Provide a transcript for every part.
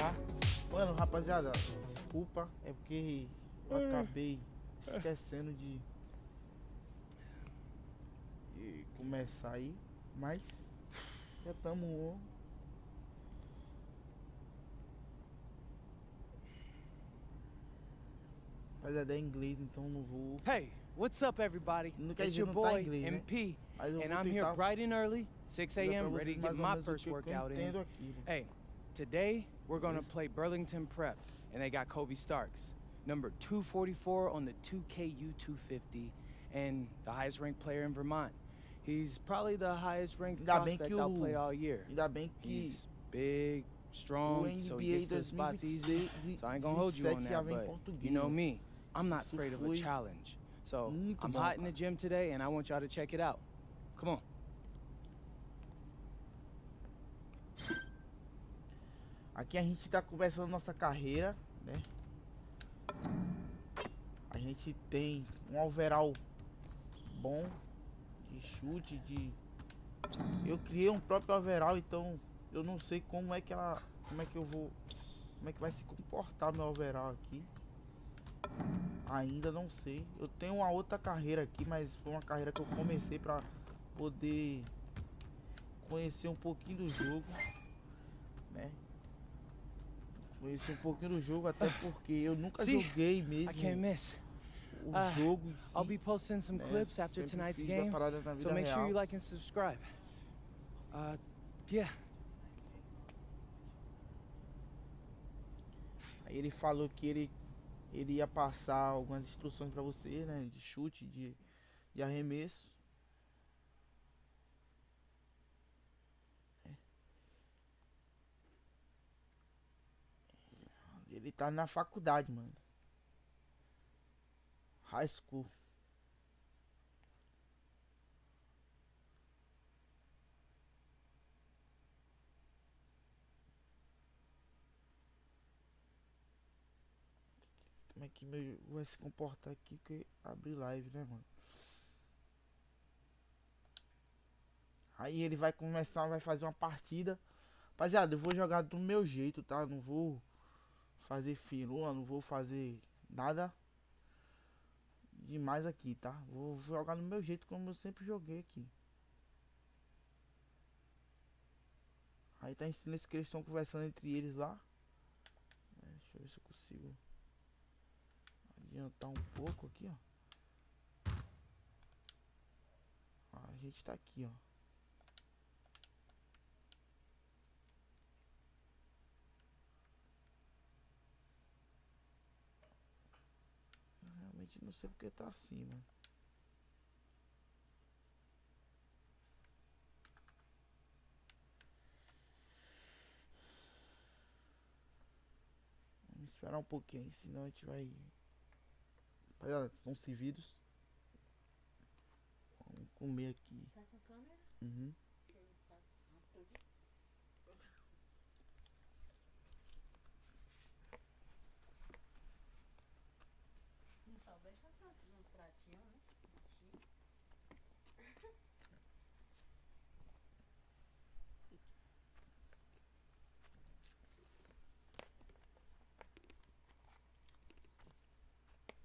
tá? Mano, rapaziada, desculpa, é porque eu acabei esquecendo de começar aí, mas já estamos. Rapaziada, é inglês, então não vou. Hey, what's up, everybody? Não quer It's dizer your não tá boy, inglês, né? MP, Mas eu and vou I'm here tentar bright and early, 6 explicar pra a.m., ready vocês to get mais ou my menos o first que eu workout in. entendo aqui. Hey, today we're gonna play Burlington Prep, and they got Kobe Starks, number 244 on the 2KU 250, and the highest ranked player in Vermont. He's probably the highest ranked Ainda bem prospect que I'll play all year. Ainda bem que He's big, o strong, so he NBA gets to the spots easy. 2026 So I ain't gonna hold you on já that, vem em but português. you know me, I'm not Isso afraid of a foi challenge. So muito I'm bom, hot in the cara. gym today, and I want y'all to check it out. Come on. Aqui a gente tá começando nossa carreira, né? A gente tem um overall bom de chute, de... Eu criei um próprio overall, então eu não sei como é que ela... Como é que vai se comportar meu overall aqui. Ainda não sei. Eu tenho uma outra carreira aqui, mas foi uma carreira que eu comecei pra poder conhecer um pouquinho do jogo, né? Conhecer um pouquinho do jogo, até porque eu nunca joguei mesmo I can't miss. o jogo em si. I'll be posting some né? clips after Sempre tonight's fiz game, da parada na vida so make sure real. you like and subscribe. Yeah. Aí ele falou que ele ia passar algumas instruções pra você, né? De chute, de arremesso. Ele tá na faculdade, mano. High school. Como é que meu vai se comportar aqui que abrir live, né, mano? Aí ele vai começar, vai fazer uma partida. Rapaziada, eu vou jogar do meu jeito, tá? Não vou fazer firula, não vou fazer nada demais aqui, tá? Vou jogar do meu jeito como eu sempre joguei aqui. Aí tá ensinando isso que eles estão conversando entre eles lá. Deixa eu ver se eu consigo adiantar um pouco aqui, ó. A gente tá aqui, ó. Eu realmente não sei porque tá assim, mano. Vamos esperar um pouquinho aí, senão a gente vai... Rapaziada, estão servidos. Vamos comer aqui. Tá com câmera? Uhum. Só deixa no pratinho, né? Aqui.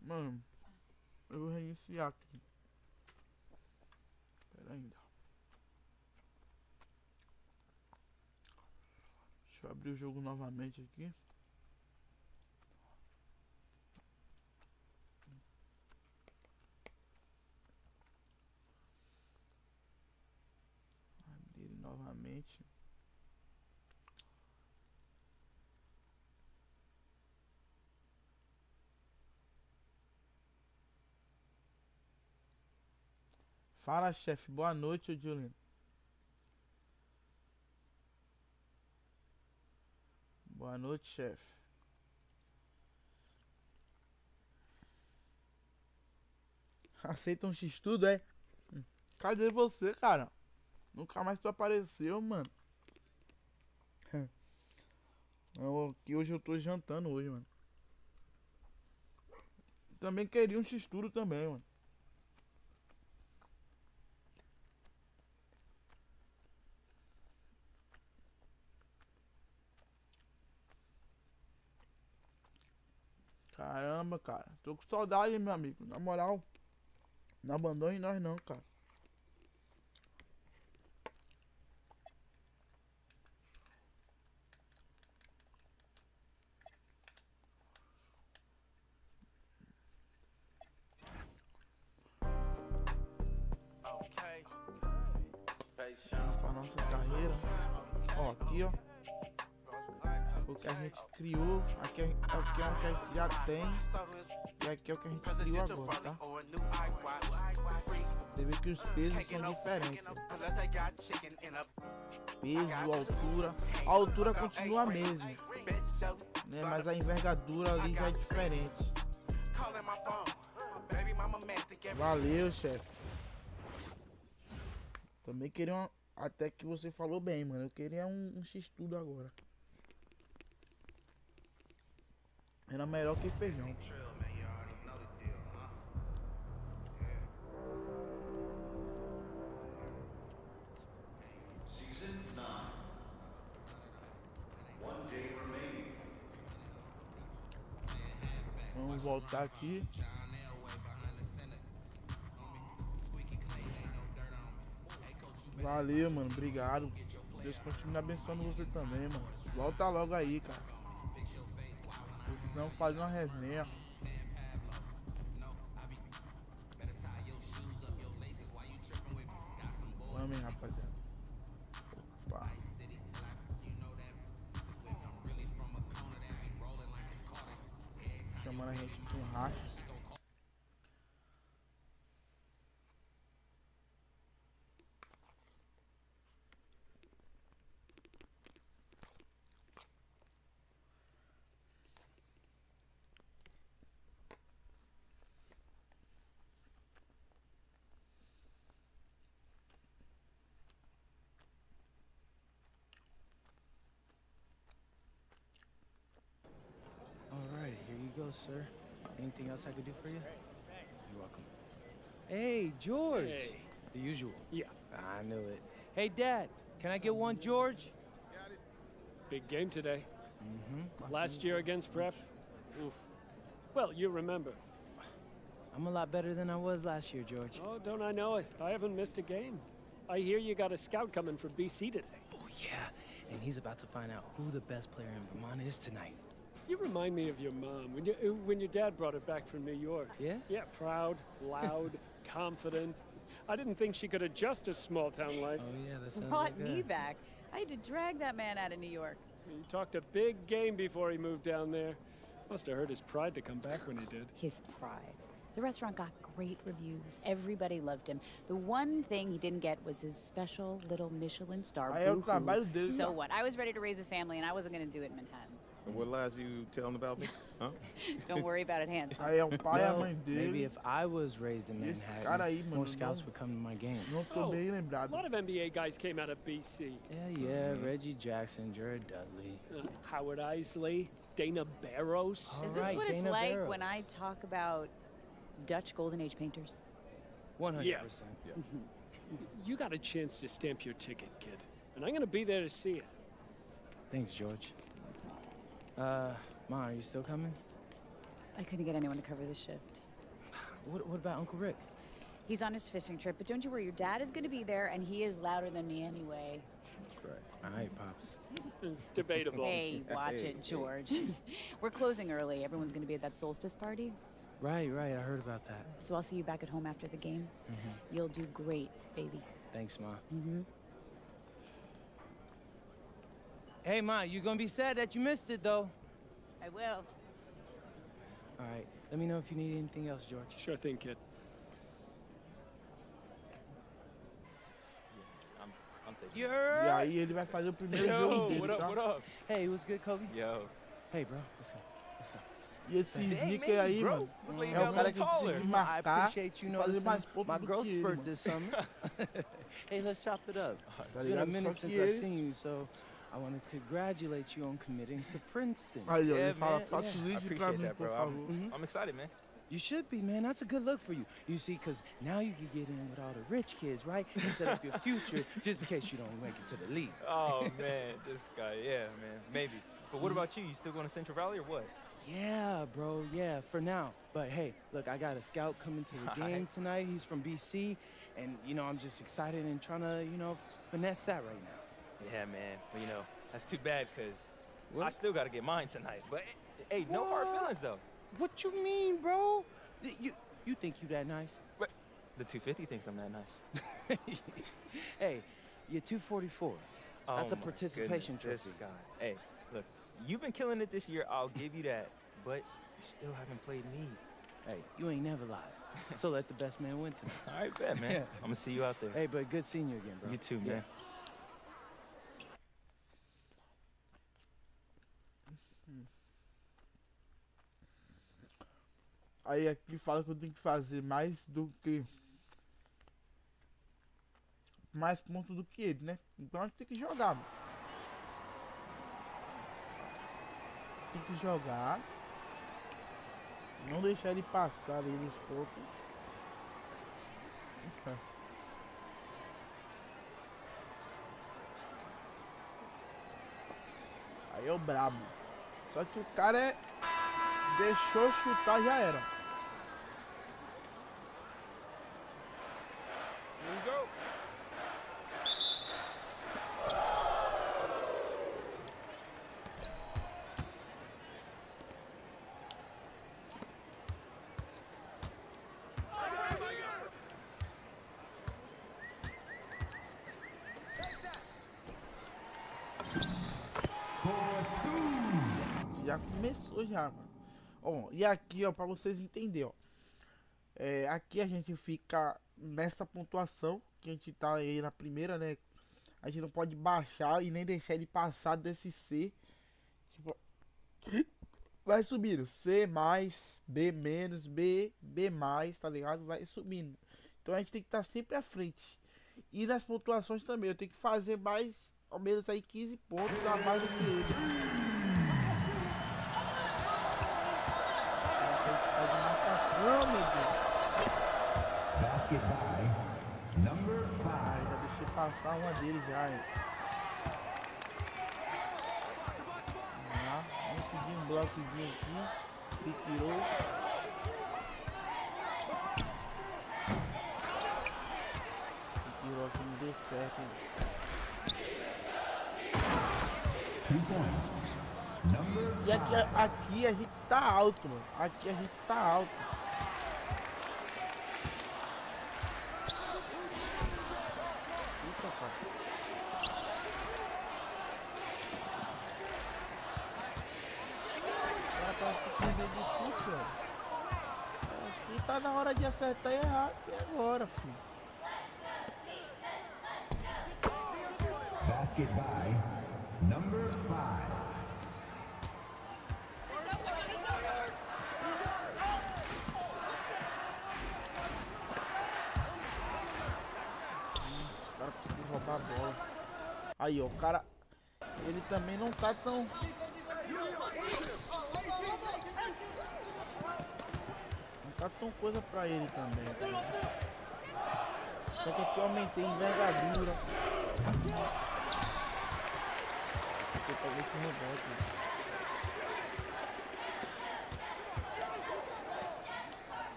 Mano, eu vou reiniciar aqui. Pera ainda. Deixa eu abrir o jogo novamente aqui. Abrir ele novamente. Fala, chefe. Boa noite, ô Julian. Boa noite, chefe. Aceita um X-Tudo, é? Cadê você, cara? Nunca mais tu apareceu, mano. Que hoje eu tô jantando hoje, mano. Também queria um X-Tudo também, mano. Caramba, cara. Tô com saudade, meu amigo. Na moral, não abandone nós não, cara. Pra nossa carreira. Ó, aqui, ó. O que a gente criou. Aqui é o que a gente já tem. E aqui é o que a gente criou agora, tá? Você vê que os pesos são diferentes. Peso, altura. A altura continua a mesma, né? Mas a envergadura ali já é diferente. Valeu, chefe. Também queria uma... Até que você falou bem, mano. Eu queria um X-tudo agora. Era melhor que feijão. Vamos voltar aqui. Valeu, mano. Obrigado. Deus continue abençoando você também, mano. Volta logo aí, cara. Precisamos fazer uma resenha. Vamos, rapaziada. Opa. Chamando a gente com racha. Go, sir. Anything else I could do for you? You're welcome. Hey, George. Hey. The usual. Yeah. I knew it. Hey, Dad. Can I get one, George? Big game today. Mm-hmm. Last year against Prep. Oof. Well, you remember. I'm a lot better than I was last year, George. Oh, don't I know it? I haven't missed a game. I hear you got a scout coming for BC today. Oh, yeah. And he's about to find out who the best player in Vermont is tonight. You remind me of your mom when your dad brought her back from New York. Yeah? Yeah, proud, loud, confident. I didn't think she could adjust to small-town life. Oh, yeah, that sounds Brought like me that. back. I had to drag that man out of New York. He talked a big game before he moved down there. Must have hurt his pride to come back when he did. His pride. The restaurant got great reviews. Everybody loved him. The one thing he didn't get was his special little Michelin star. Boo-hoo. So what? I was ready to raise a family, and I wasn't going to do it in Manhattan. And what lies you telling about me? Huh? Don't worry about it, handsome. Aí é o pai e a mãe Maybe dele. if I was raised in Esse Manhattan, cara aí, mano, more scouts would come to my game. Não tô bem A lembrado. lot of NBA guys came out of BC. Yeah, Reggie Jackson, Jared Dudley. Howard Isley, Dana Barros. All Is this right, what it's Dana like Barros. when I talk about Dutch Golden Age painters? 100%. Yes. You got a chance to stamp your ticket, kid. And I'm going to be there to see it. Thanks, George. Ma, are you still coming? I couldn't get anyone to cover the shift. What about Uncle Rick? He's on his fishing trip, but don't you worry, your dad is going to be there, and he is louder than me anyway. All right, Pops. It's debatable. Hey, watch it, George. We're closing early. Everyone's going to be at that solstice party. Right, I heard about that. So I'll see you back at home after the game. You'll do great, baby. Thanks, Ma. Hey, Ma, you're gonna be sad that you missed it, though. I will. All right, let me know if you need anything else, George. Sure thing, kid. I'm taking You E heard? aí ele vai fazer o primeiro jogo dele, tá? up? Hey, what's good, Kobe? Yo. Hey, bro, what's up? What's up? E esse sneaker aí, mano, é o cara que tem que I marcar appreciate you e fazer noticing mais pontos my do growth que ele, spurt mano. this summer. Hey, let's chop it up. Tá It's been a ligado? minute Só que since I've eles... seen you, so I want to congratulate you on committing to Princeton. Aí, ó, Yeah, ele fala, man, faça I o link pra appreciate mim, that, por bro. favor. I'm excited, man. You should be, man. That's a good look for you. You see, because now you can get in with all the rich kids, right? And set up your future just in case you don't make it to the league. Oh, man, this guy, yeah, man, maybe. But what about you? You still going to Central Valley or what? Yeah, bro, yeah, for now. But hey, look, I got a scout coming to the game tonight. He's from BC, and, you know, I'm just excited and trying to, you know, finesse that right now. Yeah, man. But, you know, that's too bad, because I still got to get mine tonight. But, hey, no hard feelings, though. What you mean, bro? You think you that nice? But the 250 thinks I'm that nice. Hey, you're 244. That's a participation trophy. This guy. Hey, look, you've been killing it this year. I'll give you that. But you still haven't played me. Hey, you ain't never lied. So let the best man win tonight. All right, bet, man. I'm going to see you out there. Hey, but good seeing you again, bro. You too, man. Aí aqui fala que eu tenho que fazer mais pontos do que ele, né? Então a gente tem que jogar, mano. Tem que jogar. Não deixar ele passar ali nos pontos. Aí é o brabo. Só que o cara deixou chutar, já era. Já começou já, mano. Ó, e aqui, ó, pra vocês entenderem, ó. Aqui a gente fica nessa pontuação que a gente tá aí na primeira, né? A gente não pode baixar e nem deixar ele passar desse C. Tipo, vai subindo. C mais, B menos, B mais, tá ligado? Vai subindo. Então a gente tem que estar sempre à frente. E nas pontuações também, eu tenho que fazer mais, ao menos aí 15 pontos a mais do que ele. Não, meu Deus. Basket by number 5. Já deixei passar uma deles já, hein. Vamos pedir um bloquezinho aqui. Se tirou. Se tirou aqui, não deu certo, hein. 2 points. Number 5. E aqui a gente tá alto, mano. Aqui a gente tá alto. Eita, cara. O cara tá com medo de chute, ó. Aqui tá na hora de acertar e errar. E agora, filho? Basket by number 5. Roubar a bola. Aí, ó, o cara, ele também não tá tão... Não tá tão coisa pra ele também, tá? Só que aqui eu aumentei envergadura. Vou pegar esse rebote, né?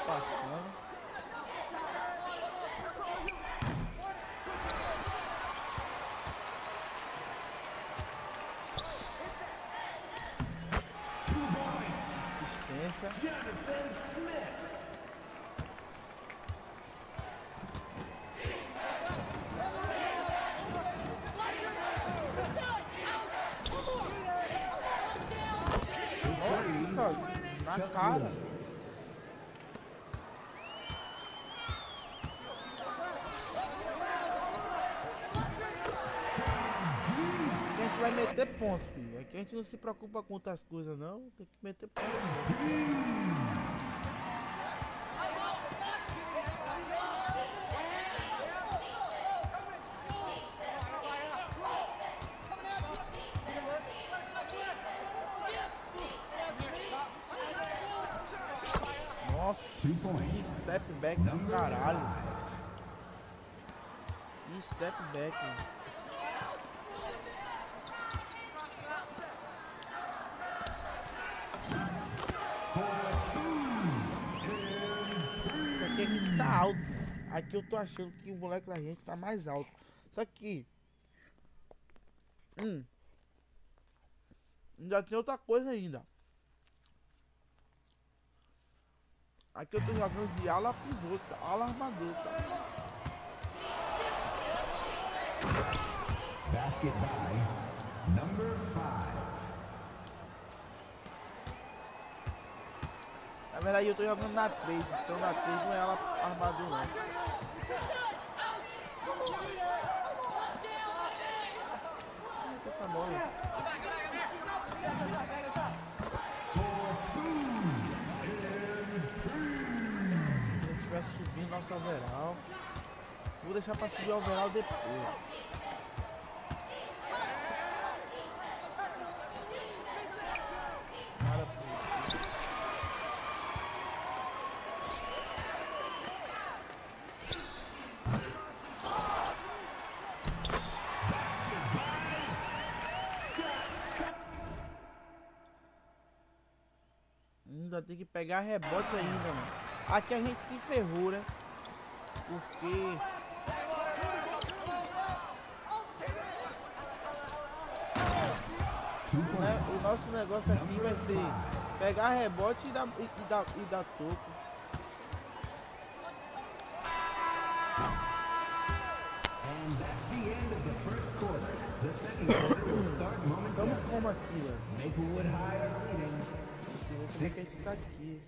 Passando. Assistência. Nossa, na cara. Vai meter ponto, filho. Aqui a gente não se preocupa com outras coisas, não. Tem que meter ponto. Nossa, 2 points. Step back do Number caralho. 5. Step back, mano. Aqui a gente tá alto. Aqui eu tô achando que o moleque da gente tá mais alto. Só que ainda tem outra coisa ainda. Aqui eu tô jogando de ala pivota, ala armador, tá? Basket by number 5. Na verdade eu tô jogando na 3, então na 3 não é ala armador não. Essa bola. Vai subir nosso overall. Vou deixar pra subir o overall depois. Para, ainda tem que pegar rebote ainda, mano. Aqui a gente se ferrou, né? Porque né, o nosso negócio aqui vai ser pegar rebote e dar toco. And that's the end of the first quarter. The second quarter will start momentarily. Vamos como aqui, velho. Maplewood High are leading. Como é que tá aqui?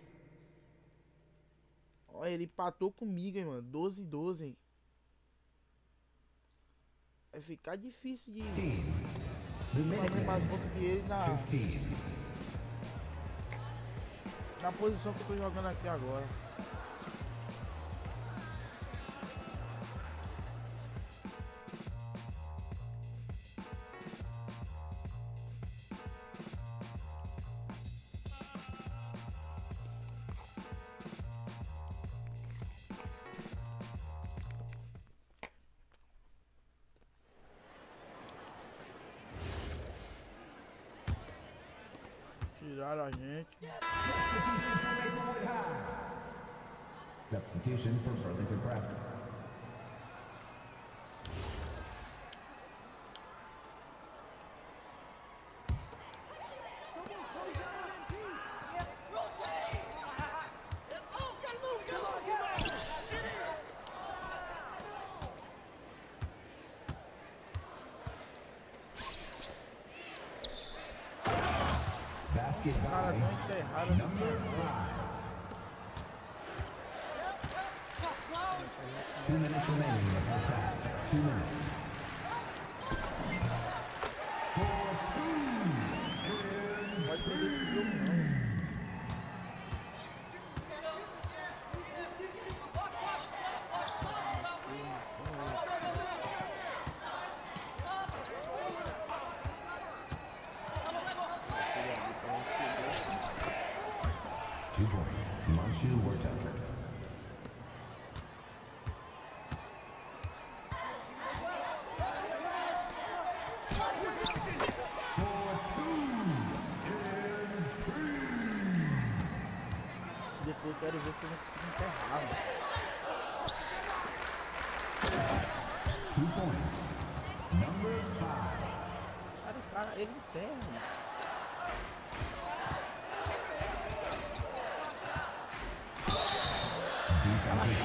Olha, ele empatou comigo, hein, mano. 12-12, hein. Vai ficar difícil de fazer mais pontos que ele na posição que eu tô jogando aqui agora. Tiraram a gente. Substitution for Burlington Prep. Basket by number 5. 2 minutes remaining in the first half. 2 minutes. For 2. Pode perder esse jogo, não. Depois eu quero ver se eu não consigo enterrar, mano. 2 points. Number 5. Cara, ele enterra, mano.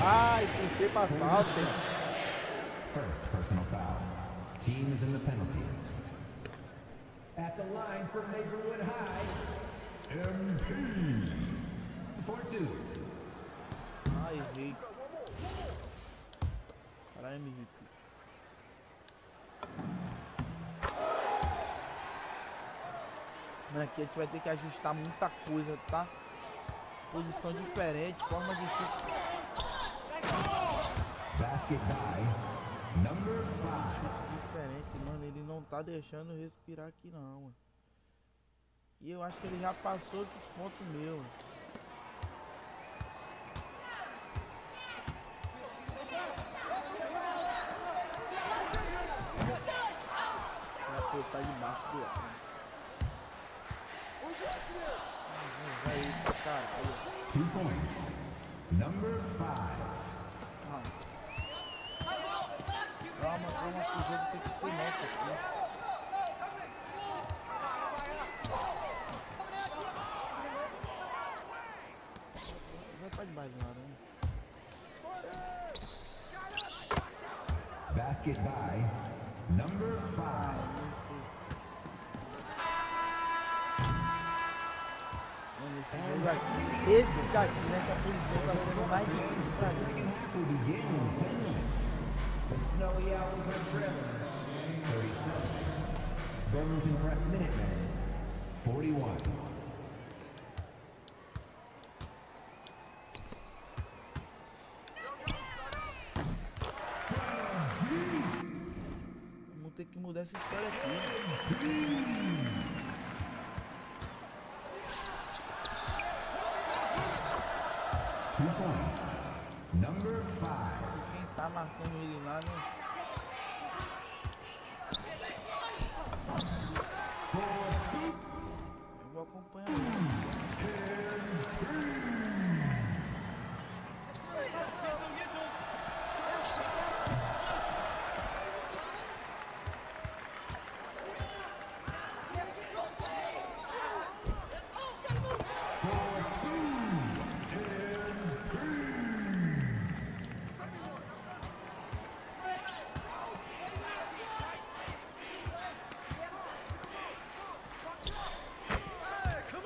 Ai, puxei pra falta. First personal foul. Team is in the penalty. At the line for Maplewood High, MP. For 2. Ai, errei. Caralho, MVP. Mano, aqui a gente vai ter que ajustar muita coisa, tá? Posição diferente, forma de chute. Basket by number 5. Diferente, mano. Ele não tá deixando eu respirar aqui não, mano. E eu acho que ele já passou dos pontos meus. Vai pra caralho. 2 points. Number 5. Calma, calma, que o jogo tem que ser nosso aqui. Vai pra debaixo do laranja. Basket by number 5. Esse daqui nessa posição tá sendo mais difícil pra mim. Will begin in 10 minutes. The snowy hours are driven. 37. Burlington Prep Minutemen. 41. Vamos ter que mudar essa história aqui. 2 points. Number 5. Quem tá marcando ele lá, né? 4-2. Eu vou acompanhar ele.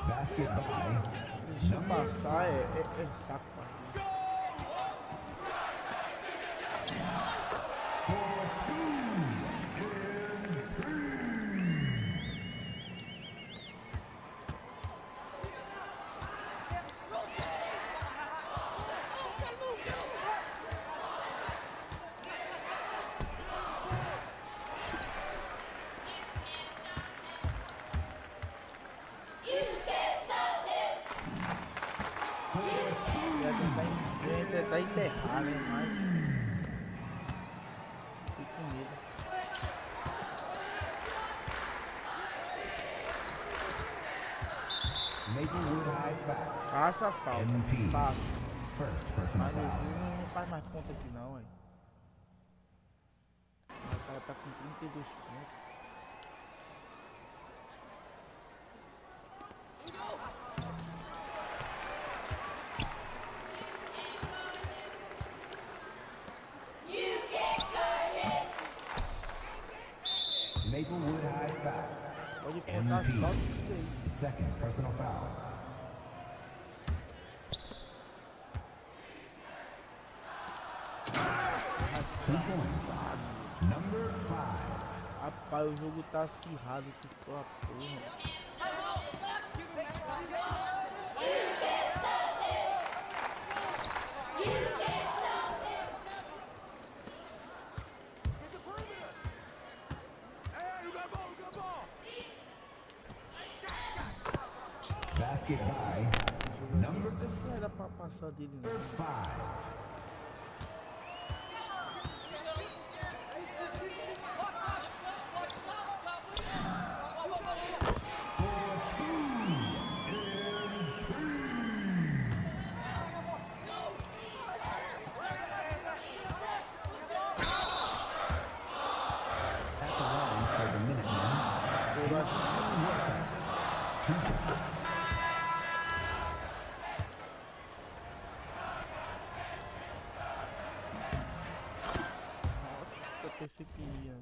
Basket by Deixa eu passar, é saco pra mim. 2-2. Ia tentar enterrar, né? Mas fiquei com medo. Maplewood High foul. Faça a falta. MP. Faça. First personal Mas o foul. Vivo não faz mais ponto aqui não, ué. O cara tá com 32 pontos. Maplewood High foul. Pode contar as MP. faltas que tem. Second personal foul. Two points. Number 5. Rapaz, o jogo tá acirrado que só a porra. Basket by number Não sei se vai dar pra passar dele não. 5. At the line for the Minutemen. Eu acho que 2 shots. nossa, eu pensei que ia.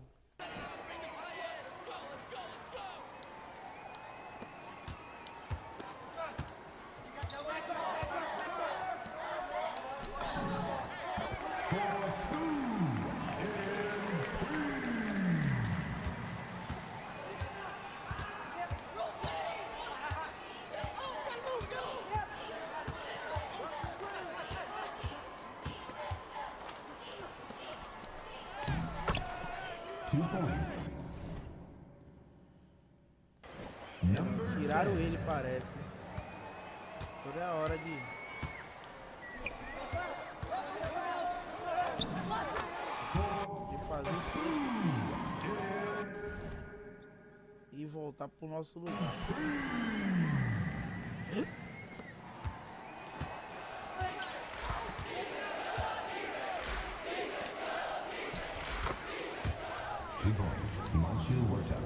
Two points. Number Tiraram 10. ele, parece. Toda a hora de fazer isso. e voltar pro nosso lugar. Two points. Manchu Wartuck.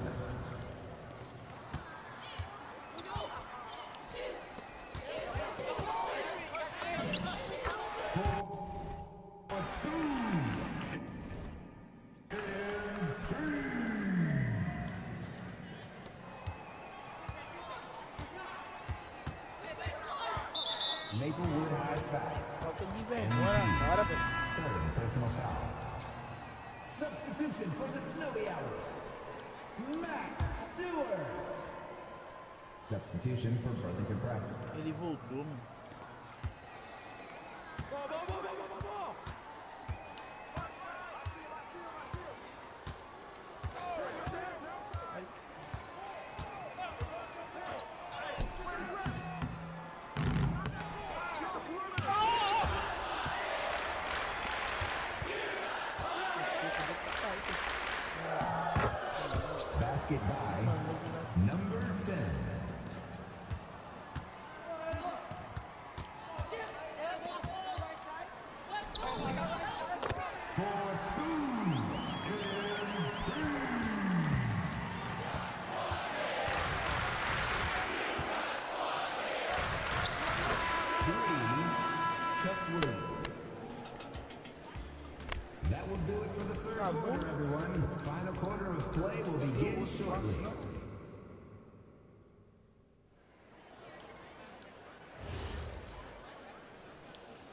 Maplewood High foul. Falta de vergonha na cara, velho. Third personal foul. Substitution for the snowy hours. Max Stewart. Substitution for Burlington Prep. Ele voltou, mano. Basket by number 10. For two. Chuck Williams. That will do it for the third quarter, everyone. Final quarter of play will begin shortly.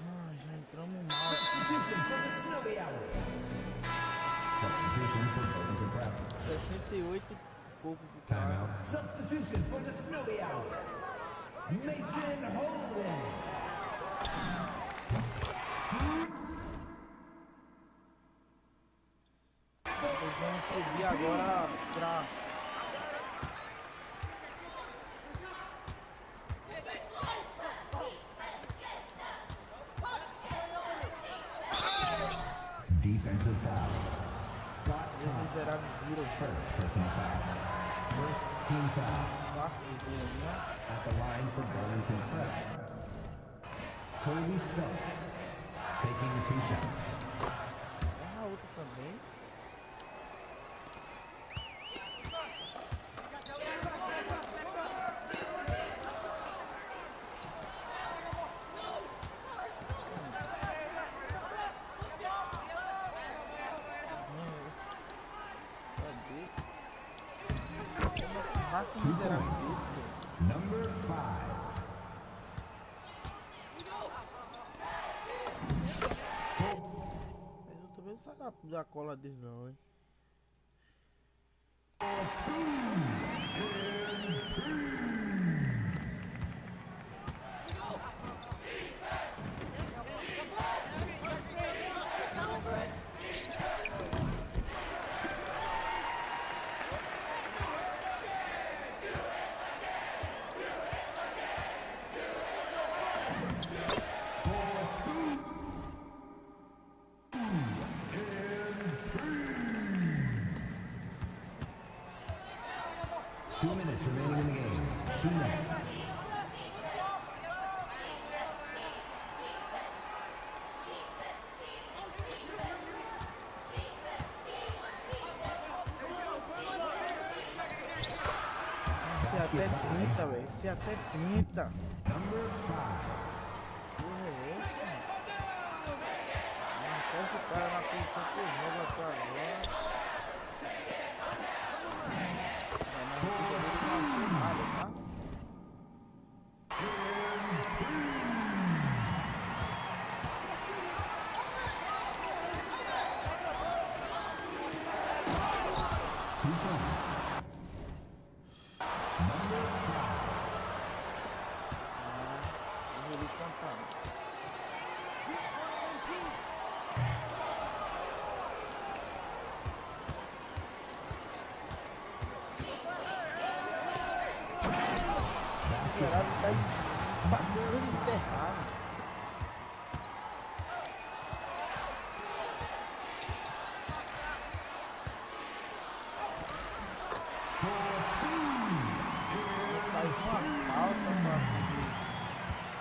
Ah, já entramos mal. Substitution for the snowy hours. Substitution for Burlington Prep. 68 e pouco de cara. Timeout. Substitution for the snowy hours. Mason Holden. Nós vamos subir agora pra... Defensive foul. Scott Os miseráveis viram first personal foul. First team foul. né? At the line for Burlington Prep. Colby Stokes taking 2 shots. A outra também. Two points. Number 5. Mas eu também não saio da cola dele não, hein? Two minutes remaining in the game. 2 minutes. Esse é até 30, velho. Esse é até 30. Number 5. Porra, é esse? Não posso o cara na posição que eu jogo até agora. For two. uma falta pra poder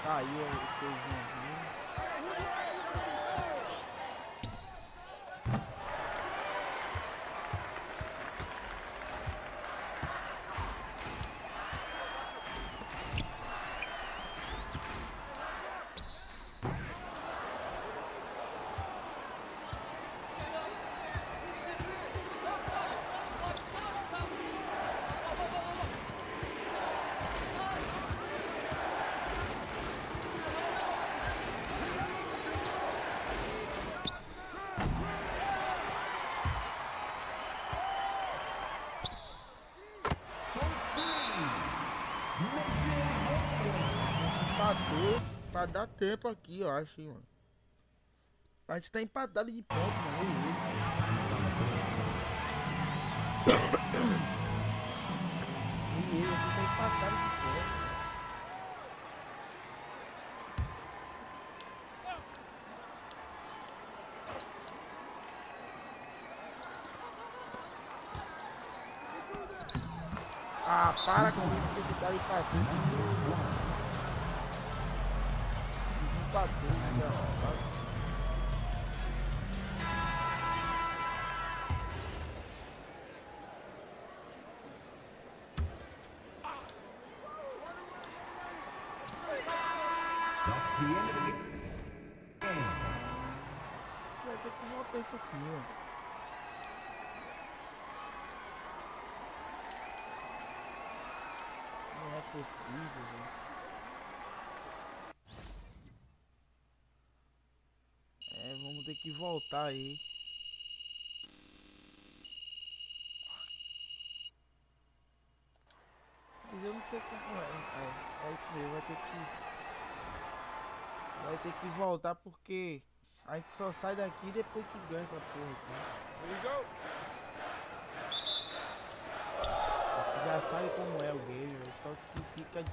cair o coisinho aqui. Pra dar tempo aqui, eu acho, hein, mano. A gente tá empatado de ponto, mano. E ele aqui tá empatado de ponto. Ah, para com isso que esse cara empatou. Empatou, né? That's the end of the game. Vai ter que voltar isso aqui, mano. Não é possível, velho. Vamos ter que voltar aí. Mas eu não sei como é. É isso mesmo, vai ter que voltar porque a gente só sai daqui depois que ganha essa porra aqui. Você já sabe como é o game, só que fica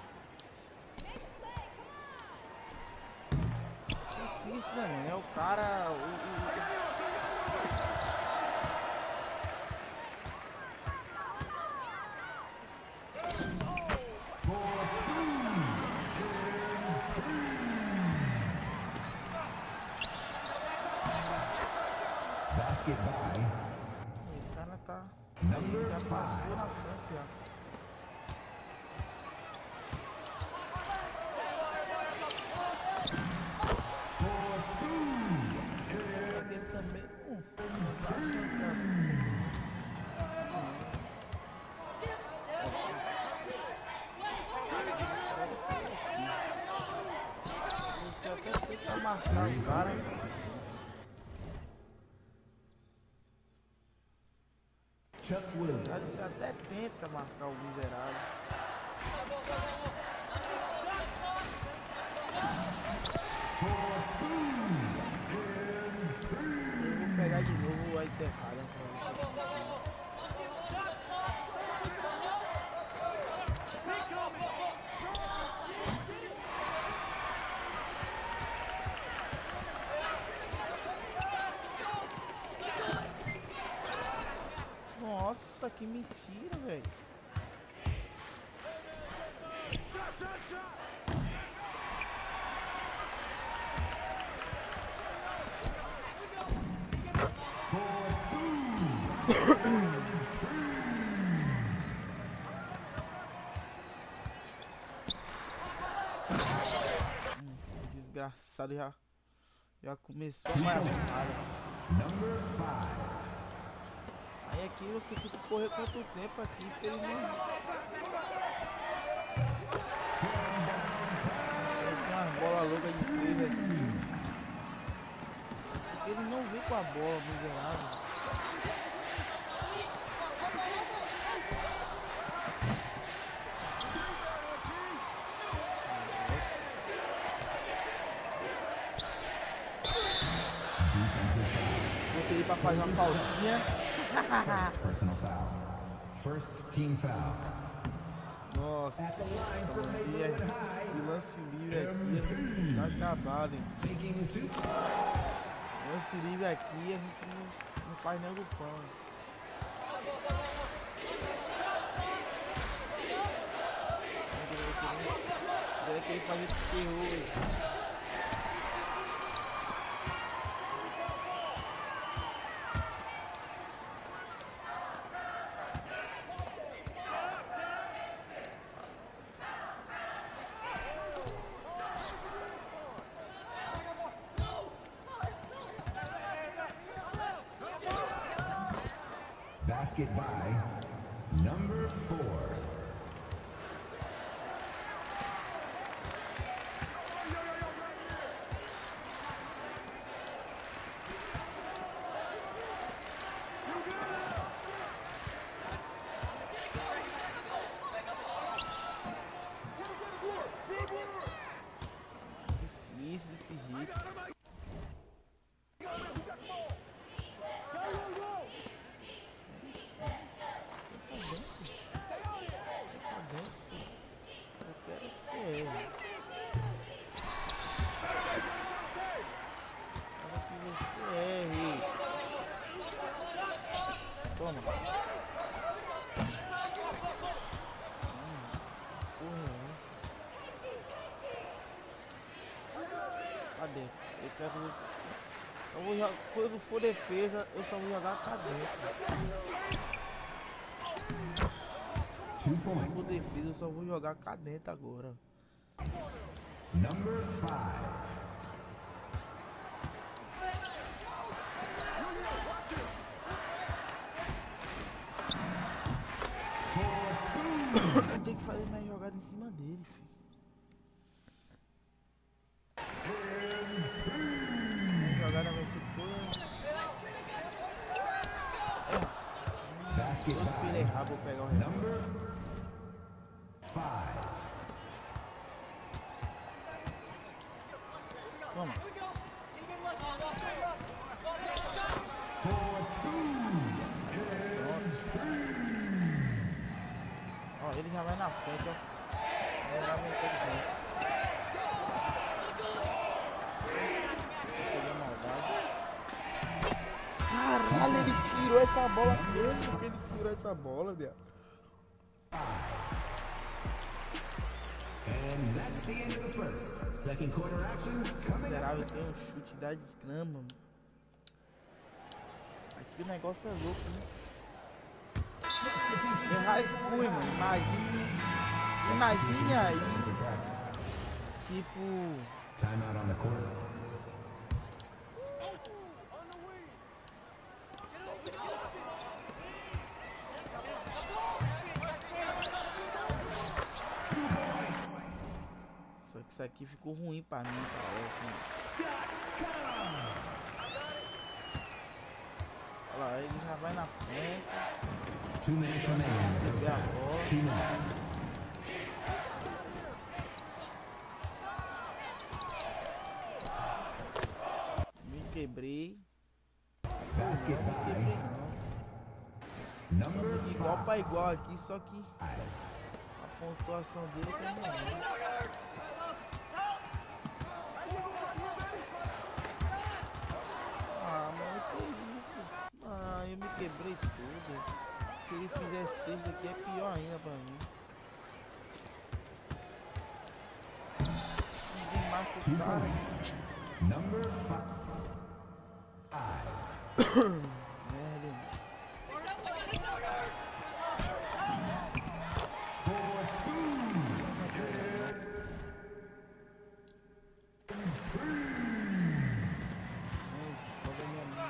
difícil, né, mano? É o cara. Basket by. O cara tá. Number Já passou 5. na frente já. Ele também. Você até tenta amassar o cara. Chuck Williams. Você até tenta marcar o miserável. Eu vou pegar de novo a intercalha. Nossa, que mentira, velho. Desgraçado, já começou a marcar. Number 5. Aí aqui você tem que correr quanto tempo aqui pra ele não. Tem umas bolas loucas de 3 aqui. Porque ele não vem com a bola, miserável. Botei ele pra fazer uma pausinha. First personal foul. First team foul. Nossa, que lance livre aqui, tá acabado, hein? Taking 2. Lance livre aqui, a gente não faz nem do pão. que ele fazia de terror. Basket by number 4. Difícil desse jeito. Toma. Cadê? Eu quero. Eu vou jogar. Quando for defesa, eu só vou jogar cá dentro. Quando for defesa, eu só vou jogar cá dentro agora. Number 5. Eu tenho que fazer mais jogada em cima dele, filho. A jogada vai ser toda. Todo filho errado, vou pegar o Number 5. Toma. Ó, ele já vai na frente, ó. Ele já vem inteligente. Peguei a maldade. Caralho, ele tirou essa bola mesmo. Porque ele tirou essa bola, viado. And that's the end of the first. Second quarter action coming up. Miserável, tem um chute da desgrama, mano. Aqui o negócio é louco, né? Tem high school, mano. Imagine aí. Tipo. Time out on the court. Só que isso aqui ficou ruim pra mim, parece. Olha lá, ele já vai na frente. 2 minutes remaining. Pegar a bola. 2 minutes. Me quebrei. Basket Não me quebrei, by não. number De igual 5. pra igual aqui, só que a pontuação dele tá melhor. Ah, mano, que isso? Ah, eu me quebrei tudo. Se ele fizer 6 aqui é pior ainda pra mim. Ninguém marca 2 o cara. points. Number 5. Merda.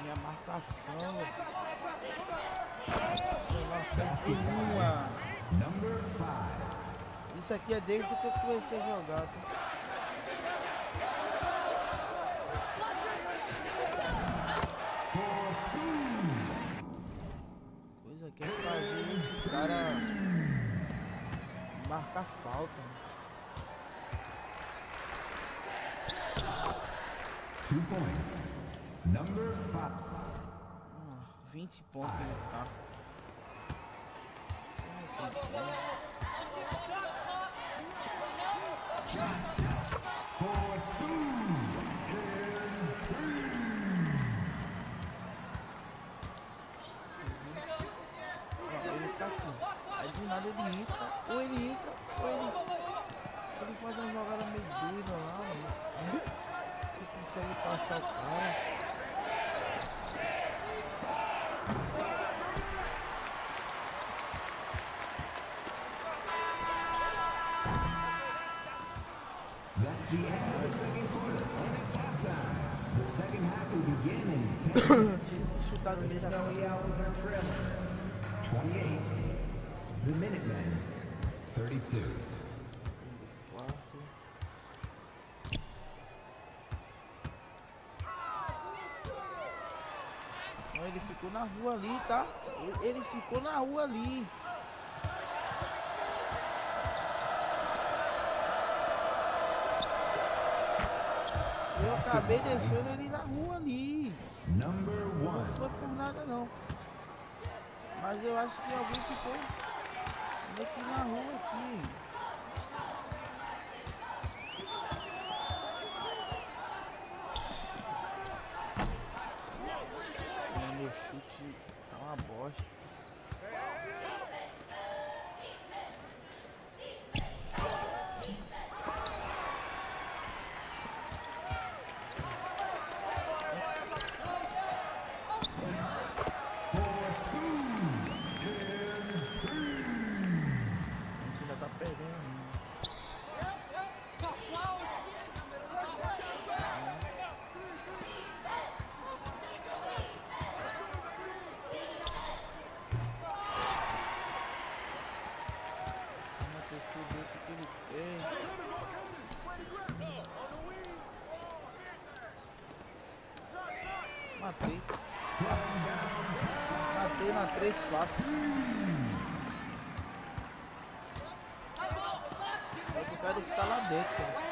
Minha marcação. Nossa, uma. Number 5. Isso aqui é desde que eu comecei a jogar. Tá? Coisa que é fazer esse cara marcar falta. 2 points. Number 5. 20 pontos ele tá. Ele tá aqui. Aí do nada ele entra, ou ele entra, ou ele faz uma jogada consegue passar o cara. That's the end of the second quarter, and it's halftime. The second half will begin in 10 minutes. The Snowy Owls are trailing 28. The Minutemen 32. Não, ele ficou na rua ali, tá? Ele ficou na rua ali. Eu acabei deixando ele na rua ali. Não foi por nada não. Mas eu acho que alguém ficou meio que na rua aqui. Meu chute tá uma bosta. Matei. Matei na 3 fácil. Eu quero ficar lá dentro, cara.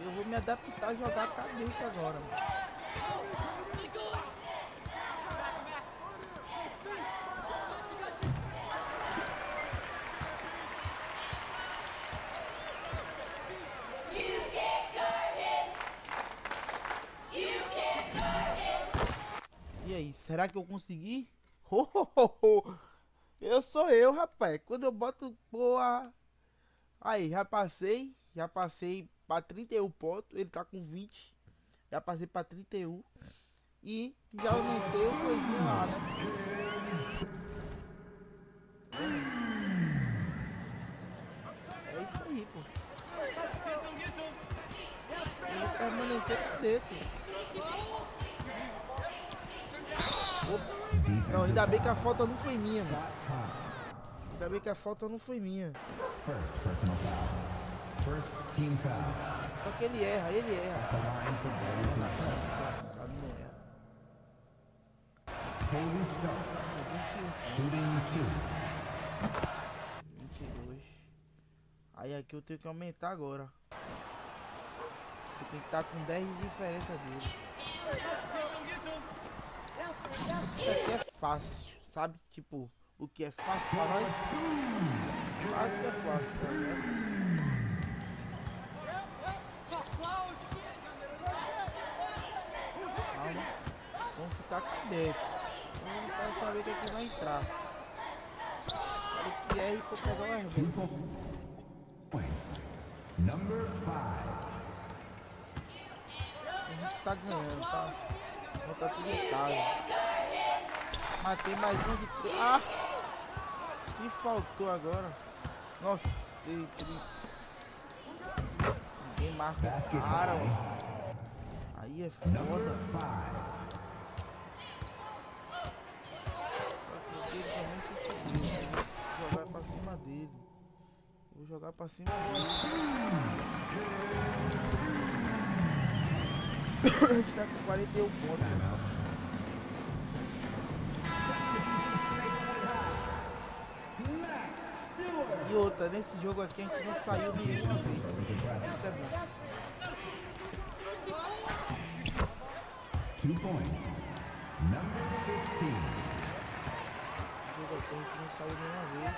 Eu vou me adaptar a jogar cadente agora. E aí, será que eu consegui? Eu sou eu, rapaz. Quando eu boto boa. Aí, já passei para 31 pontos, ele tá com 20. Já passei para 31 e já aumentei o coisinho lá, né? É isso aí, pô. Eu vou permanecer por dentro. Opa. Não, ainda bem que a falta não foi minha, mano. Ainda bem que a falta não foi minha. First personal foul. First team foul. Só que ele erra. The line for Burlington Prep. Não erra. Holy starts. Shooting 22. Aí aqui eu tenho que aumentar agora. Eu tenho que estar com 10 de diferença dele. Isso aqui é fácil, sabe? Tipo, o que é fácil pra nós? Fácil é fácil, tá ligado? Calma, vamos ficar aqui dentro. Eu não quero saber que aqui vai entrar. O que é isso que eu pegar mais bem. points. Number 5. A gente tá ganhando, tá? Não tá tudo em casa. Matei mais um de 3. Ah! E faltou agora. Nossa, entre. Ninguém marca o cara, mano. Aí é foda. Number 5. Vou jogar pra cima dele. Vou jogar pra cima dele. A gente tá com 41 pontos. E outra, nesse jogo aqui a gente não saiu do mesmo vez. Isso é bom. 2 points. Number 15. Esse jogo aqui a gente não saiu nenhuma vez.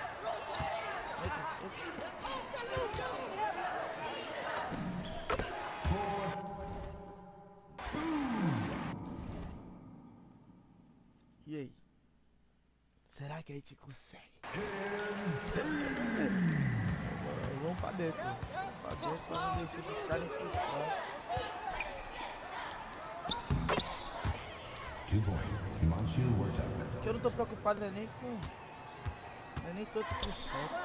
que a gente consegue. Vamos pra dentro. Pra não deixar esses caras infiltrar. 2 points. Himanshu Wartak. Que eu não tô preocupado nem com... Não é nem tanto com os pontos.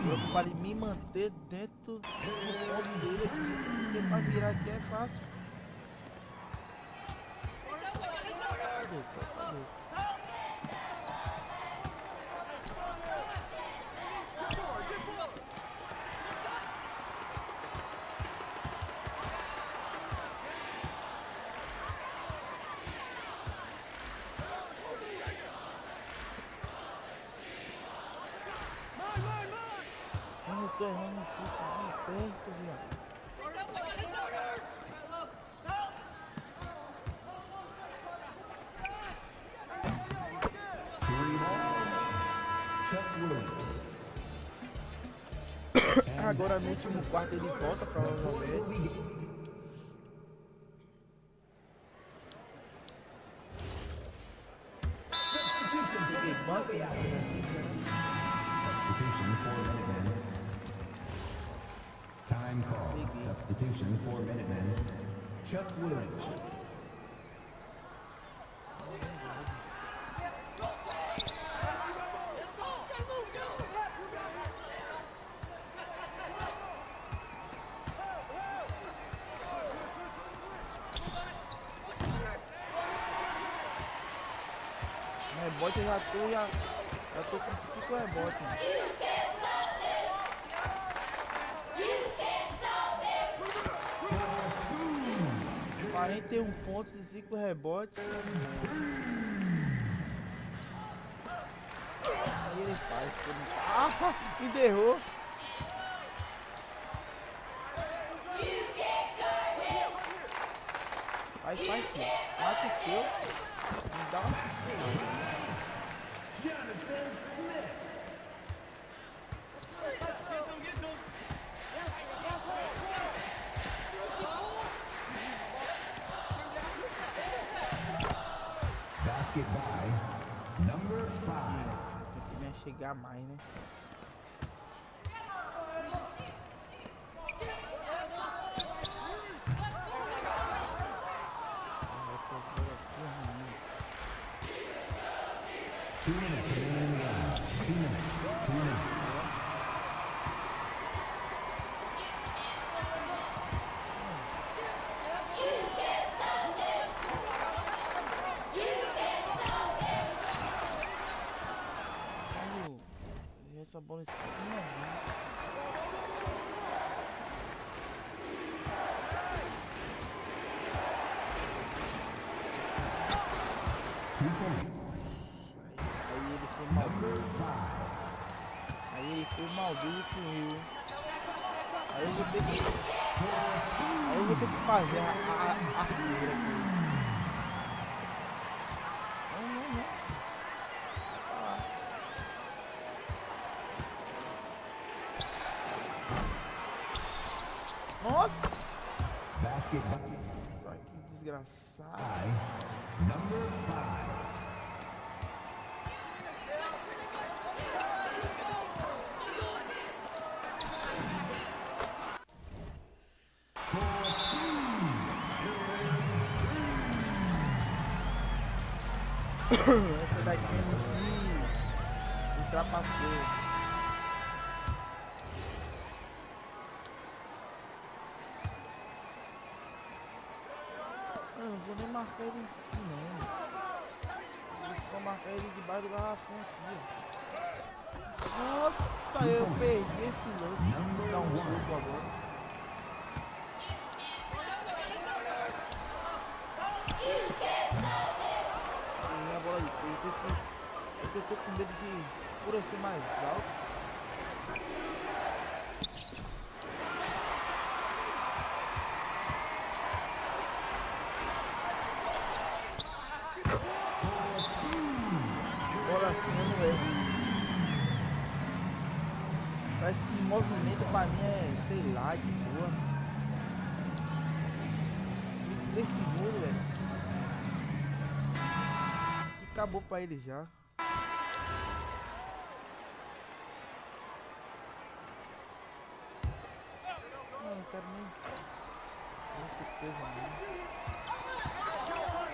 Preocupado em me manter dentro do ponto dele aqui. Porque pra virar aqui é fácil. Cadê? Eu tô errando um chute de perto, viado. Agora no último quarto ele volta provavelmente. Peguei banco e Substitution for Minutemen. Time call. Substitution for Minutemen. Chuck Williams. Rebote eu já tô com 5 rebotes. 41 pontos e 5 rebotes. Aí ele faz. Ah, enterrou. Faz, filho. Mata o seu. Me dá uma assistência. Jonathan Smith. Basket by number 5. Tem que me chegar mais, né? Essas bolas assim, ruim. 2 minutes remaining in the game. 2 minutes. 2 minutes. Essa bola em cima, né? 2 points. Aí ele foi maldoso. Aí ele foi maldoso comigo. Aí eu vou ter que fazer a figura aqui. Não. Nossa! Basket by Nossa, que desgraçado. number 5. Essa daqui é muito ultrapassou. Eu não vou nem marcar ele em si, não. Vou marcar ele debaixo do garrafão aqui, ó. Nossa, eu perdi esse lance. Vou dar um pouco agora. A bola de peito. Eu tô com medo de, por eu ser mais alto. Bola assim não é. Parece que movimento pra mim é, sei lá, de boa. 23 segundos, velho. acabou pra ele já. Não quero nem muita coisa não.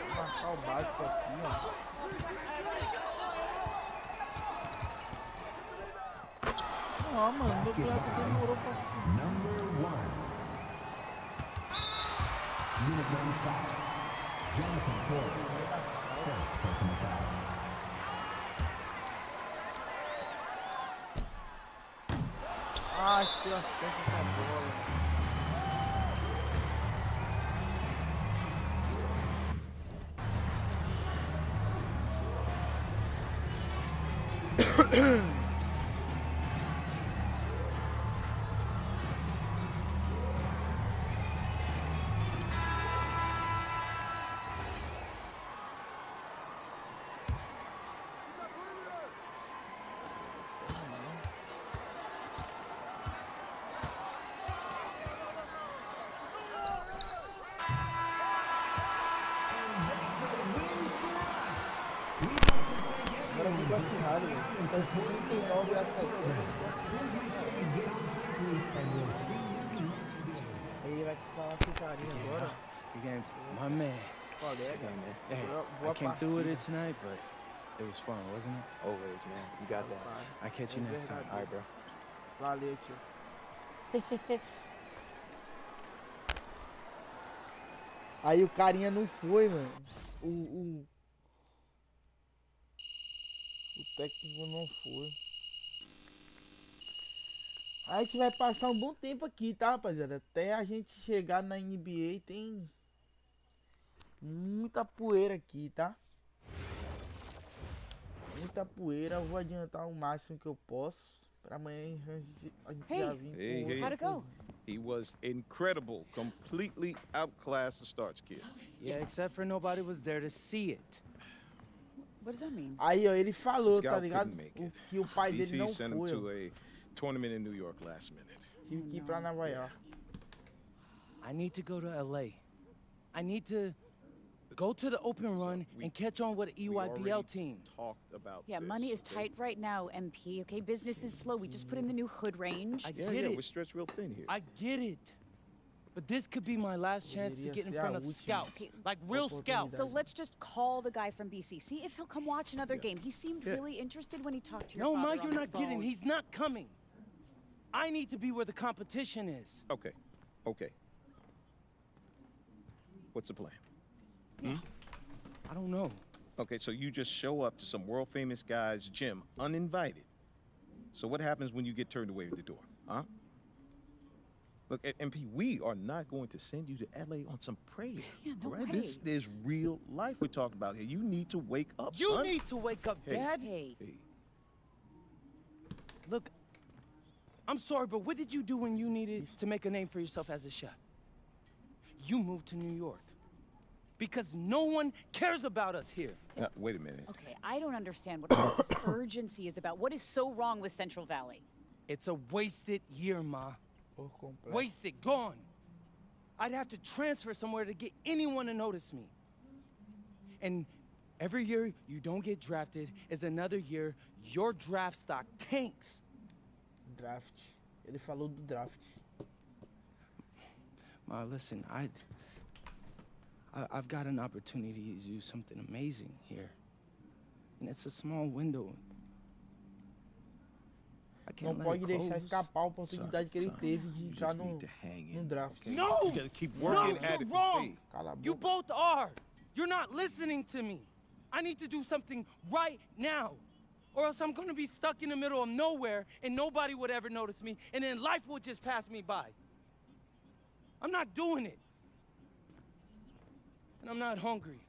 Vou marcar o básico aqui, ó. Ah, mano, meu buraco demorou pra subir. Number 1. Unit 95. Jonathan Porter. First personal foul. Ah, se eu acerto essa bola. Agora eu vou classificado, velho. Então 39 a 7. Aí ele vai falar com o carinha agora. Again, my man. Colega, man. Hey, boa I came through with partida. it tonight, but it was fun, wasn't it? Always, man. You got that. I'll catch you next time. All right, bro. Valeu, tio. Aí o carinha não foi, mano. O técnico não foi. Aí a gente vai passar um bom tempo aqui, tá, rapaziada? Até a gente chegar na NBA tem muita poeira aqui, tá? Muita poeira. Eu vou adiantar o máximo que eu posso. Pra amanhã a gente já vir com Hey, How'd it go? He was incredible. Completely outclassed the starts kid. Yeah, except for nobody was there to see it. What does that mean? Aí, ó, ele falou, tá Scout ligado? couldn't make it. Que o pai dele DC não sent him foi. to a tournament in New York last minute. Tive que ir pra Nova York. I need to go to LA. I need to go to the open run and catch on with the We EYBL already team. talked about Yeah, this, money is okay? tight right now, MP. Okay, business is slow. We just put in the new hood range. I Yeah, get yeah, it. we're stretched real thin here. I get it. But this could be my last chance to Deveria get in ser a front of última scouts, like real scouts. So let's just call the guy from BC. See if he'll come watch another game. He seemed Yeah. really interested when he talked to your No, father Ma, on you're the not kidding. phone. He's not coming. I need to be where the competition is. Okay, okay. What's the plan? I don't know. Okay, so you just show up to some world famous guy's gym uninvited. So what happens when you get turned away at the door, huh? Look, MP, we are not going to send you to LA on some prayer. Yeah, no all right? way. This is real life we're talking about here. You need to wake up, You son. need to wake up, Hey. Dad. Hey, Hey, Look, I'm sorry, but what did you do when you needed to make a name for yourself as a chef? You moved to New York. Because no one cares about us here. wait a minute. okay, I don't understand what all this urgency is about. What is so wrong with Central Valley? It's a wasted year, Ma. Por completo. Wasted, gone. I'd have to transfer somewhere to get anyone to notice me. And every year you don't get drafted is another year your draft stock tanks. Draft. Ele falou do draft. Ma, listen, I've got an opportunity to do something amazing here. And it's a small window. I Não can't let pode it deixar close. escapar a oportunidade que ele teve de You entrar just no, need to hang no in. draft. Okay? No! You gotta keep No, working at you're it. wrong. Hey, Cala a You boca. both are. You're not listening to me. I need to do something right now. Or else I'm gonna be stuck in the middle of nowhere and nobody would ever notice me, and then life will just pass me by. I'm not doing it. And I'm not hungry.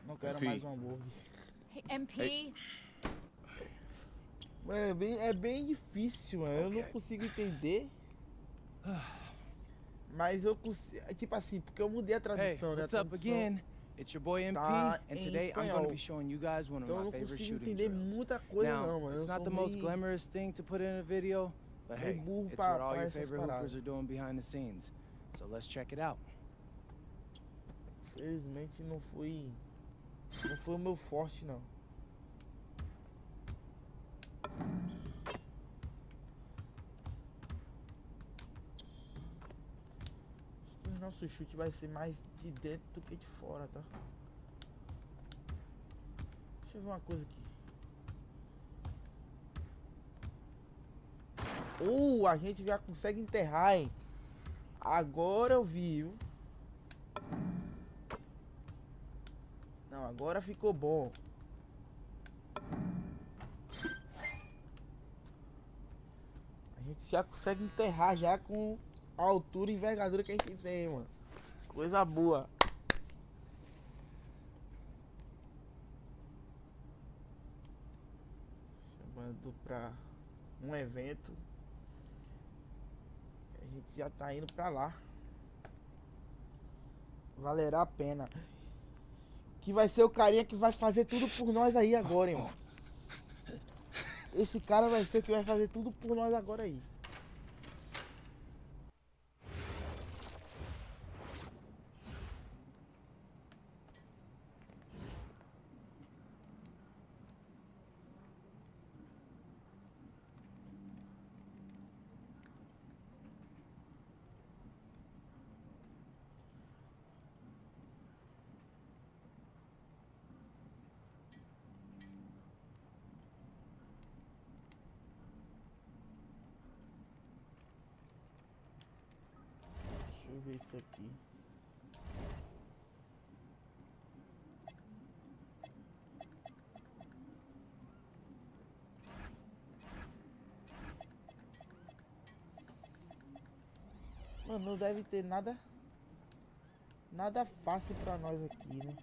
Não quero Pi. mais um hambúrguer. Hey, MP. Mano, é bem difícil, mano. Eu não Ok. consigo entender. Mas eu consigo. Tipo assim, porque eu mudei a Hey, tradução, né? A what's up tradução. again? It's your boy MP, Tá and em today I'm gonna espanhol. be showing you guys one of Então eu my não favorite consigo shooting entender drills. muita coisa, Now, não, mano. it's Eu not sou the most meio- glamorous thing to put in a video, but meio hey, burro it's pra what all your essas favorite hoopers paradas. are doing behind the scenes. So let's check it out. Felizmente não fui Não foi o meu forte, não. Acho que o nosso chute vai ser mais de dentro do que de fora, tá? Deixa eu ver uma coisa aqui. A gente já consegue enterrar, hein? Agora eu vi, viu? Não, agora ficou bom. A gente já consegue enterrar já com a altura e envergadura que a gente tem, mano. Coisa boa. Chamando pra um evento. A gente já tá indo pra lá. Valerá a pena. Que vai ser o carinha que vai fazer tudo por nós aí agora, irmão. Esse cara vai ser o que vai fazer tudo por nós agora aí. Deixa eu ver isso aqui. Mano, não deve ter nada fácil pra nós aqui, né?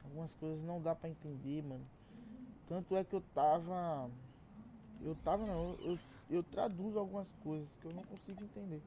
Algumas coisas não dá pra entender, mano. Tanto é que eu traduzo algumas coisas que eu não consigo entender.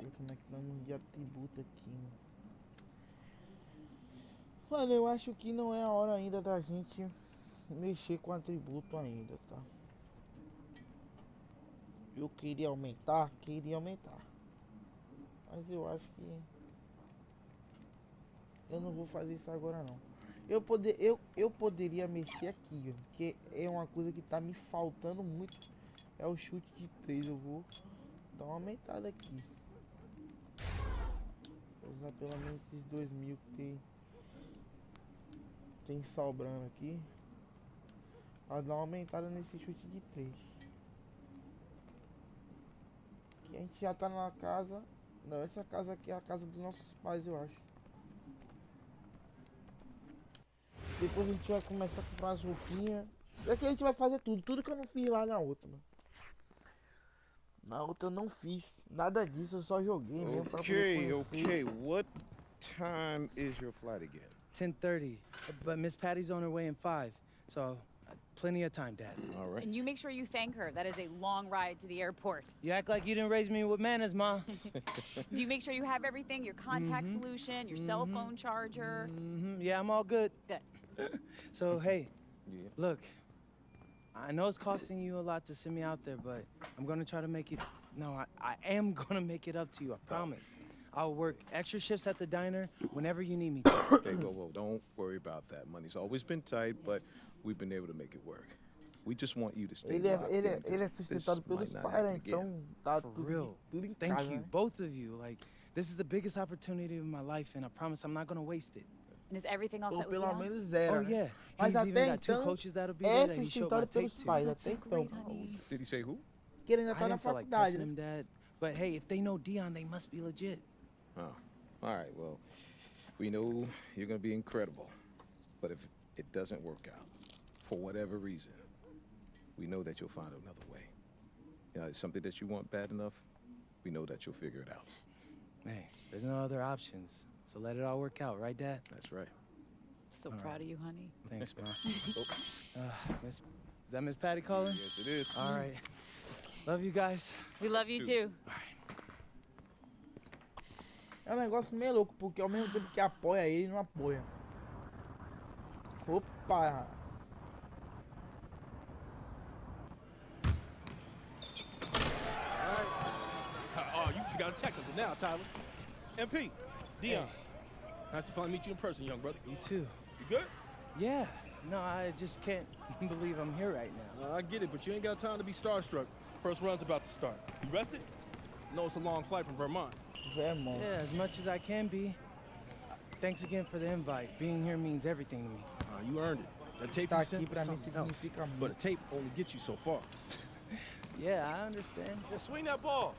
Deixa eu ver como é que estamos de atributo aqui, mano. Mano, eu acho que não é a hora ainda da gente mexer com atributo ainda, tá? Eu queria aumentar, mas eu acho que eu não vou fazer isso agora não. Eu poderia mexer aqui, ó, que é uma coisa que tá me faltando muito. É o chute de 3. Eu vou dar uma aumentada aqui. Vou usar pelo menos esses 2.000 que tem sobrando aqui. Pra dar uma aumentada nesse chute de 3. Aqui a gente já tá na casa. Não, essa casa aqui é a casa dos nossos pais, eu acho. Depois a gente vai começar a comprar umas roupinhas. Aqui a gente vai fazer tudo que eu não fiz lá na outra, mano. Na outra eu não fiz nada disso, eu só joguei mesmo pra poder conhecer. Okay, what time is your flight again? 10:30, but Miss Patty's on her way in 5, so plenty of time, Dad. All right. And you make sure you thank her. That is a long ride to the airport. You act like you didn't raise me with manners, Ma. Do you make sure you have everything? Your contact solution, your cell phone charger? Yeah, I'm all good. Good. So, hey, Yeah. look, I know it's costing you a lot to send me out there, but I'm gonna try to make it, no, I am gonna make it up to you, I promise. I'll work extra shifts at the diner whenever you need me. Okay, well, don't worry about that. Money's always been tight, but we've been able to make it work. We just want you to stay locked in, Ele é 'cause sustentado this pelos might not pais, né? happen again. Então tá For tudo, real. tudo em Thank casa, you, né? both of you. Like, this is the biggest opportunity of my life, and I promise I'm not gonna waste it. And is everything all Ou set with pelo Dion? menos era, Oh, né? yeah. Mas He's even até got 2 então, coaches that'll be é there that he showed my sustentado tape pelos to. pais, That's até so então. great, honey. Did he say who? Que ele ainda I tá na didn't feel like faculdade, pressing né? him, Dad. But hey, if they know Dion, they must be legit. Oh, all right, well, we know you're gonna be incredible. But if it doesn't work out, for whatever reason, we know that you'll find another way. You know, it's something that you want bad enough, we know that you'll figure it out. Hey, there's no other options. So let it all work out, right, Dad? That's right. So proud of you, honey. Thanks, Ma. Is that Miss Patty calling? Yes, it is. All right. Love you guys. We love you too. É um negócio meio louco, porque ao mesmo tempo que apoia ele, não apoia. Opa! Oh, you just got a technical now, Tyler. MP, Dion. Nice to finally meet you in person, young brother. You too. You good? Yeah. No, I just can't believe I'm here right now. I get it, but you ain't got time to be starstruck. First run's about to start. You rested? No, it's a long flight from Vermont. Vermont. Yeah, as much as I can be. Thanks again for the invite. Being here means everything to me. You earned it. That tape Tá you aqui sent was pra mim something else. significa But a muito. tape only gets you so far. Yeah, I understand. Yeah, swing that ball.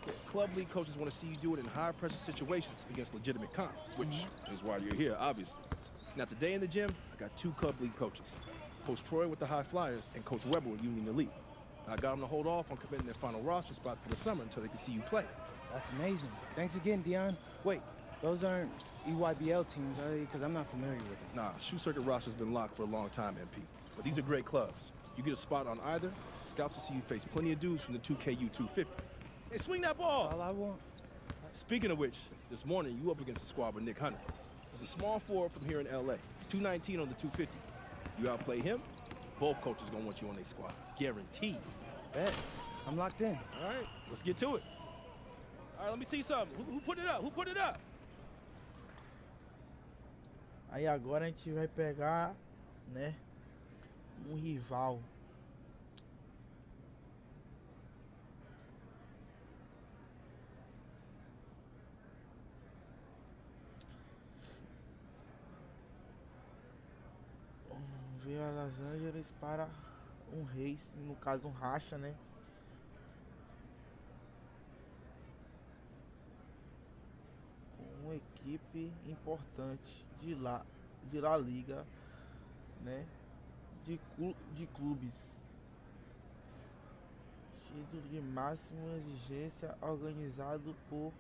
Yeah, club league coaches want to see you do it in high-pressure situations against legitimate comp, which is why you're here, obviously. Now, today in the gym, I got 2 club league coaches. Coach Troy with the High Flyers and Coach Weber with Union Elite. I got them to hold off on committing their final roster spot for the summer until they can see you play. That's amazing. Thanks again, Dion. Wait, those aren't EYBL teams, are they? Because I'm not familiar with them. Nah, shoe circuit roster's been locked for a long time, MP. But these are great clubs. You get a spot on either, scouts will see you face plenty of dudes from the 2KU 250. Hey, swing that ball! All I want. Speaking of which, this morning you up against a squad with Nick Hunter. He's a small forward from here in LA, 219 on the 250. You outplay him, both coaches gonna want you on their squad. Guaranteed. Bet. I'm locked in. All right, let's get to it. All right, let me see something. Who put it up? Who put it up? Aí agora a gente vai pegar, né, um rival. Veio a Los Angeles para um race, no caso um racha, né? Com uma equipe importante de La Liga, né? De clubes. Título de máxima exigência organizado por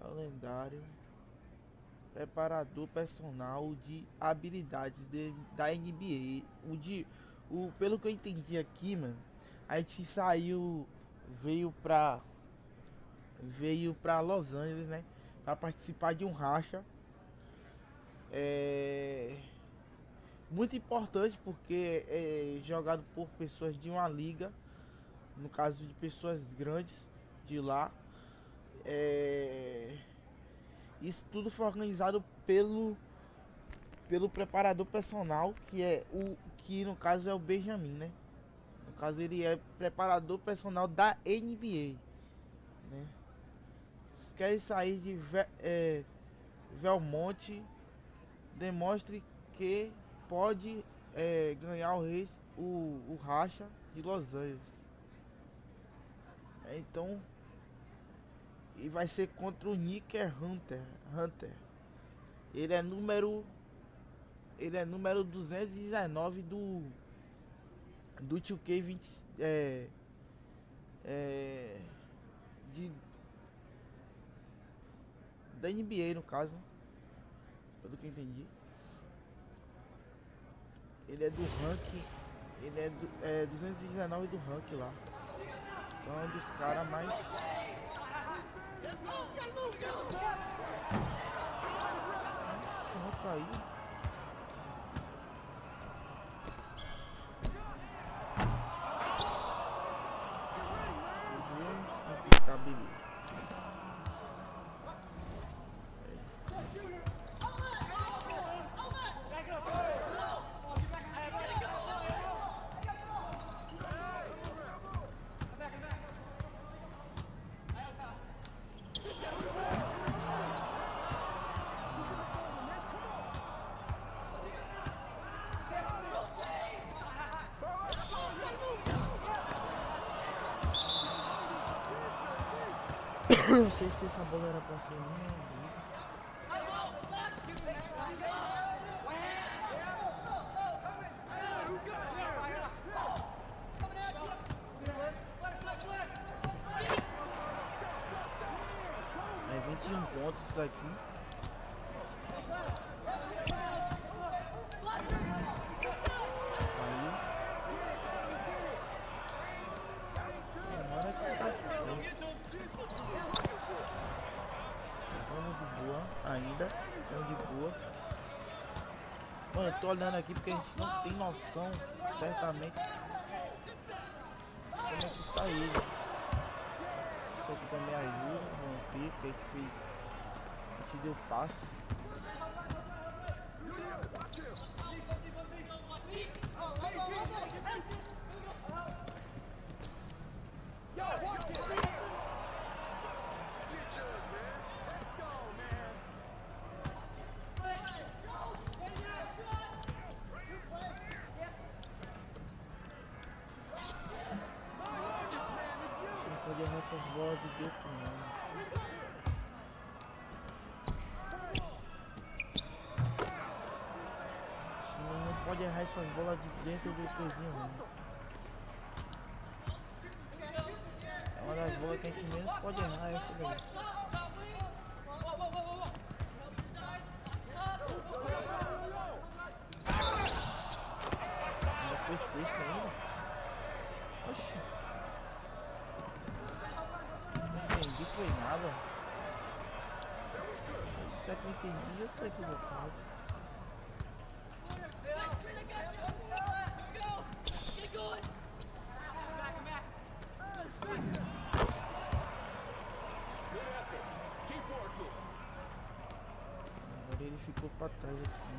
o lendário preparador personal de habilidades da NBA. Pelo que eu entendi aqui, mano, a gente veio pra Los Angeles, né, para participar de um racha. Muito importante porque é jogado por pessoas de uma liga, no caso de pessoas grandes de lá. Isso tudo foi organizado pelo preparador personal, que no caso é o Benjamin, né? No caso ele é preparador personal da NBA, né? Se querem sair de Belmonte, demonstre que pode ganhar o racha de Los Angeles. Então, e vai ser contra o Nicker Hunter. Ele é número Ele é número 219 do 2K20 da NBA, no caso, pelo que eu entendi. Ele é do ranking, ele é 219 do ranking lá. Então é um dos caras mais... Nossa, caiu. Tá, beleza. Não sei se essa bola era pra ser minha. É 21 pontos isso aqui. Aí. Agora que tá certo. Vamos de boa ainda. Vamos de boa. Mano, eu tô olhando aqui porque a gente não tem noção certamente como é que tá ele. Isso aqui também ajuda. Vamos ver que a gente fez. A gente deu passe. Pode errar essas bolas de dentro, não. Não pode errar essas bolas de dentro do coisinho, não. É uma das bolas que a gente menos pode errar, essa daí. Ainda foi sexta ainda. Oxi. Não foi nada. Isso é que eu entendi, eu tô equivocado. Agora ele ficou pra trás aqui.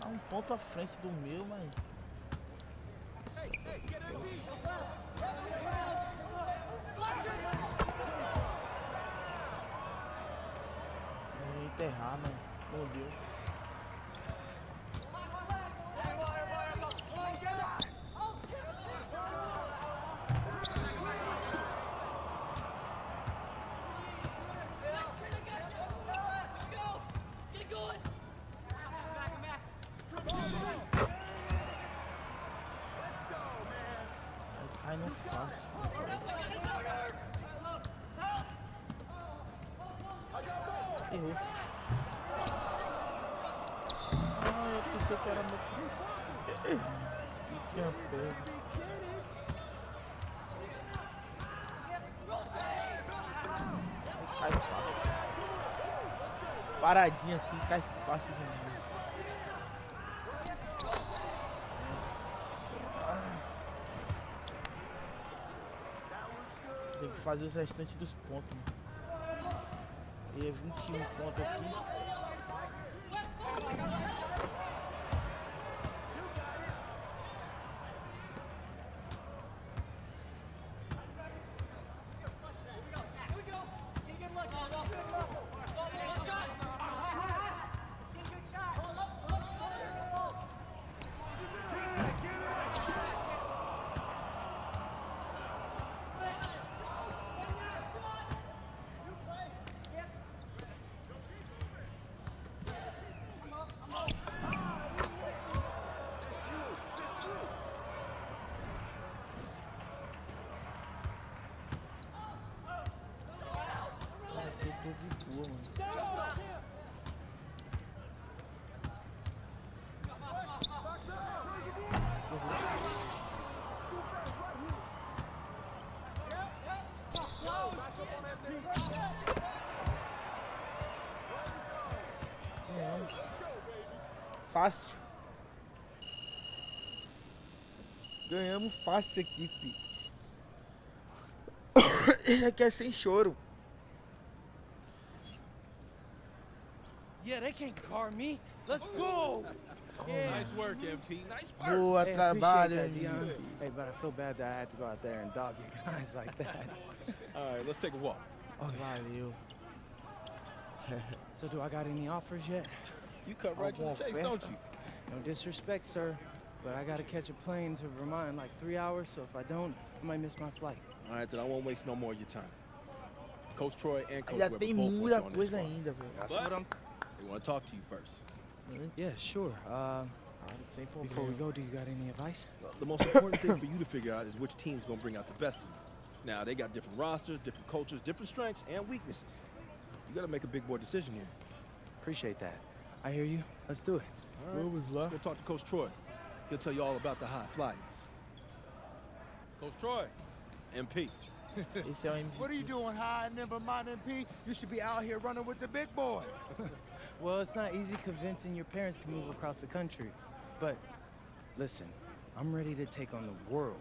Um ponto à frente do meu, mas... Eu ia enterrar, mas não deu. Ai, não faço. Errou. Ah, eu pensei que era meu... E tinha pego. Cai fácil. Paradinha assim, cai fácil demais. Tem que fazer os restantes dos pontos. E é 21 pontos aqui. tua, mano. Fácil. Ganhamos fácil isso aqui, filho. Isso aqui é sem choro. Yeah, they can't car me. Let's go. Nice work, MP. Nice work. Boa, trabalho, that, Dion. menino. Hey, but I feel bad that I had to go out there and dog you guys like that. All right, let's take a walk. Valeu. So do I got any offers yet? You cut right to the chase, don't you? No disrespect, sir, but I gotta catch a plane to Vermont in like 3 hours, so if I don't, I might miss my flight. All right, then I won't waste no more of your time. Coach Troy and Coach Já Weber tem both want muita you on this coisa squad. ainda, velho. That's But what I'm... they want to talk to you first. Yeah, sure. Sem Before we problema. go, do you got any advice? The most important thing for you to figure out is which team's going to bring out the best of you. Now, they got different rosters, different cultures, different strengths, and weaknesses. You got to make a big boy decision here. Appreciate that. I hear you. Let's do it. All right, let's go talk to Coach Troy. He'll tell you all about the high flyers. Coach Troy, MP. Esse é o MVP. What are you doing high in Vermont, MP? You should be out here running with the big boys. Well, it's not easy convincing your parents to move across the country. But listen, I'm ready to take on the world.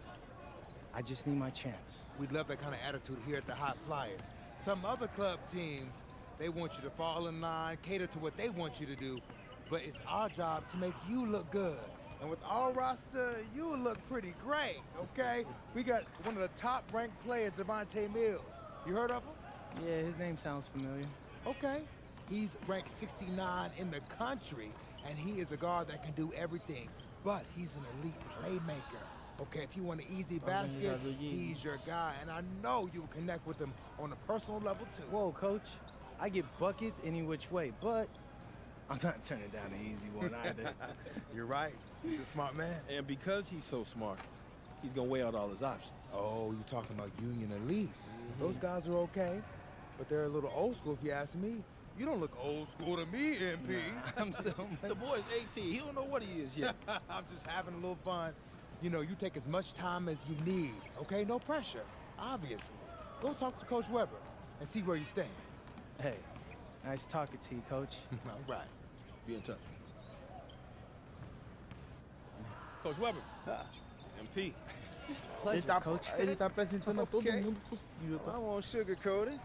I just need my chance. We love that kind of attitude here at the High Flyers. Some other club teams, they want you to fall in line, cater to what they want you to do. But it's our job to make you look good. And with our roster, you will look pretty great, okay? We got one of the top-ranked players, Devontae Mills. You heard of him? Yeah, his name sounds familiar. Okay. He's ranked 69 in the country, and he is a guard that can do everything. But he's an elite playmaker. Okay, if you want an easy basket, he's your guy. And I know you will connect with him on a personal level, too. Whoa, Coach. I get buckets any which way, but I'm not turning down an easy one either. You're right. He's a smart man. And because he's so smart, he's going to weigh out all his options. Oh, you're talking about Union Elite. Those guys are okay, but they're a little old school if you ask me. You don't look old school to me, MP. I'm so... The boy's 18. He don't know what he is yet. I'm just having a little fun. You know, you take as much time as you need, okay? No pressure, obviously. Go talk to Coach Weber and see where you stand. Hey, nice talking to you, Coach. All right. Be in touch. Coach Weber. MP. Pleasure, Coach. Ele tá apresentando a todo mundo possível, I tá? won't sugarcoat it.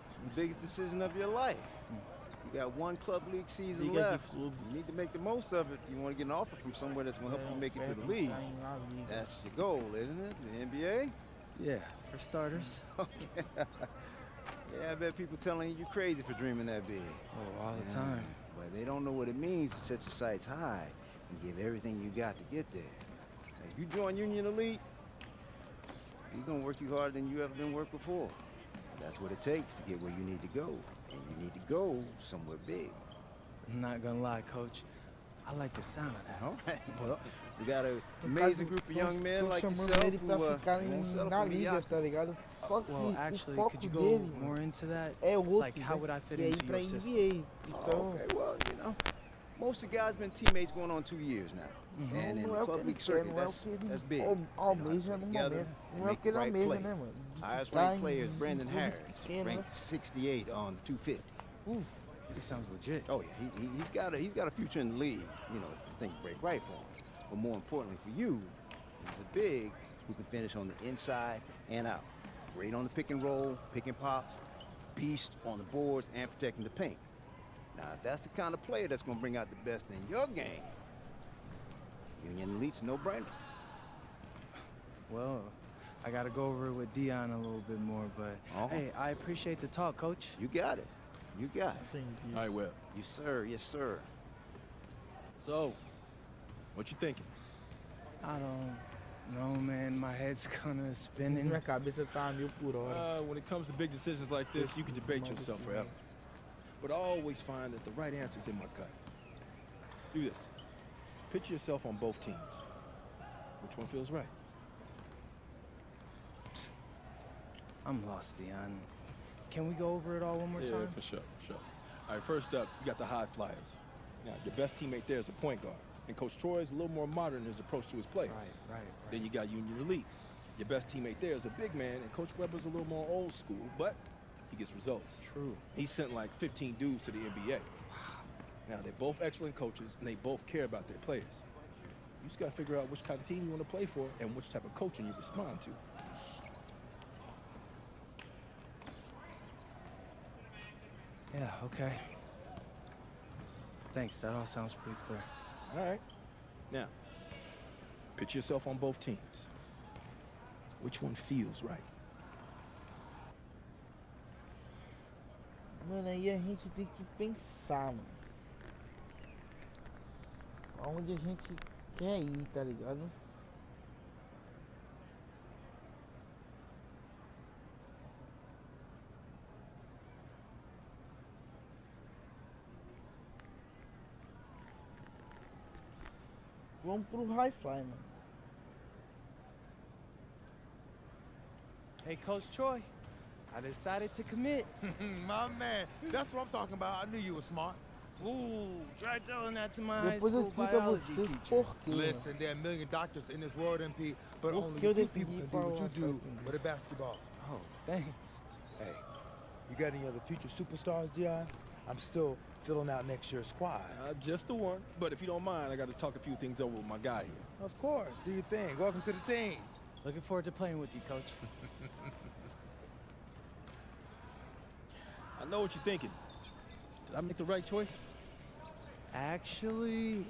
It's the biggest decision of your life. You got one club league season Liga de left. clubes. You need to make the most of it. You want to get an offer from somewhere that's going to help you make it to the league. That's your goal, isn't it? The NBA? Yeah, for starters. Yeah, I bet people telling you you're crazy for dreaming that big. Oh, all the time. But they don't know what it means to set your sights high and give everything you got to get there. If you join Union Elite, you're going to work you harder than you ever been worked before. That's what it takes to get where you need to go. And you need to go somewhere big. I'm not gonna lie, Coach. I like the sound of that. All right. Well, we got an amazing group of young men like chamando yourself ele pra who ficar won't settle na for liga, mediocrity. tá ligado? Só que Well, o actually, foco could you go dele, more mano, into that? é outro, Like, how né? would I fit Que é ir into pra your system? NBA. Então, Okay, well, you know, most of the guys been teammates going on 2 years now. And in não the é o que club ele league quer, circuit, não é o que that's ele big. almeja no Together, momento. Não é o make que ele the right almeja, play. né, mano? De Highest ficar ranked player is em Brandon clubes Harris, pequenos, né? ranked 68 on the 250. Ooh, he sounds legit. Oh yeah, he's got a future in the league. You know, things break right for him. But more importantly for you, he's a big who can finish on the inside and out. Great on the pick and roll, pick and pops, beast on the boards and protecting the paint. Now, if that's the kind of player that's going to bring out the best in your game, Union Elite's a no-brainer. Well, I gotta go over it with Dion a little bit more, but hey, I appreciate the talk, Coach. You got it. You got it. All right, Webb. Yes, sir. Yes, sir. So, what you thinking? I don't know, man. My head's kinda spinning. Minha cabeça tá a 1000 por hora. When it comes to big decisions like this, you can debate yourself forever. But I always find that the right answer is in my gut. Do this. Picture yourself on both teams. Which one feels right? I'm lost, Dion. can we go over it all one more time? Yeah, for sure, for sure. All right, first up, you got the high flyers. Now, your best teammate there is a point guard, and Coach Troy is a little more modern in his approach to his players. Right. Then you got Union Elite. Your best teammate there is a big man, and Coach Weber's a little more old school, but he gets results. True. He sent like 15 dudes to the NBA. Now, they're both excellent coaches, and they both care about their players. You just got to figure out which kind of team you want to play for and which type of coaching you respond to. Yeah, okay. Thanks, that all sounds pretty clear. All right. Now, picture yourself on both teams. Which one feels right? Mano, aí a gente tem que pensar, mano. Aonde a gente quer ir, tá ligado? Vamos pro high fly, mano. Hey, Coach Troy, I decided to commit. My man, that's what I'm talking about. I knew you were smart. Ooh, try telling that to my high Depois eu school explico a biology vocês teacher. por quê, mano. Listen, there are a million doctors in this world, MP, but Por only que eu few decidi people ir can do para what o you do Washington? with a basketball. Oh, thanks. Hey, you got any other future superstars, Dion? I'm still filling out next year's squad. Just the one. But if you don't mind, I got to talk a few things over with my guy here. Of course, do your thing. Welcome to the team. Looking forward to playing with you, Coach. I know what you're thinking. Did I make the right choice? Actually,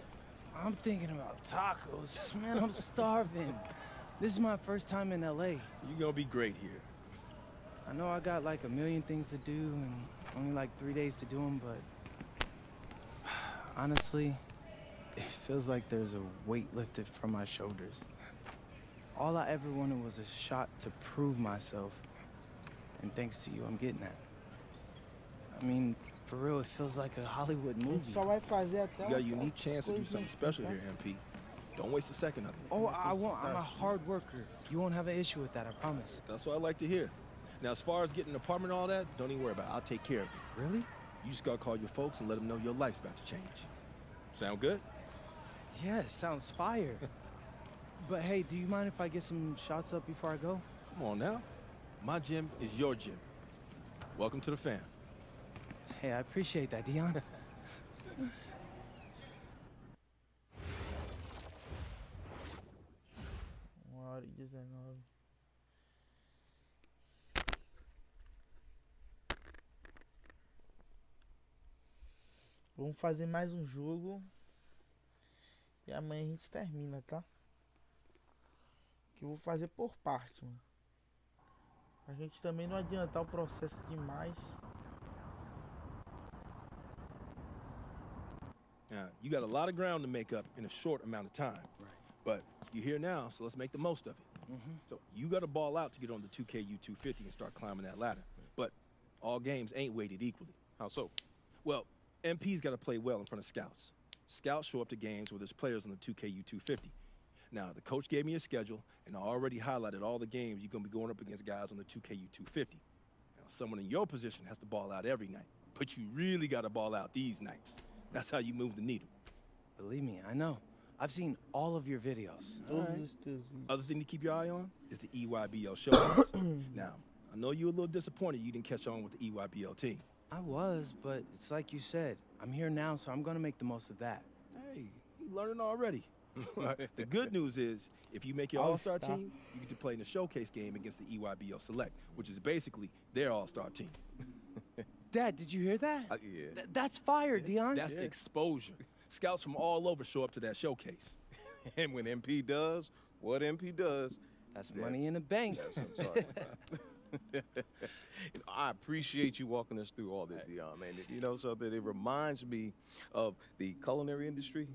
I'm thinking about tacos. Man, I'm starving. This is my first time in LA. You're gonna be great here. I know I got like a million things to do and only like 3 days to do them, but honestly, it feels like there's a weight lifted from my shoulders. All I ever wanted was a shot to prove myself, and thanks to you, I'm getting that. I mean, for real, it feels like a Hollywood A gente movie. só vai fazer até You got a uma unique chance to do something special here, MP. Don't waste a second of it. Oh, I won't. I'm a hard worker. You won't have an issue with that, I promise. That's what I like to hear. Now, as far as getting an apartment and all that, don't even worry about it. I'll take care of it. Really? You just gotta call your folks and let them know your life's about to change. Sound good? Yes, sounds fire. But hey, do you mind if I get some shots up before I go? Come on now. My gym is your gym. Welcome to the fam. Hey, I appreciate that, Dion. Uma hora e 19. Vamos fazer mais um jogo. E amanhã a gente termina, tá? Que eu vou fazer por parte, mano. A gente também não adiantar o processo demais. Now, you got a lot of ground to make up in a short amount of time. Right. But you're here now, so let's make the most of it. So you got to ball out to get on the 2KU 250 and start climbing that ladder. But all games ain't weighted equally. How so? Well, MP's got to play well in front of scouts. Scouts show up to games where there's players on the 2KU 250. Now, the coach gave me a schedule, and I already highlighted all the games you're going to be going up against guys on the 2KU 250. Now, someone in your position has to ball out every night, but you really got to ball out these nights. That's how you move the needle. Believe me, I know. I've seen all of your videos. Other thing to keep your eye on is the EYBL showcase. Now, I know you're a little disappointed you didn't catch on with the EYBL team. I was, but it's like you said. I'm here now, so I'm gonna make the most of that. Hey, you learning already. The good news is, if you make your all-star team, you get to play in the showcase game against the EYBL Select, which is basically their all-star team. Dad, did you hear that? Yeah. That's fire, Dion. That's exposure. Scouts from all over show up to that showcase. And when MP does what MP does, That's money in the bank. that's what I'm talking about. You know, I appreciate you walking us through all this, Dion, man. You know something? It reminds me of the culinary industry,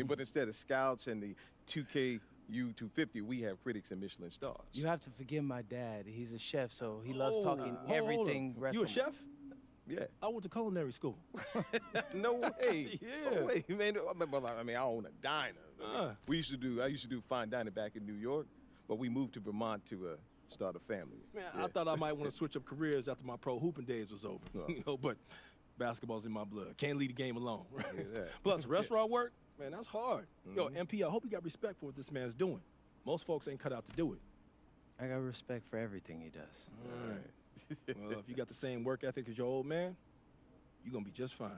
but instead of scouts and the 2KU 250, we have critics and Michelin stars. You have to forgive my dad. He's a chef, so he loves talking hold everything on. You a restaurant. chef? Yeah. I went to culinary school. No way. Yeah. No way, man. I mean, I own a diner. I used to do fine dining back in New York, but we moved to Vermont to start a family. Man, I thought I might want to switch up careers after my pro hooping days was over. You know, but basketball's in my blood. Can't leave the game alone, right? Plus, restaurant work, man, that's hard. Yo, MP, I hope you got respect for what this man's doing. Most folks ain't cut out to do it. I got respect for everything he does. All right. Well, if you got the same work ethic as your old man, you're going to be just fine.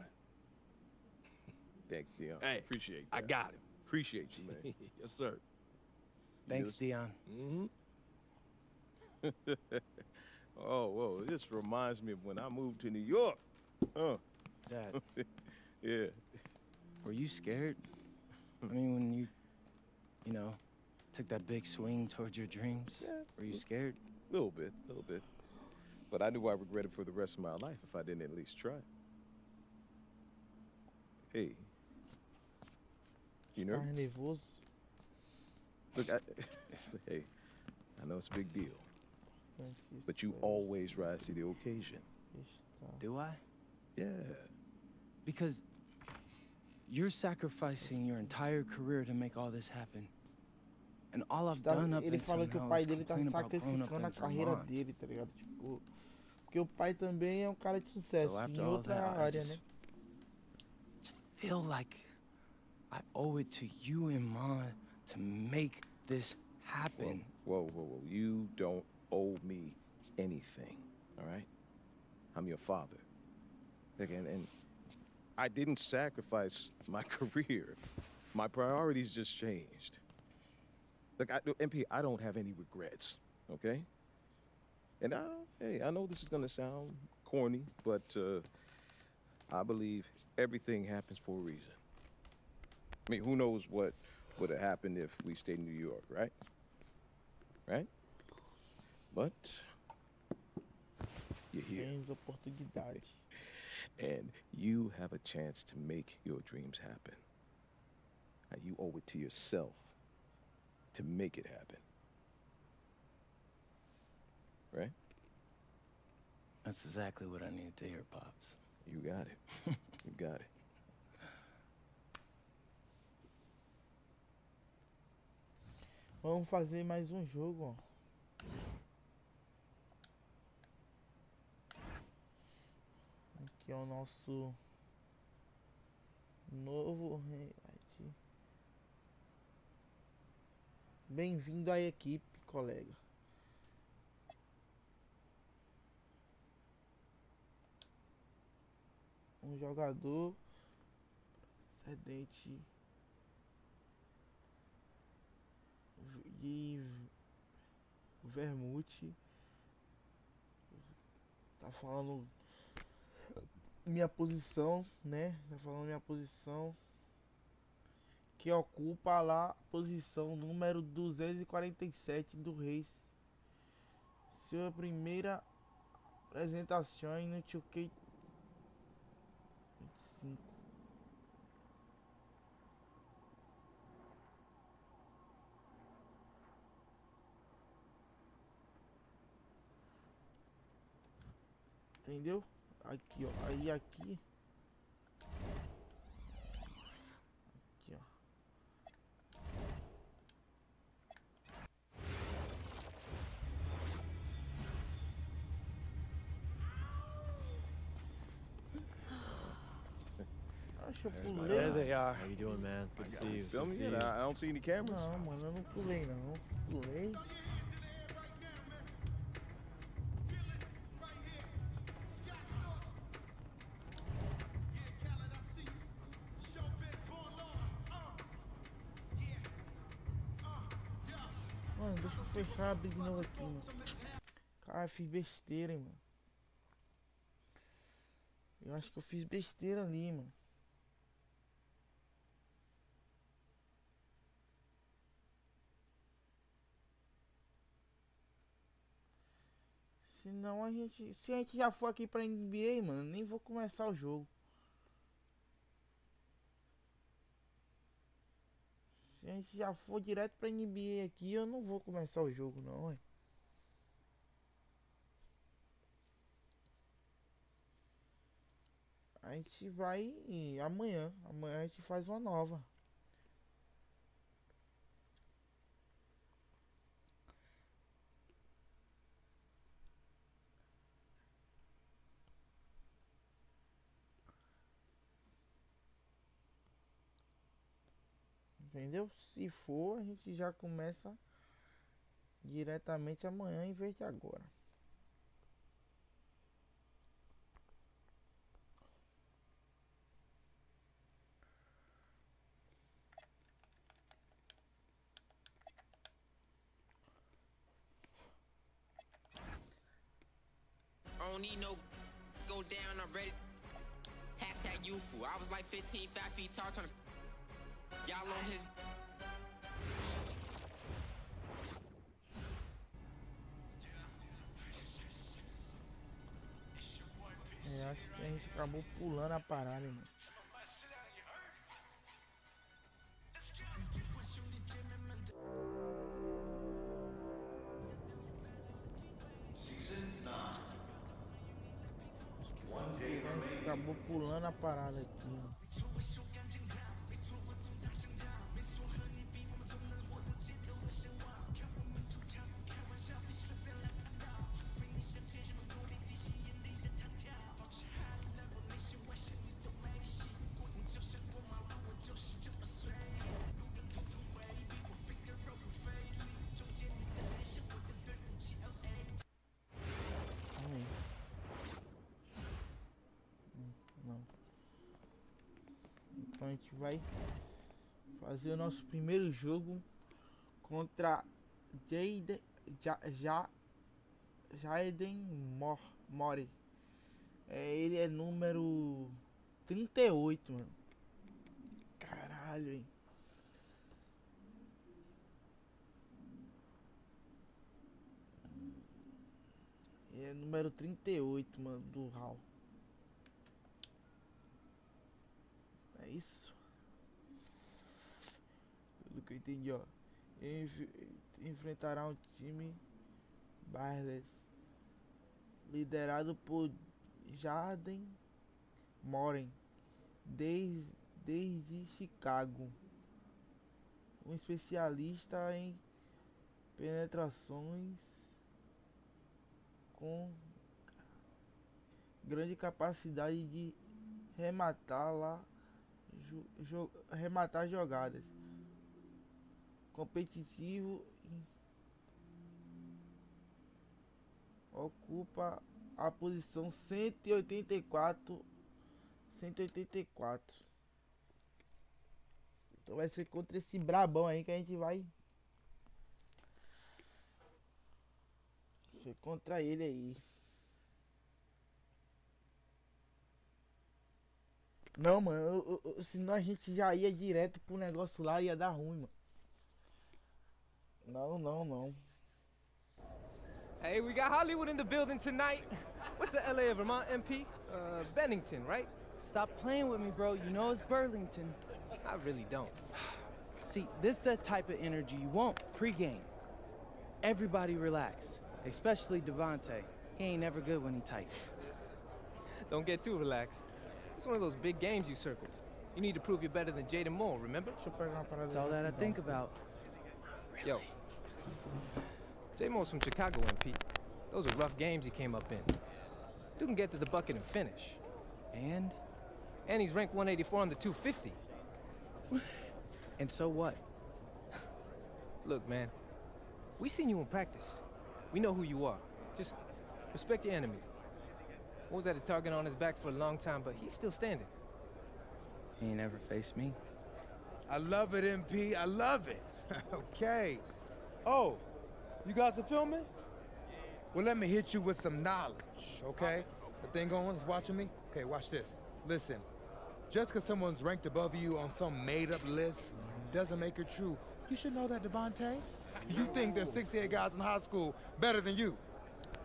Thanks, Dion. Hey, appreciate that. I got him. Appreciate you, man. Yes, sir. Thanks, Dion. Oh, whoa, this reminds me of when I moved to New York. Dad. Yeah. Were you scared? I mean, when you know, took that big swing towards your dreams? Yeah. Were you scared? A little bit. But I knew I regretted for the rest of my life if I didn't at least try. Hey. You nervous? nervoso? Look, hey, I know it's a big deal, but you always rise to the occasion. Do I? Yeah. Because you're sacrificing your entire career to make all this happen. And all I've done up Ele until fala que o now pai is dele tá complain about growing up sacrificando a in carreira Vermont. dele, tá ligado? Tipo, porque o pai também é um cara de sucesso So em after all outra that, I área, just né? feel like I owe it to you and Mom to make this happen. Whoa. You don't owe me anything, all right? I'm your father. And I didn't sacrifice my career. My priorities just changed. Look, MP, I don't have any regrets, okay? And I know this is gonna sound corny, but I believe everything happens for a reason. I mean, who knows what would have happened if we stayed in New York, right? Right? But you're here. Tens oportunidade. And you have a chance to make your dreams happen. Now, you owe it to yourself to make it happen. Right? That's exactly what I needed to hear, Pops. You got it. You got it. Vamos fazer mais um jogo, ó. Aqui é o nosso novo highlight. Bem-vindo à equipe, colega. Um jogador excedente de vermute. Tá falando minha posição, né? Tá falando minha posição, que ocupa lá a posição número 247 do Reis. Sua primeira apresentação no 2K25. Entendeu? Aqui, ó. Aí aqui. Aqui, ó. Acho que eu pulei. There they are. How you doing, man? Good to see you. Feel Good me? to see And you. I don't see any cameras. Não, mano, eu não pulei não. Pulei. Mano, deixa eu fechar, abrir de novo aqui, mano. Cara, fiz besteira, hein, mano. Eu acho que eu fiz besteira ali, mano. Senão a gente... Se a gente já for aqui pra NBA, mano, nem vou começar o jogo. Se a gente já for direto pra NBA aqui, eu não vou começar o jogo não, hein. A gente vai amanhã. Amanhã a gente faz uma nova. Entendeu? Se for, a gente já começa diretamente amanhã em vez de agora. I don't need no go down, I'm ready. Hashtag youthful. I was like 15, 5 feet tall, trying to y'all on his. Acho que a gente acabou pulando a parada, mano. Acabou pulando a parada aqui, mano. Então a gente vai fazer o nosso primeiro jogo contra Jaden Mori. Ele é número 38, mano. Caralho, hein? Ele é número 38, mano, do HAL. É isso? Pelo que eu entendi, ó. Enfrentará um time Barles liderado por Jaden Moren desde Chicago. Um especialista em penetrações com grande capacidade de rematar jogadas, competitivo, ocupa a posição 184. Então vai ser contra esse brabão aí que a gente vai ser contra ele aí. Não, mano, senão a gente já ia direto pro negócio lá e ia dar ruim, mano. Não. Hey, we got Hollywood in the building tonight. What's the LA of Vermont, MP? Bennington, right? Stop playing with me, bro. You know it's Burlington. I really don't. See, this the type of energy you want pre-game. Everybody relax, especially Devontae. He ain't never good when he tight. Don't get too relaxed. It's one of those big games you circled. You need to prove you're better than Jaden Moore, remember? That's all that I think about. Yo, J Moore's from Chicago, MP. Those are rough games he came up in. Dude can get to the bucket and finish. And he's ranked 184 on the 250. And so what? Look, man, we seen you in practice. We know who you are. Just respect your enemy. What was that, a target on his back for a long time, but he's still standing. He ain't ever faced me. I love it, MP. I love it. Okay. Oh, you guys are filming? Well, let me hit you with some knowledge, okay? The thing going is watching me? Okay, watch this. Listen, just because someone's ranked above you on some made-up list doesn't make it true. You should know that, Devontae. You think there's 68 guys in high school better than you?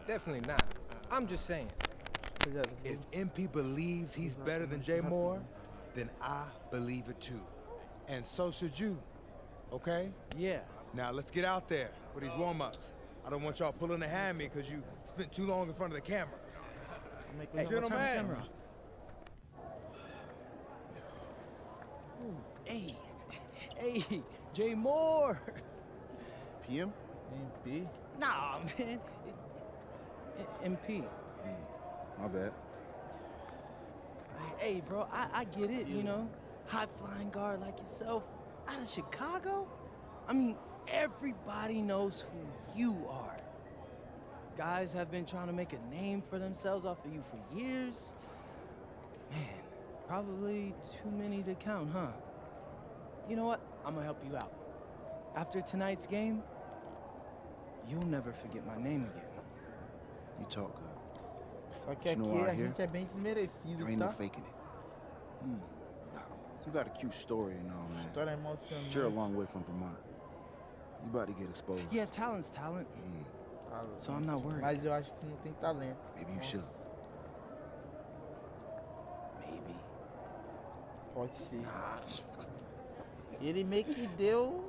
Definitely not. I'm just saying. If MP believes he's better than Jay Moore, then I believe it too. And so should you, okay? Yeah. Now let's get out there for these warm-ups. I don't want y'all pulling a hammy because you spent too long in front of the camera. Hey, gentlemen. Hey, Jay Moore. PM? MP. Nah, man. MP. My bad. Hey, bro, I get it, you know. High flying guard like yourself. Out of Chicago? I mean, everybody knows who you are. Guys have been trying to make a name for themselves off of you for years. Man, probably too many to count, huh? You know what? I'm gonna help you out. After tonight's game, you'll never forget my name again. You talk good. Só que aqui a gente é bem desmerecido, there ain't no tá? faking it. You got a cute story and all, man. História emocionante. But you're a long way from Vermont. You about to get exposed. Yeah, talent's talent. So I'm not worried. Mas eu acho que não tem talento. Maybe you should. Maybe. Pode ser. Ele meio que deu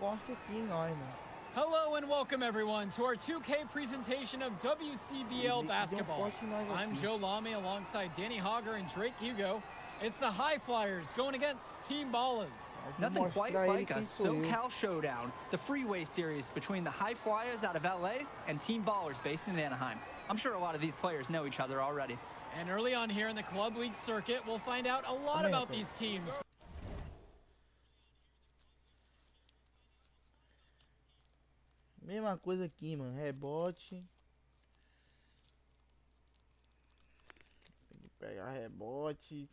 corte aqui em nós, mano. Hello and welcome everyone to our 2K presentation of WCBL basketball. I'm Joe Lamy alongside Danny Hogger and Drake Hugo. It's the High Flyers going against Team Ballas. Nothing quite like a SoCal showdown, the freeway series between the High Flyers out of LA and Team Ballers based in Anaheim. I'm sure a lot of these players know each other already. And early on here in the club league circuit, we'll find out a lot about these teams. Mesma coisa aqui, mano. Rebote. Tem que pegar rebote.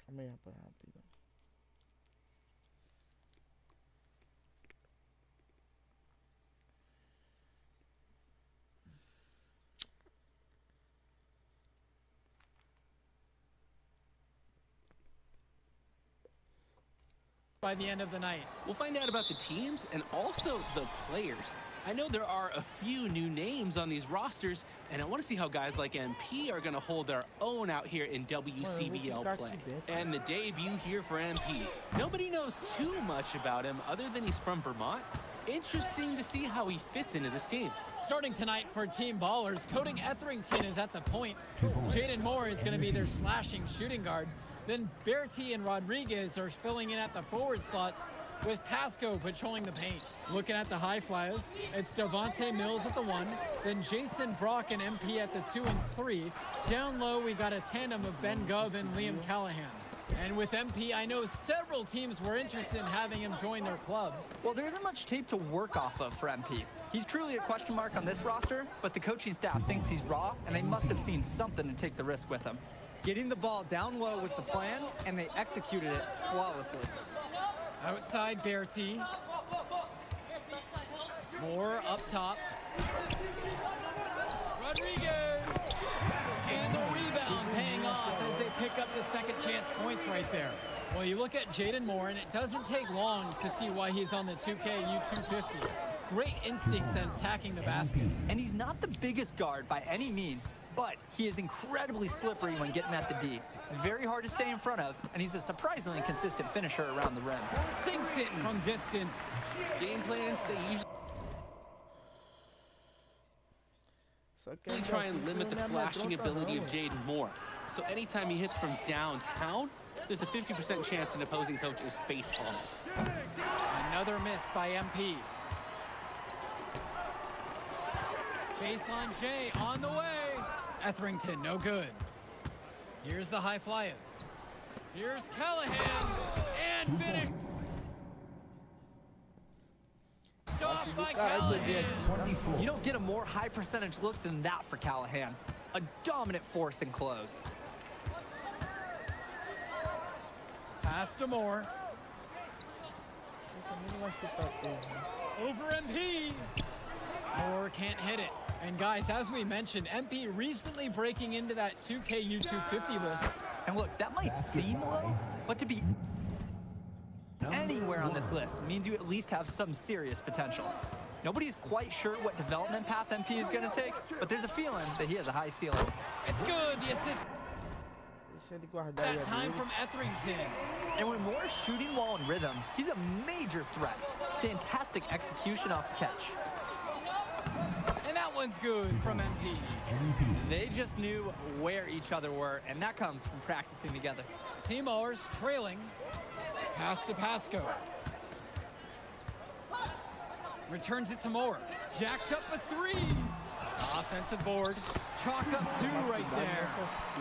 Calma aí, rapaz, rapidão. By the end of the night, we'll find out about the teams and also the players. I know there are a few new names on these rosters, and I want to see how guys like MP are going to hold their own out here in WCBL play. And the debut here for MP. Nobody knows too much about him other than he's from Vermont. Interesting to see how he fits into this team. Starting tonight for Team Ballers, Cody Etherington is at the point. Jaden Moore is going to be their slashing shooting guard. Then Bertie and Rodriguez are filling in at the forward slots, with Pasco patrolling the paint. Looking at the High Flyers, it's Devontae Mills at the 1, then Jason Brock and MP at the 2 and 3. Down low, we got a tandem of Ben Gov and Liam Callahan. And with MP, I know several teams were interested in having him join their club. Well, there isn't much tape to work off of for MP. He's truly a question mark on this roster, but the coaching staff thinks he's raw, and they must have seen something to take the risk with him. Getting the ball down low was the plan, and they executed it flawlessly. Outside Bertie. Moore up top. Rodriguez! And the rebound paying off as they pick up the second chance points right there. Well, you look at Jaden Moore, and it doesn't take long to see why he's on the 2K U250. Great instincts at attacking the basket. And he's not the biggest guard by any means, but he is incredibly slippery when getting at the D. He's very hard to stay in front of, and he's a surprisingly consistent finisher around the rim. Sinks it from distance. Game plans, they usually try and limit the slashing ability of Jaden Moore. So anytime he hits from downtown, there's a 50% chance an opposing coach is face palming. Another miss by MP. Baseline J on the way. Etherington, no good. Here's the High Flyers. Here's Callahan, and finish. Stop by Callahan. You don't get a more high percentage look than that for Callahan. A dominant force in close. Pass to Moore. Over MP. Moore can't hit it. And guys, as we mentioned, MP recently breaking into that 2K U250 list. And look, that might seem low, but to be anywhere on this list means you at least have some serious potential. Nobody's quite sure what development path MP is going to take, but there's a feeling that he has a high ceiling. It's good, the assist. That time from Etherington. And when Moore's shooting while in rhythm, he's a major threat. Fantastic execution off the catch. And that one's good from MP. They just knew where each other were, and that comes from practicing together. Team Ours trailing. Pass to Pasco. Returns it to Moore. Jacks up a 3. Offensive board. Chalk up 2 right there.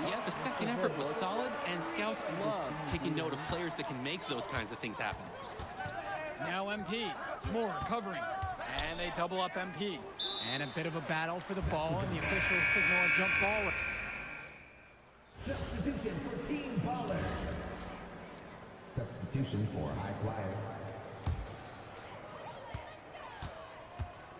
Yeah, the second effort was solid, and scouts love taking note of players that can make those kinds of things happen. Now MP. Moore covering. And they double up MP. And a bit of a battle for the ball, and the officials signal a jump ball. Substitution for team ballers. Substitution for high flyers.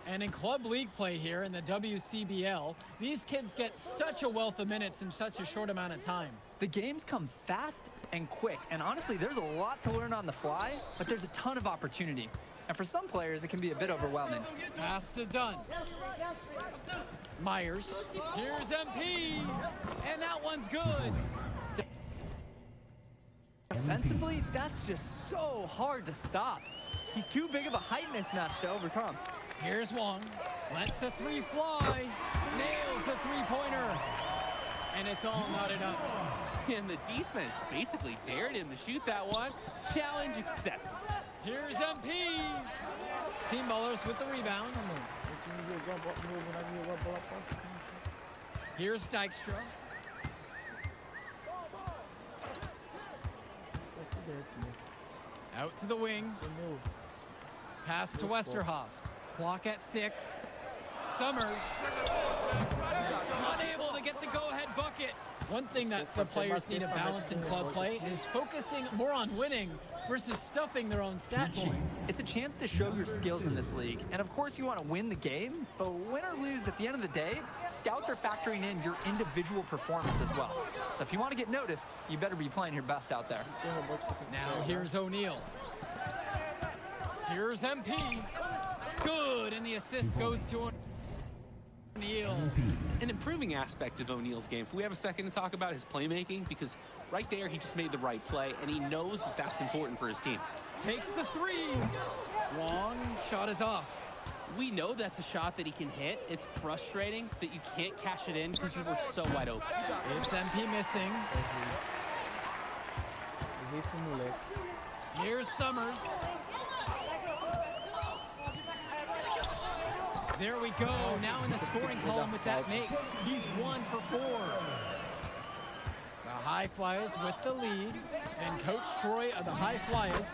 And in club league play here in the WCBL, these kids get such a wealth of minutes in such a short amount of time. The games come fast and quick, and honestly, there's a lot to learn on the fly, but there's a ton of opportunity. And for some players, it can be a bit overwhelming. Pass to Dunn. Myers. Here's MP. And that one's good. Defensively, that's just so hard to stop. He's too big of a height mismatch to overcome. Here's Wong. Lets the 3 fly. Nails the 3-pointer. And it's all knotted up. And the defense basically dared him to shoot that one. Challenge accepted. Here's MP. Team ballers with the rebound. Here's Dykstra. Out to the wing. Pass to Westerhoff. Clock at 6. Summers. Unable to get the go-ahead bucket. One thing that the players need to balance in club play is focusing more on winning versus stuffing their own stat sheets. It's a chance to show your skills in this league. And of course you want to win the game, but win or lose, at the end of the day, scouts are factoring in your individual performance as well. So if you want to get noticed, you better be playing your best out there. Now here's O'Neal. Here's MP. Good, and the assist goes to O'Neal. An improving aspect of O'Neal's game. If we have a second to talk about his playmaking, because right there he just made the right play, and he knows that that's important for his team. Takes the 3. Long shot is off. We know that's a shot that he can hit. It's frustrating that you can't cash it in because you were so wide open. It's MP missing. Here's Summers. There we go. Now in the scoring column with that make. He's 1 for 4. The High Flyers with the lead. And Coach Troy of the High Flyers,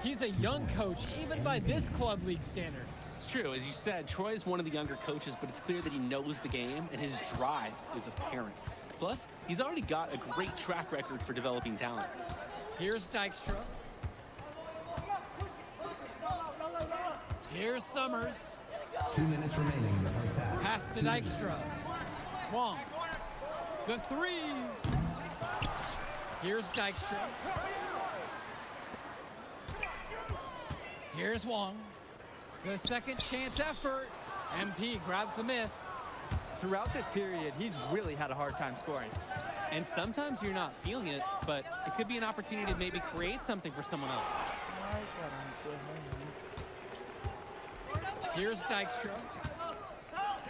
he's a young coach, even by this club league standard. It's true. As you said, Troy is one of the younger coaches, but it's clear that he knows the game, and his drive is apparent. Plus, he's already got a great track record for developing talent. Here's Dykstra. Here's Summers. 2 minutes remaining in the first half. Pass to Dykstra. Wong. The 3. Here's Dykstra. Here's Wong. The second chance effort. MP grabs the miss. Throughout this period, he's really had a hard time scoring. And sometimes you're not feeling it, but it could be an opportunity to maybe create something for someone else. Here's Dykstra.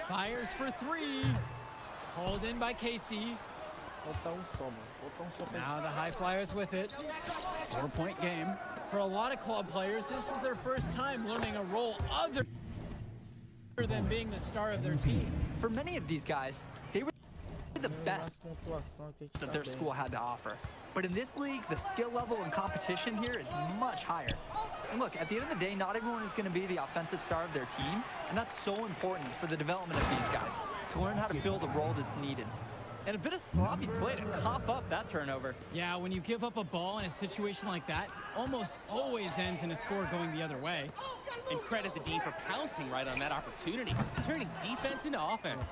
Fires for 3. Hauled in by Casey. Now the High Flyers with it. 4-point game. For a lot of club players, this is their first time learning a role other than being the star of their team. For many of these guys, they were the best that their school had to offer. But in this league, the skill level and competition here is much higher. And look, at the end of the day, not everyone is going to be the offensive star of their team, and that's so important for the development of these guys, to learn how to fill the role that's needed. And a bit of sloppy play to cough up that turnover. Yeah, when you give up a ball in a situation like that, almost always ends in a score going the other way. And credit the D for pouncing right on that opportunity, turning defense into offense.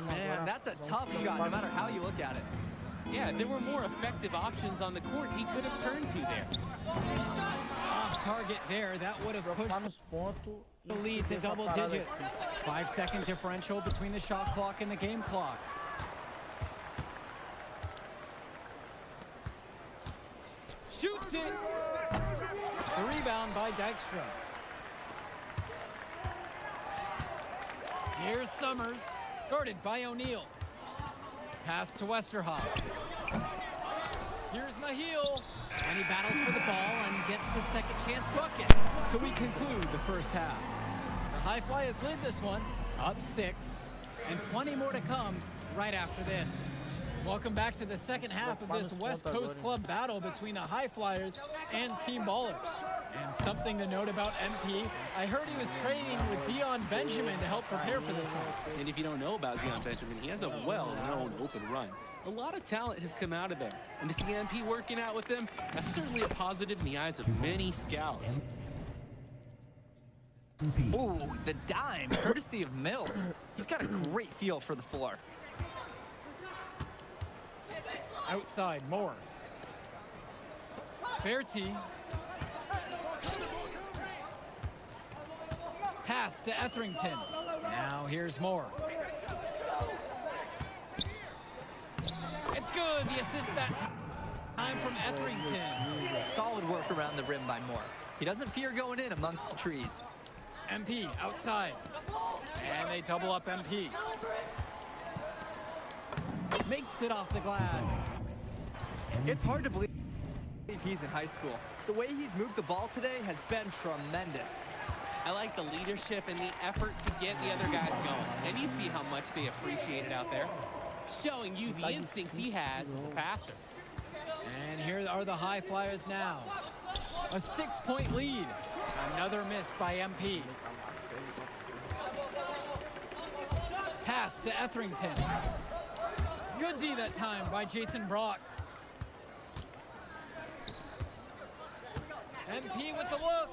Man, that's a tough shot, no matter how you look at it. Yeah, if there were more effective options on the court, he could have turned to there. Off target there, that would have pushed the lead to double digits. 5-second differential between the shot clock and the game clock. Shoots it. The rebound by Dykstra. Here's Summers, guarded by O'Neal. Pass to Westerhoff. Here's Mahil, and he battles for the ball and gets the second chance bucket. So we conclude the first half. The High Flyers lead this one, up 6. and plenty more to come right after this. Welcome back to the second half of this West Coast Club battle between the High Flyers and Team Ballers. And something to note about MP, I heard he was training with Dion Benjamin to help prepare for this one. And if you don't know about Dion Benjamin, he has a well-known open run. A lot of talent has come out of there. And to see MP working out with him, that's certainly a positive in the eyes of many scouts. Ooh, the dime, courtesy of Mills. He's got a great feel for the floor. Outside, Moore. Bertie. Pass to Etherington. Now here's Moore. It's good, the assist that time from Etherington. Solid work around the rim by Moore. He doesn't fear going in amongst the trees. MP outside. And they double up MP. Makes it off the glass. It's hard to believe he's in high school. The way he's moved the ball today has been tremendous. I like the leadership and the effort to get the other guys going. And you see how much they appreciate it out there. Showing you the instincts he has as a passer. And here are the High Flyers now. A 6-point lead. Another miss by MP. Pass to Etherington. Good D that time by Jason Brock. MP with the look,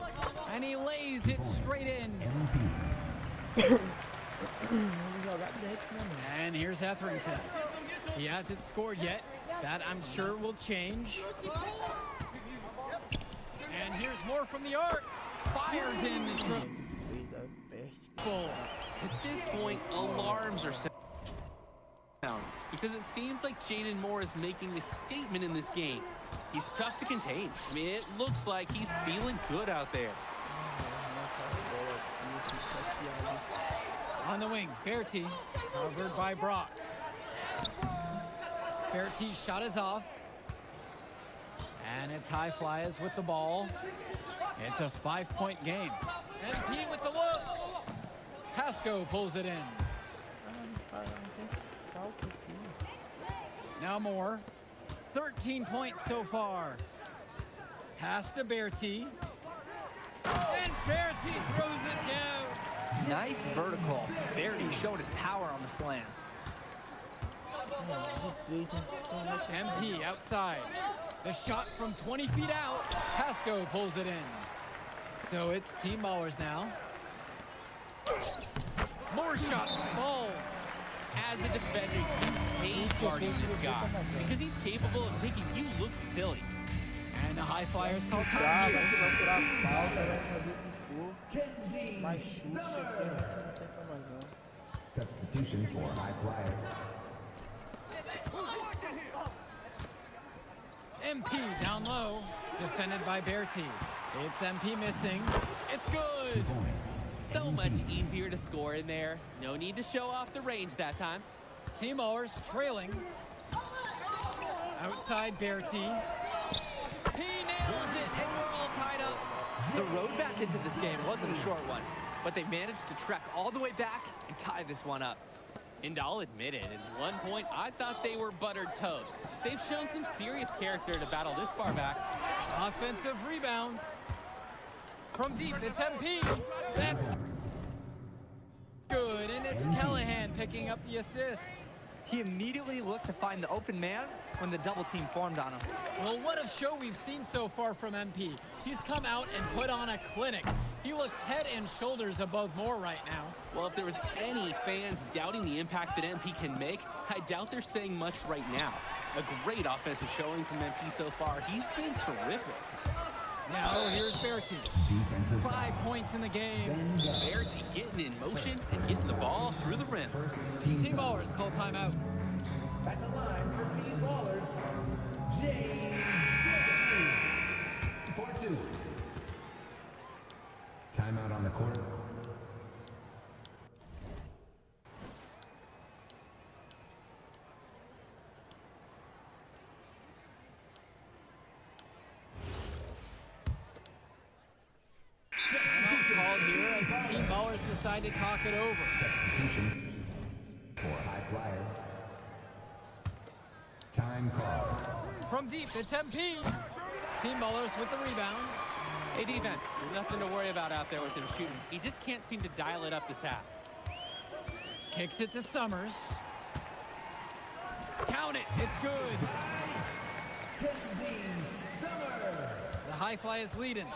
and he lays it straight in. And here's Etherington. He hasn't scored yet. That, I'm sure, will change. And here's more from the arc. Fires in the triple. At this point, alarms are set down because it seems like Jaden Moore is making a statement in this game. He's tough to contain. I mean, it looks like he's feeling good out there. On the wing, Bertie, covered by Brock. Bertie's shot is off. And it's High Flyers with the ball. It's a 5-point game. MP with the look. Pasco pulls it in. Now Moore. 13 points so far. Pass to Bertie. And Bertie throws it down. Nice vertical. Bertie showed his power on the slam. MP outside. The shot from 20 feet out. Pasco pulls it in. So it's Team Ballers now. More shot falls. As a defender, you hate guarding this guy because he's capable of making you look silly. And the High Flyers call Substitution for High Flyers. MP down low, defended by Bertie. It's MP missing. It's good. So much easier to score in there. No need to show off the range that time. Team Ballers trailing. Outside Bertie. He nails it, and we're all tied up. The road back into this game wasn't a short one, but they managed to trek all the way back and tie this one up. And I'll admit it, at one point, I thought they were buttered toast. They've shown some serious character to battle this far back. Offensive rebound. From deep, it's MP. That's good, and it's Callahan picking up the assist. He immediately looked to find the open man when the double team formed on him. Well, what a show we've seen so far from MP. He's come out and put on a clinic. He looks head and shoulders above Moore right now. Well, if there was any fans doubting the impact that MP can make, I doubt they're saying much right now. A great offensive showing from MP so far. He's been terrific. Now here's Bertie. 5 points in the game. Bertie getting in motion and getting the ball through the rim. Team Ballers call timeout. At the line for Team Ballers, James 4-2. Timeout on the court. Called here as Team Ballers decide to talk it over. Flyers. Time call. From deep, it's MP. Team ballers with the rebound. Hey, defense, nothing to worry about out there with him shooting. He just can't seem to dial it up this half. Kicks it to Summers. Count it, it's good. The high fly is leading.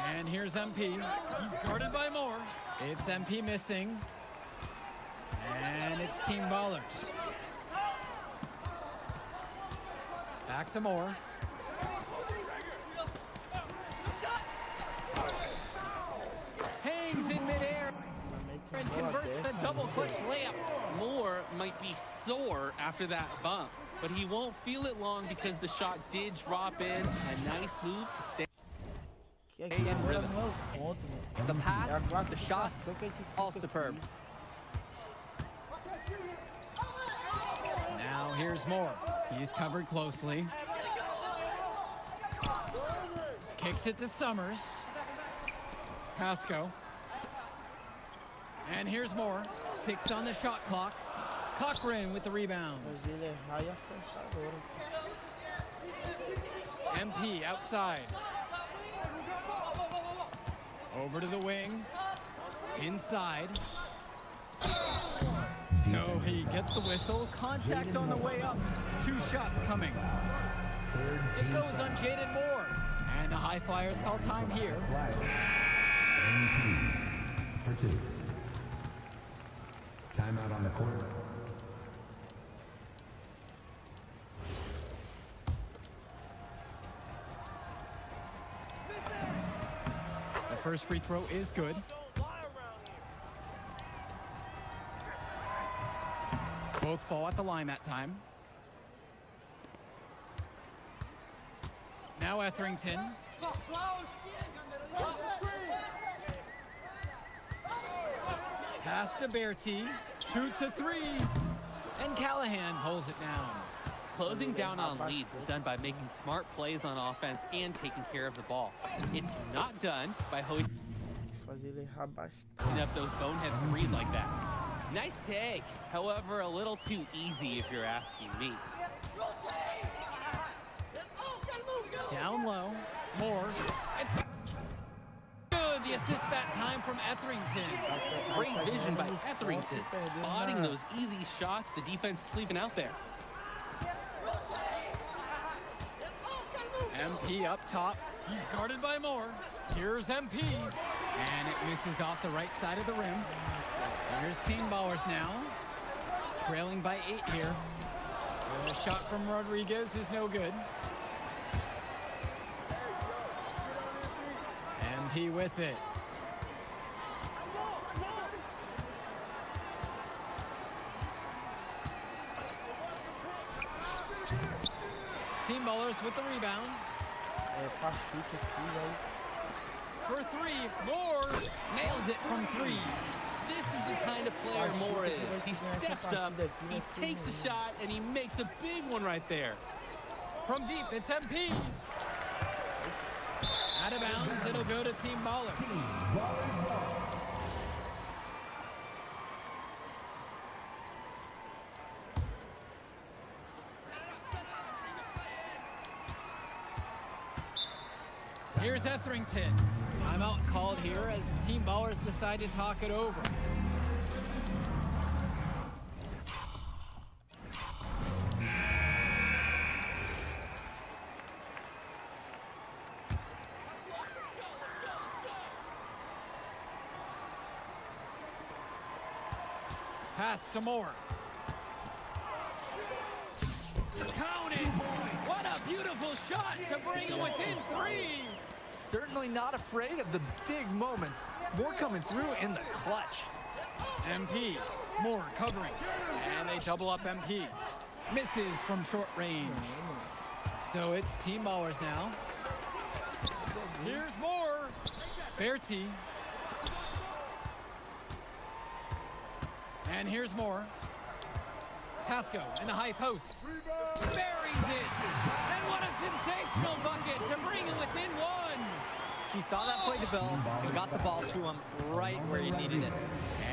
And here's MP. He's guarded by Moore. It's MP missing. And it's team ballers. Back to Moore. Hangs in midair and converts the double clutch layup. Moore might be sore after that bump, but he won't feel it long because the shot did drop in. A nice move to stay in rhythm. The pass, the shot, all superb. Now here's Moore. He's covered closely. Kicks it to Summers. Pasco. And here's Moore. 6 on the shot clock. Cochran with the rebound. MP outside. Over to the wing. Inside. So he gets the whistle. Contact on the way up. 2 shots coming. It goes on Jaden Moore. And the high flyers call time here. For 2. Timeout on the court. The first free throw is good. Both fall at the line that time. Now Etherington. Pass to Bertie. Shoots a 3. And Callahan pulls it down. Closing down on leads is done by making smart plays on offense and taking care of the ball. It's not done by hoisting up those bonehead threes like that. Nice take, however, a little too easy if you're asking me. Down low, Moore. It's good. The assist that time from Etherington. Great vision by Etherington, spotting those easy shots the defense is leaving out there. MP up top. He's guarded by Moore. Here's MP. And it misses off the right side of the rim. Here's team ballers now. Trailing by 8 here. The shot from Rodriguez is no good. MP with it. Team ballers with the rebound. For 3, Moore nails it from 3. This is the kind of player Moore is. He steps up, he takes a shot, and he makes a big one right there. From deep, it's MP. Out of bounds, it'll go to team ballers. Here's Etherington. Timeout called here as team ballers decide to talk it over. Pass to Moore. Count it! What a beautiful shot to bring him within 3! Certainly not afraid of the big moments. Moore coming through in the clutch. MP, Moore covering, and they double up MP. Misses from short range. So it's team ballers now. Here's Moore. Bertie. And here's Moore. Pasco in the high post. Buries it! And what a sensational bucket to bring him within 1! He saw that play develop and got the ball to him right where he needed it.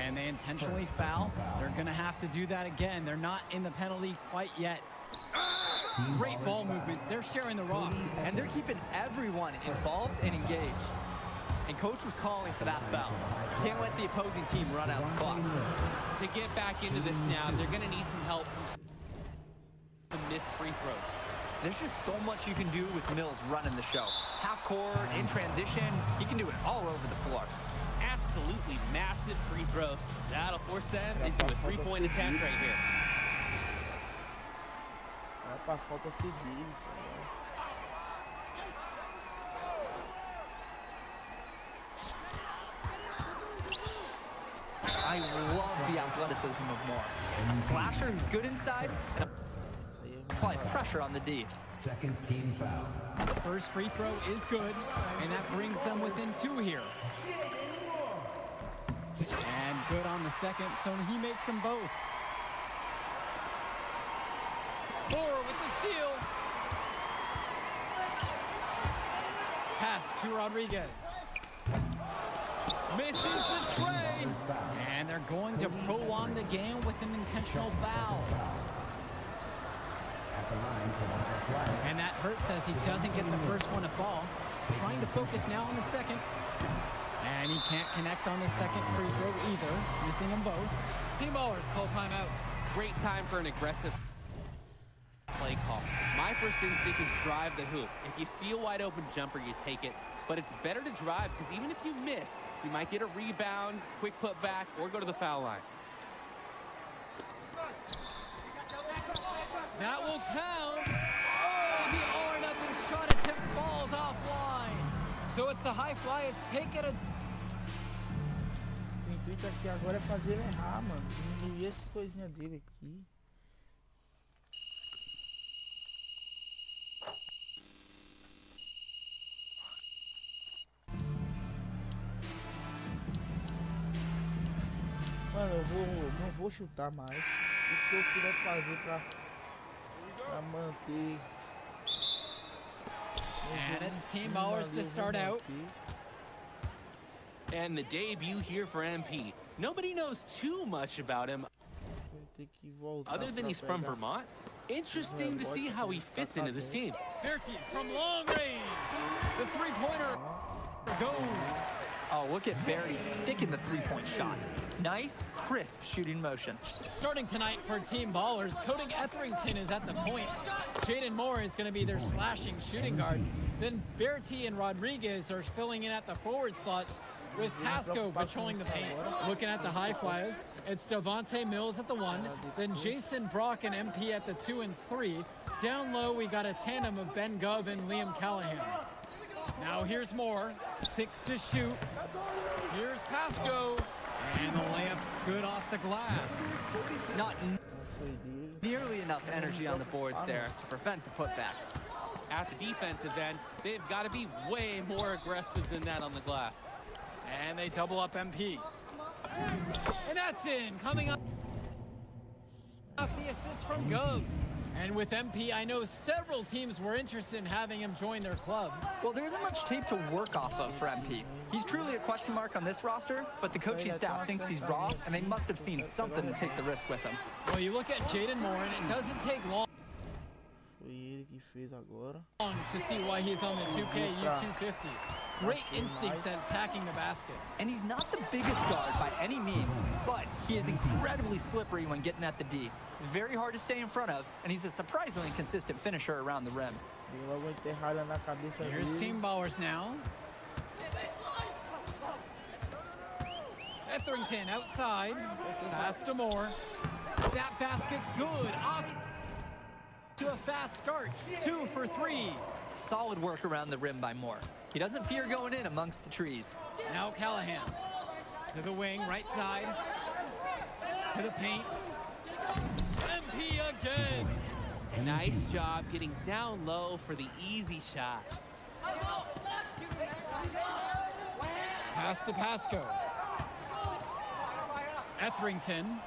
And they intentionally foul. They're going to have to do that again. They're not in the penalty quite yet. Great ball movement. They're sharing the rock. And they're keeping everyone involved and engaged. And coach was calling for that foul. Can't let the opposing team run out the clock. To get back into this now, they're going to need some help from some missed free throws. There's just so much you can do with Mills running the show. Half court, in transition, he can do it all over the floor. Absolutely massive free throws. That'll force them into a three-point attempt right here. Pra falta seguir. I love the athleticism of Moore. A slasher who's good inside and applies pressure on the D. Second team foul. First free throw is good, and that brings them within 2 here. And good on the second, so he makes them both. Moore with the steal. Pass to Rodriguez. Misses the tray. And they're going to prolong the game with an intentional foul. And that hurts as he doesn't get the first one to fall. Trying to focus now on the second. And he can't connect on the second free throw either. Missing them both. Team ballers call timeout. Great time for an aggressive play call. My first instinct is drive the hoop. If you see a wide open jumper, you take it. But it's better to drive because even if you miss, you might get a rebound, quick put back, or go to the foul line. That will count. Oh, the all-or-nothing shot attempt falls offline. So it's the high flyers take it. O intuito aqui agora é fazer ele errar, mano. Diminuir essa coisinha dele aqui. Mano, não vou chutar mais. O que eu puder fazer pra manter. And it's team ballers to start out. And the debut here for MP. Nobody knows too much about him. Other than he's from Vermont. Interesting to see how he fits into this team. Bertie from long range. The three-pointer goes. Oh, look at Barry sticking the three-point shot. Nice, crisp shooting motion. Starting tonight for Team Ballers, Cody Etherington is at the point. Jaden Moore is going to be their slashing shooting guard. Then Bertie and Rodriguez are filling in at the forward slots with Pasco patrolling the paint. Looking at the high flyers, it's Devontae Mills at the 1, then Jason Brock and MP at the 2 and 3. Down low, we got a tandem of Ben Gov and Liam Callahan. Now here's Moore, 6 to shoot. Here's Pasco, and the layup's good off the glass. Not nearly enough energy on the boards there to prevent the putback. At the defensive end, they've got to be way more aggressive than that on the glass. And they double up MP. And that's in, coming up off the assist from Gov. And with MP, I know several teams were interested in having him join their club. Well, there isn't much tape to work off of for MP. He's truly a question mark on this roster, but the coaching staff thinks he's raw, and they must have seen something to take the risk with him. Well, you look at Jaden Moore, and it doesn't take long to see why he's on the 2K U250. Great instincts at attacking the basket. And he's not the biggest guard by any means, but he is incredibly slippery when getting at the D. It's very hard to stay in front of, and he's a surprisingly consistent finisher around the rim. Here's Team Ballers now. Etherington outside. Pass to Moore. That basket's good. Off to a fast start. 2 for 3. Solid work around the rim by Moore. He doesn't fear going in amongst the trees. Now Callahan. To the wing, right side. To the paint. MP again. Nice job getting down low for the easy shot. Pass to Pasco. Etherington.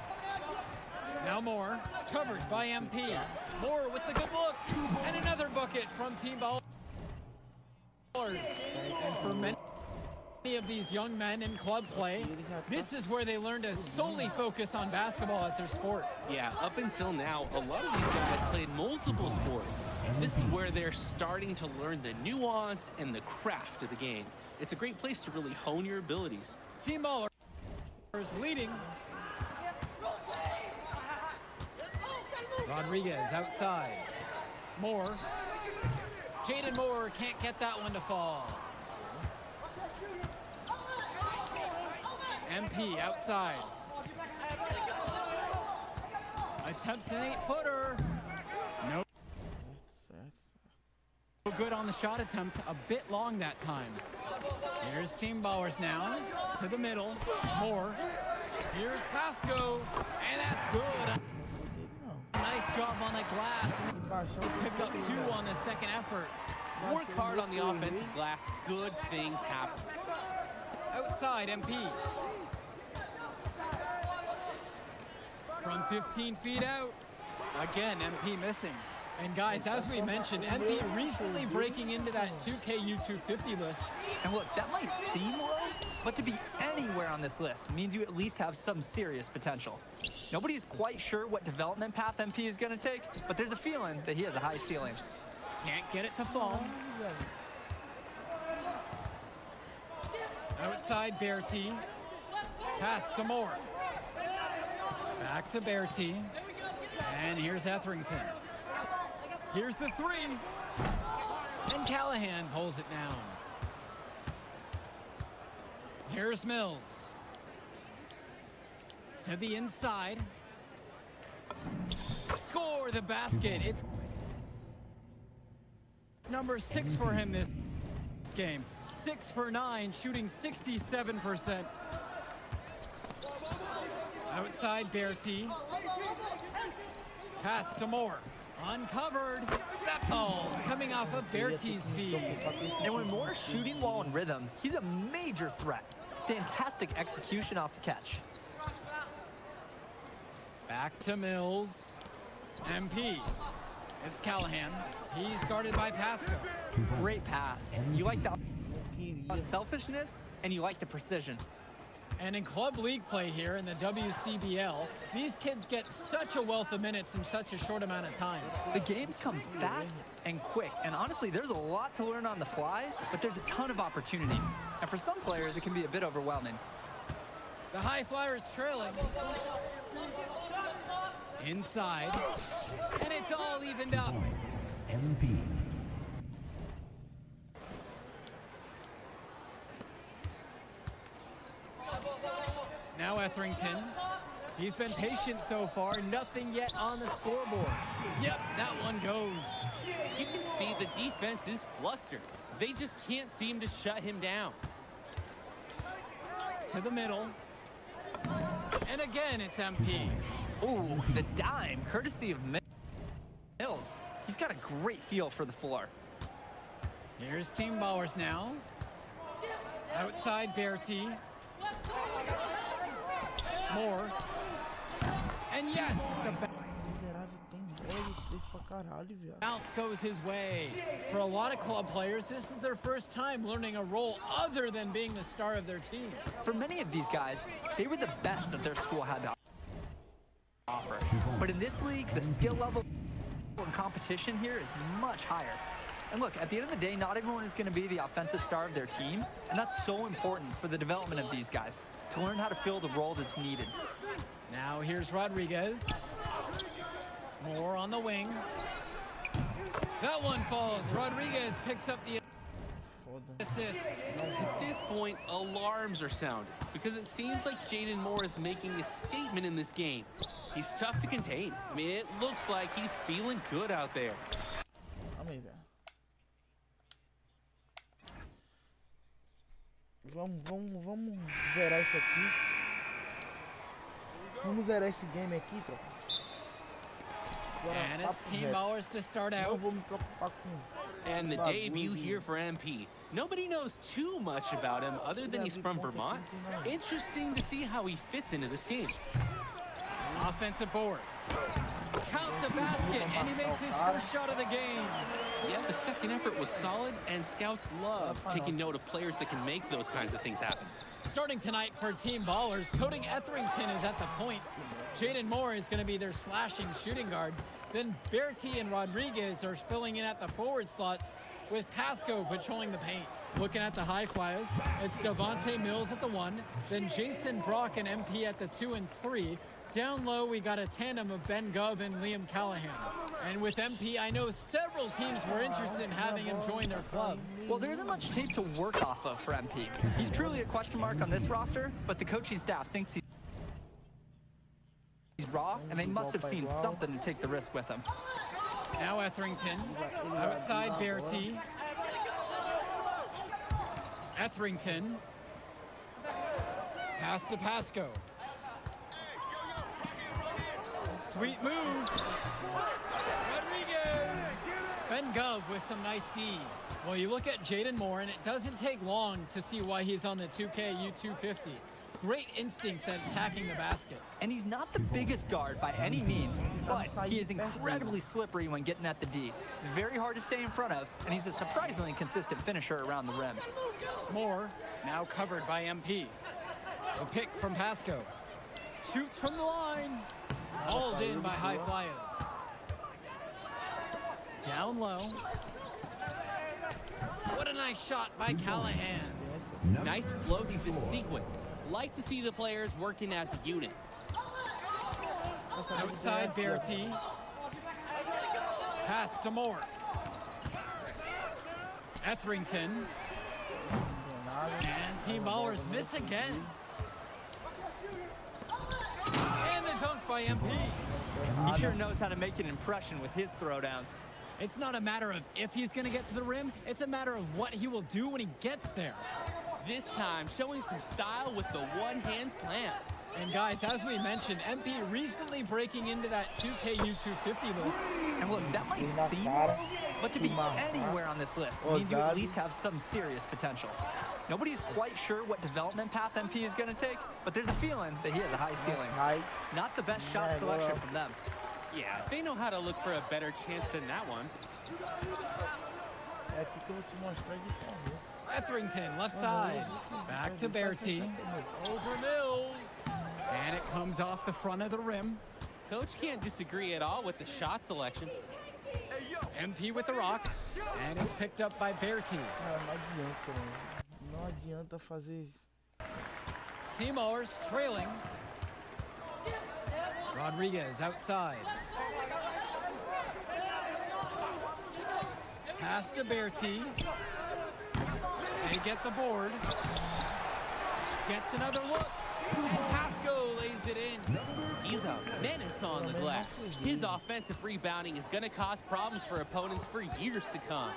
Now Moore, covered by MP. Moore with the good look. And another bucket from Team Ballers. And for many Of these young men in club play, this is where they learn to solely focus on basketball as their sport. Yeah, up until now, a lot of these guys played multiple sports. This is where they're starting to learn the nuance and the craft of the game. It's a great place to really hone your abilities. Team ballers leading. Rodriguez outside. Moore. Jaden Moore can't get that one to fall. MP outside. Attempts an 8-footer. No. Good on the shot attempt. A bit long that time. Here's Team Ballers now. To the middle. Moore. Here's Pasco. And that's good. Nice job on the glass. He picked up 2 on the second effort. Work hard on the offensive glass. Good things happen. Outside, MP. From 15 feet out. Again, MP missing. And guys, as we mentioned, MP recently breaking into that 2K U250 list. And look, that might seem low, but to be anywhere on this list means you at least have some serious potential. Nobody's quite sure what development path MP is going to take, but there's a feeling that he has a high ceiling. Can't get it to fall. Outside Bertie. Pass to Moore. Back to Bertie. And here's Etherington. Here's the 3. And Callahan pulls it down. Here's Mills. To the inside. Score the basket. It's number 6 for him this game. 6 for 9, shooting 67%. Outside Bertie. Pass to Moore. Uncovered. That ball's coming off of Bertie's feet. And when Moore's shooting while in rhythm, he's a major threat. Fantastic execution off the catch. Back to Mills. MP. It's Callahan. He's guarded by Pasco. Great pass. You like the unselfishness, and you like the precision. And in club league play here in the WCBL, these kids get such a wealth of minutes in such a short amount of time. The games come fast and quick, and honestly, there's a lot to learn on the fly, but there's a ton of opportunity. And for some players, it can be a bit overwhelming. The High Flyers trailing. Inside. And it's all evened up. MP. Now Etherington. He's been patient so far. Nothing yet on the scoreboard. Yep, that one goes. You can see the defense is flustered. They just can't seem to shut him down. To the middle. And again, it's MP. Ooh, the dime, courtesy of Mills. He's got a great feel for the floor. Here's Team Ballers now. Outside Bertie. Moore. And yes, the bounce goes his way. For a lot of club players, this is their first time learning a role other than being the star of their team. For many of these guys, they were the best that their school had to offer. But in this league, the skill level and competition here is much higher. And look, at the end of the day, not everyone is going to be the offensive star of their team, and that's so important for the development of these guys, to learn how to fill the role that's needed. Now here's Rodriguez. Moore on the wing. That one falls. Rodriguez picks up the assist. At this point, alarms are sounded because it seems like Jaden Moore is making a statement in this game. He's tough to contain. I mean, it looks like he's feeling good out there. Vamos zerar isso aqui. Vamos zerar esse game aqui, tropa. And it's Team Ballers to start out. And the debut here for MP. Nobody knows too much about him other than he's from Vermont. Interesting to see how he fits into this team. Offensive board. Count the basket, and he makes his first shot of the game. Yeah, the second effort was solid, and scouts love taking note of players that can make those kinds of things happen. Starting tonight for Team Ballers, Cody Etherington is at the point. Jaden Moore is going to be their slashing shooting guard. Then Bertie and Rodriguez are filling in at the forward slots with Pasco patrolling the paint. Looking at the high flyers, it's Devontae Mills at the 1, then Jason Brock and MP at the 2 and 3. Down low, we got a tandem of Ben Gov and Liam Callahan. And with MP, I know several teams were interested in having him join their club. Well, there isn't much tape to work off of for MP. He's truly a question mark on this roster, but the coaching staff thinks he's raw, and they must have seen something to take the risk with him. Now Etherington, outside Bertie. Etherington, pass to Pasco. Sweet move. Rodriguez. Ben Gov with some nice D. Well, you look at Jaden Moore, and it doesn't take long to see why he's on the 2K U250. Great instincts at attacking the basket. And he's not the biggest guard by any means, but he is incredibly slippery when getting at the D. He's very hard to stay in front of, and he's a surprisingly consistent finisher around the rim. Moore, now covered by MP. A pick from Pasco. Shoots from the line. Hauled in by high flyers. Down low. What a nice shot by Callahan. Nice flow to this sequence. Like to see the players working as a unit. Outside Bertie. Pass to Moore. Etherington. And Team Ballers miss again. And the dunk by MP. He sure knows how to make an impression with his throwdowns. It's not a matter of if he's going to get to the rim. It's a matter of what he will do when he gets there. This time, showing some style with the one-hand slam. And guys, as we mentioned, MP recently breaking into that 2K U250 list. And look, that might seem low, but to be anywhere on this list means you at least have some serious potential. Nobody's quite sure what development path MP is going to take, but there's a feeling that he has a high ceiling. Not the best shot selection from them. Yeah, they know how to look for a better chance than that one. Etherington, left side. Back to Bertie. Over Mills. And it comes off the front of the rim. Coach can't disagree at all with the shot selection. MP with the rock. And it's picked up by Bertie. Não adianta fazer isso. Team Ballers trailing. Rodriguez outside. Pass to Bertie. They get the board. Gets another look. And Pasco lays it in. He's a menace on the glass. His offensive rebounding is going to cause problems for opponents for years to come.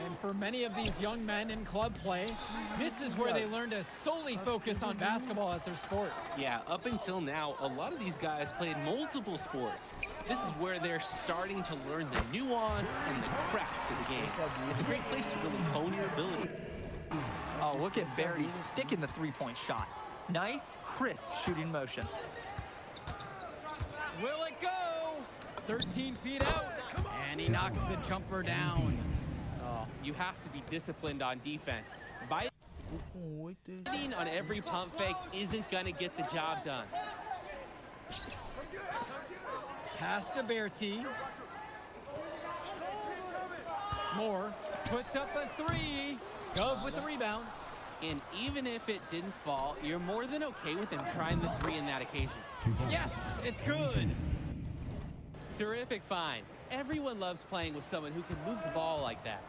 And for many of these young men in club play, this is where they learn to solely focus on basketball as their sport. Yeah, up until now, a lot of these guys played multiple sports. This is where they're starting to learn the nuance and the craft of the game. It's a great place to really hone your ability. Oh, look at Bertie sticking the three-point shot. Nice, crisp shooting motion. Will it go? 13 feet out. And he knocks the jumper down. Oh, you have to be disciplined on defense. Biting on every pump fake isn't going to get the job done. Pass to Bertie. Moore puts up a three. Gov with the rebound. And even if it didn't fall, you're more than okay with him trying the three in that occasion. Yes, it's good. Terrific find. Everyone loves playing with someone who can move the ball like that.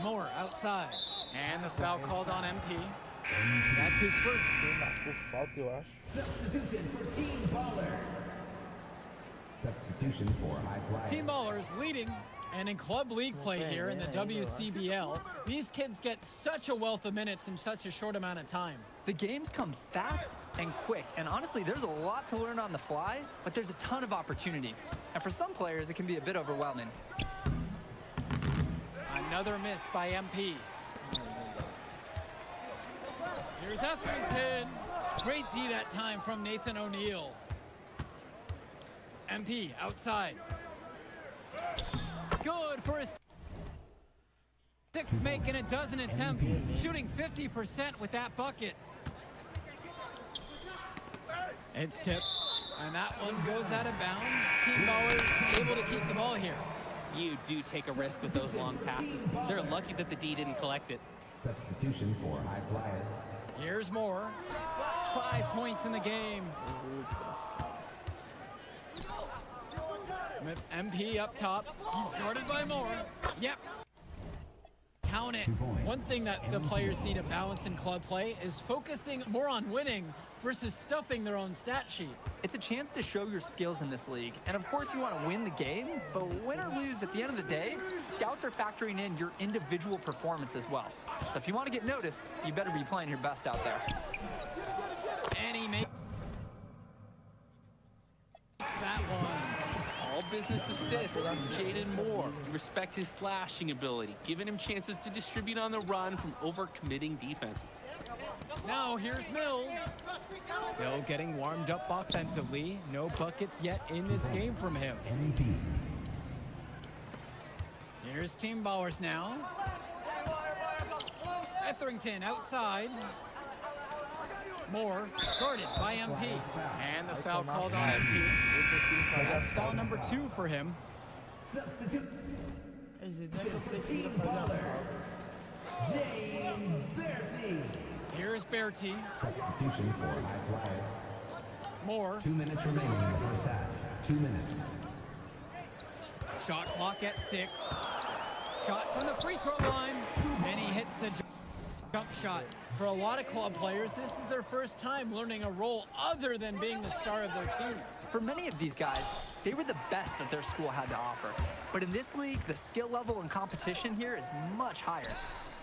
Moore outside. And the foul called on MP. That's his first. Substitution for Team Ballers. Substitution for high flyers. Team Ballers leading. And in club league play here in the WCBL, these kids get such a wealth of minutes in such a short amount of time. The games come fast and quick, and honestly, there's a lot to learn on the fly, but there's a ton of opportunity. And for some players, it can be a bit overwhelming. Another miss by MP. Here's Etherington. Great D that time from Nathan O'Neill. MP outside. Good for a 6 making a dozen attempts, shooting 50% with that bucket. It's tipped, and that one goes out of bounds. Team ballers able to keep the ball here. You do take a risk with those long passes. They're lucky that the D didn't collect it. Substitution for high flyers. Here's Moore. 5 points in the game. With MP up top. He's guarded by Moore. Yep. Count it. One thing that the players need to balance in club play is focusing more on winning versus stuffing their own stat sheet. It's a chance to show your skills in this league. And of course you want to win the game, but win or lose, at the end of the day, scouts are factoring in your individual performance as well. So if you want to get noticed, you better be playing your best out there. And he makes that one. All business assists from Jaden Moore. You respect his slashing ability, giving him chances to distribute on the run from overcommitting defenses. Now here's Mills. Still getting warmed up offensively. No buckets yet in this game from him. Here's Team Ballers now. Etherington outside. Moore guarded by MP. And the foul called on MP. That's foul number 2 for him. Here's Bertie. Substitution for high flyers. Moore. 2 minutes remaining in the first half. 2 minutes. Shot clock at 6. Shot from the free throw line. And he hits the jump shot. For a lot of club players, this is their first time learning a role other than being the star of their team. For many of these guys, they were the best that their school had to offer. But in this league, the skill level and competition here is much higher.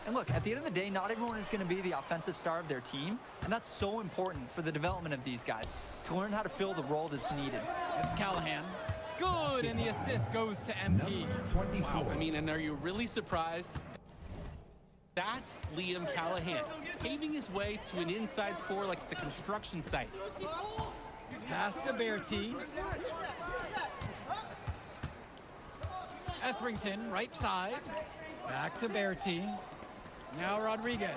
And look, at the end of the day, not everyone is going to be the offensive star of their team, and that's so important for the development of these guys, to learn how to fill the role that's needed. It's Callahan. Good, and the assist goes to MP. Wow, I mean, and are you really surprised? That's Liam Callahan, paving his way to an inside score like it's a construction site. Pass to Bertie. Etherington, right side. Back to Bertie. Now Rodriguez.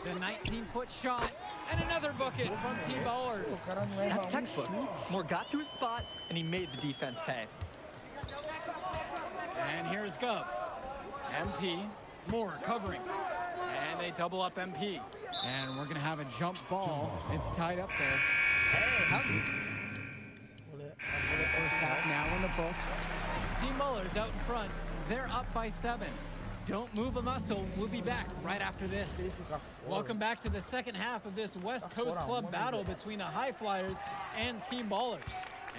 The 19-foot shot, and another bucket from Team Ballers. That's textbook. Moore got to his spot, and he made the defense pay. And here's Gov. MP, Moore covering. And they double up MP. And we're going to have a jump ball. It's tied up there. Hey, how's it? First half now in the books. Team Ballers out in front. They're up by 7. Don't move a muscle. We'll be back right after this. Welcome back to the second half of this West Coast Club battle between the High Flyers and Team Ballers.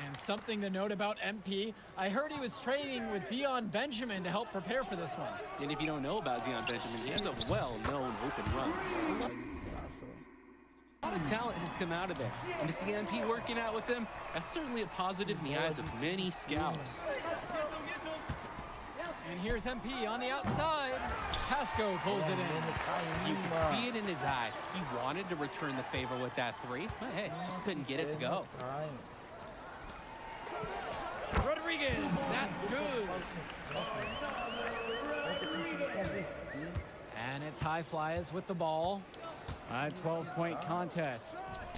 And something to note about MP, I heard he was training with Dion Benjamin to help prepare for this one. And if you don't know about Dion Benjamin, he has a well-known open run. A lot of talent has come out of there. And to see MP working out with him, that's certainly a positive in the eyes of many scouts. And here's MP on the outside. Pasco pulls it in. You can see it in his eyes. He wanted to return the favor with that 3, but hey, just couldn't get it to go. Rodriguez, that's good. And it's High Flyers with the ball. A 12-point contest.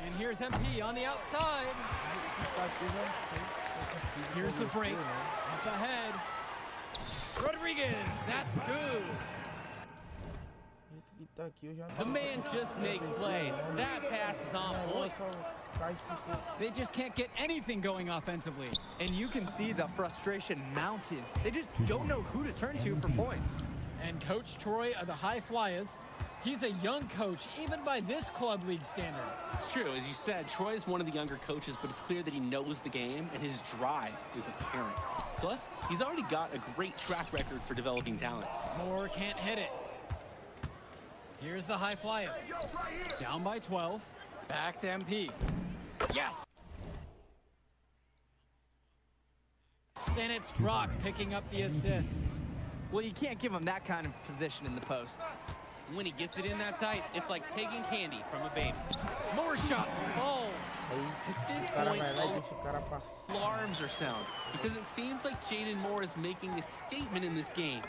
And here's MP on the outside. Here's the break. Up ahead. Rodriguez, that's good. The man just makes plays. That pass is on point. They just can't get anything going offensively. And you can see the frustration mounting. They just don't know who to turn to for points. And Coach Troy of the High Flyers, he's a young coach, even by this club league standard. It's true. As you said, Troy is one of the younger coaches, but it's clear that he knows the game, and his drive is apparent. Plus, he's already got a great track record for developing talent. Moore can't hit it. Here's the High Flyers. Down by 12. Back to MP. Yes! And it's Brock picking up the assist. Well, you can't give him that kind of position in the post. When he gets it in that tight, it's like taking candy from a baby. More shot falls. At this cara point, vai lá e deixa o cara passar. alarms are sound because it seems like Jaden Moore is making a statement in this game.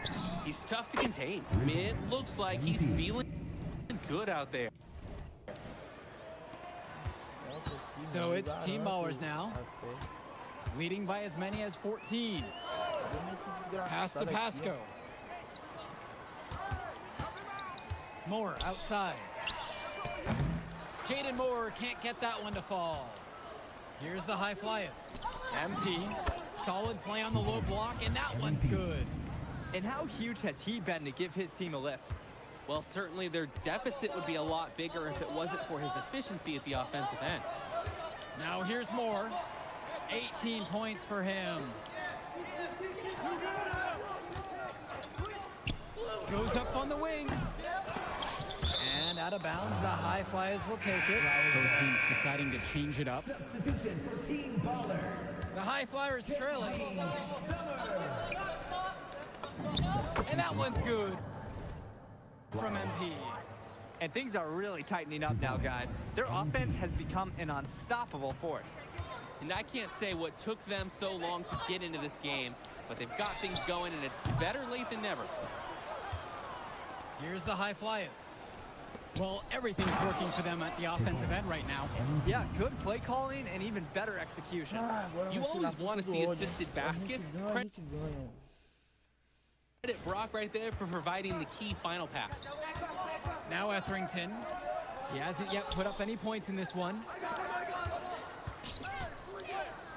He's tough to contain. It looks like he's feeling good out there. So it's team ballers now, leading by as many as 14. Pass to Pasco. Moore outside. Jaden Moore can't get that one to fall. Here's the high flyers. MP, solid play on the low block, and that one's good. And how huge has he been to give his team a lift? Well, certainly their deficit would be a lot bigger if it wasn't for his efficiency at the offensive end. Now here's Moore. 18 points for him. Goes up on the wing. And out of bounds, the high flyers will take it. Both teams deciding to change it up. Substitution for Team Ballers. The high flyers trailing. And that one's good from MP. And things are really tightening up now, guys. Their offense has become an unstoppable force. And I can't say what took them so long to get into this game, but they've got things going, and it's better late than never. Here's the high flyers. Well, everything's working for them at the offensive end right now. Yeah, good play calling and even better execution. You always want to see assisted baskets. Credit Brock right there for providing the key final pass. Now Etherington. He hasn't yet put up any points in this one.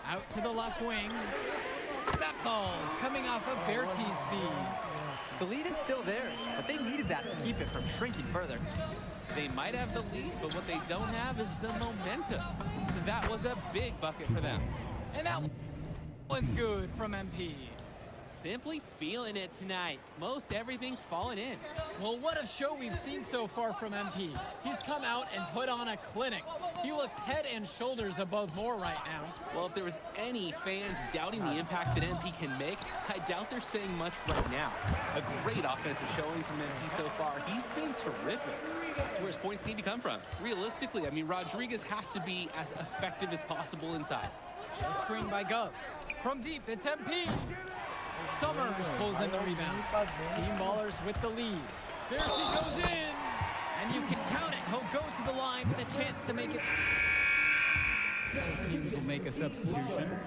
Out to the left wing. That ball's coming off of Bertie's feed. The lead is still theirs, but they needed that to keep it from shrinking further. They might have the lead, but what they don't have is the momentum. So that was a big bucket for them. And that one's good from MP. Simply feeling it tonight. Most everything falling in. Well, what a show we've seen so far from MP. He's come out and put on a clinic. He looks head and shoulders above Moore right now. Well, if there was any fans doubting the impact that MP can make, I doubt they're saying much right now. A great offensive showing from MP so far. He's been terrific. That's where his points need to come from. Realistically, I mean, Rodriguez has to be as effective as possible inside. A screen by Gov. From deep, it's MP. Summers pulls in the rebound. Team ballers with the lead. There he goes in. And you can count it. He'll go to the line with a chance to make it. Teams will make a substitution.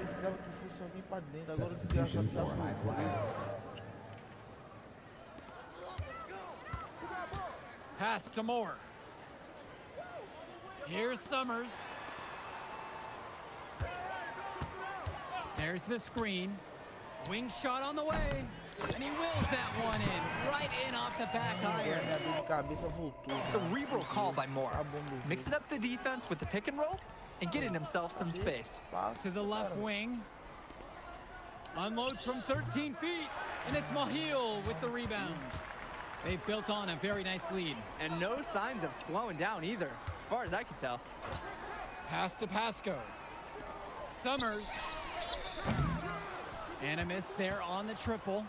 Pass to Moore. Here's Summers. There's the screen. Wing shot on the way, and he wills that one in, right in off the back iron. Cerebral call by Moore. Mixing up the defense with the pick and roll and getting himself some space. To the left wing. Unloads from 13 feet, and it's Mahil with the rebound. They've built on a very nice lead. And no signs of slowing down either, as far as I can tell. Pass to Pasco. Summers. And a miss there on the triple.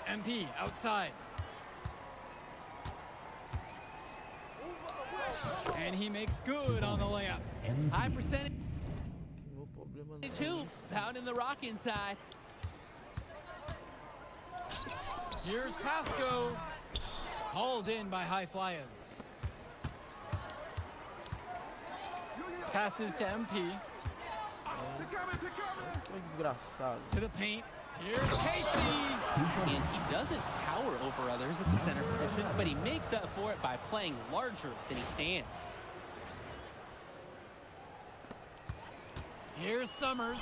MP outside. And he makes good on the layup. High percentage. Two, pounding the rock inside. Here's Pasco. Hauled in by high flyers. Passes to MP. To the paint. Here's Casey. And he doesn't tower over others at the center position, but he makes up for it by playing larger than he stands. Here's Summers.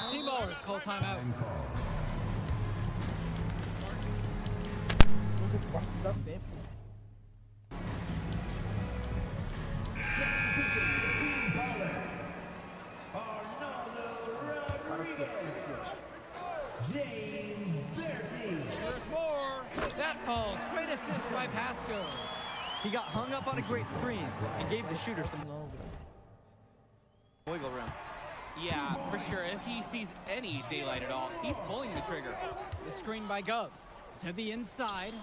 Team ballers call timeout. That falls. Great assist by Pasco. He got hung up on a great screen and gave the shooter some wiggle room. Yeah, for sure. If he sees any daylight at all, he's pulling the trigger. The screen by Gov. To the inside.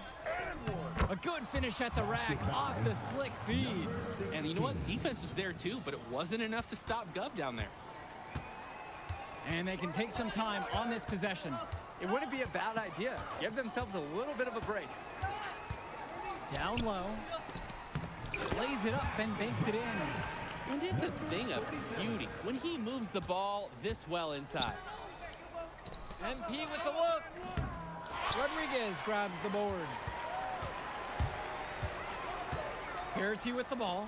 A good finish at the rack off the slick feed. And you know what? Defense was there too, but it wasn't enough to stop Gov down there. And they can take some time on this possession. It wouldn't be a bad idea. Give themselves a little bit of a break. Down low. Lays it up and banks it in. And it's a thing of beauty when he moves the ball this well inside. MP with the look. Rodriguez grabs the board. Verity with the ball.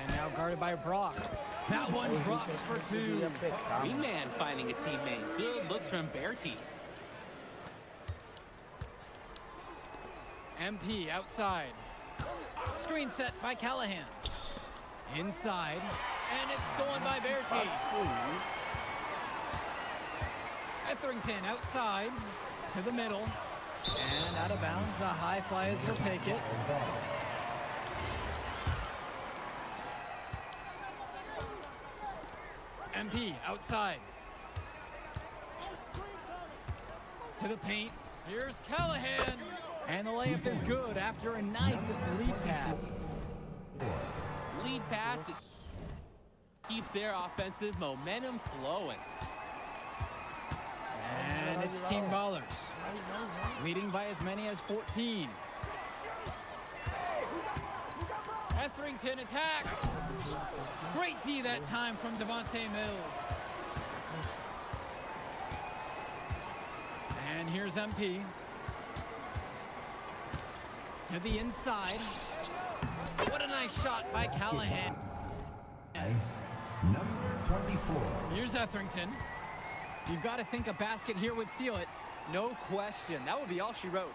And now guarded by Brock. That one drops for two. Wingman finding a teammate. Good looks from Bertie. MP outside. Screen set by Callahan. Inside. And it's stolen by Bertie. Etherington outside to the middle. And out of bounds. The High Flyers will take it. MP outside. To the paint. Here's Callahan. And the layup is good after a nice lead pass. Lead pass that keeps their offensive momentum flowing. And it's Team Ballers, leading by as many as 14. Etherington attacks. Great D that time from Devontae Mills. And here's MP. To the inside. What a nice shot by Callahan. Number 24. Here's Etherington. You've got to think a basket here would seal it. No question. That would be all she wrote.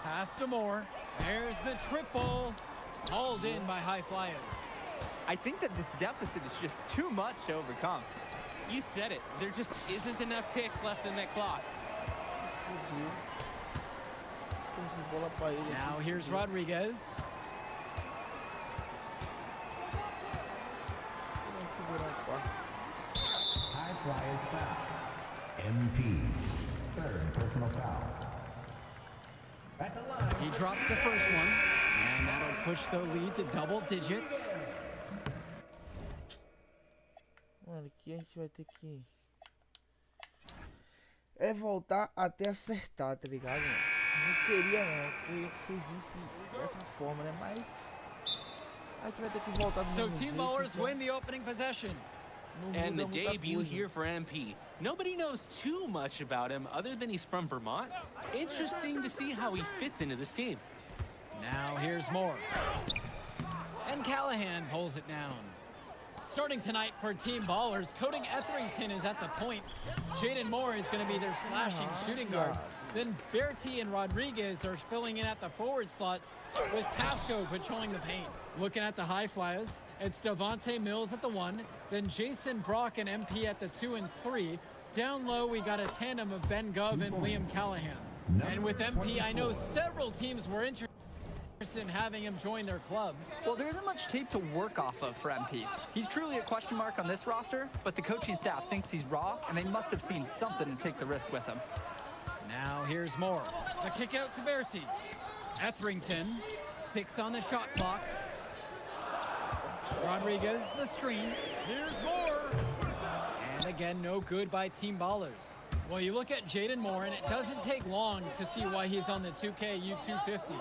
Pass to Moore. There's the triple. Hauled in by High Flyers. I think that this deficit is just too much to overcome. You said it. There just isn't enough ticks left in that clock. Now here's Rodriguez. High Flyers foul. MP. Third personal foul. At the line. He drops the first one. And that'll push the lead to double digits. Mano, aqui a gente vai ter que voltar até acertar, tá ligado? Não queria não, queria que vocês vissem dessa forma, né? Mas a gente vai ter que voltar do mesmo So Team jeito, Ballers então. win the opening possession. And the debut here for MP. Nobody knows too much about him other than he's from Vermont. Interesting to see how he fits into this team. Now here's Moore. And Callahan pulls it down. Starting tonight for Team Ballers, Coding Etherington is at the point. Jaden Moore is going to be their slashing shooting guard. Then Bertie and Rodriguez are filling in at the forward slots with Pasco patrolling the paint. Looking at the High Flyers, it's Devontae Mills at the 1, then Jason Brock and MP at the 2 and 3. Down low, we got a tandem of Ben Gov and Liam Callahan. And with MP, I know several teams were interested in having him join their club. Well, there isn't much tape to work off of for MP. He's truly a question mark on this roster, but the coaching staff thinks he's raw, and they must have seen something to take the risk with him. Now here's Moore. The kick out to Bertie. Etherington, 6 on the shot clock. Rodriguez, the screen. Here's Moore. And again, no good by Team Ballers. Well, you look at Jaden Moore, and it doesn't take long to see why he's on the 2K U250.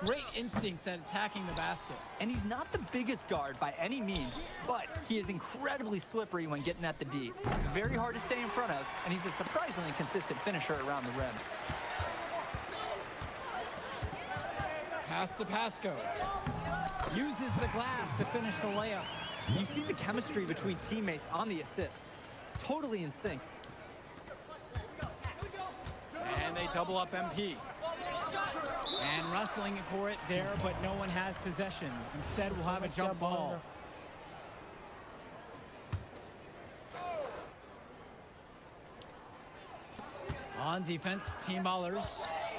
Great instincts at attacking the basket. And he's not the biggest guard by any means, but he is incredibly slippery when getting at the D. He's very hard to stay in front of, and he's a surprisingly consistent finisher around the rim. Pass to Pasco. Uses the glass to finish the layup. You see the chemistry between teammates on the assist. Totally in sync. And they double up MP. And wrestling for it there, but no one has possession. Instead, we'll have a jump ball. On defense, Team Ballers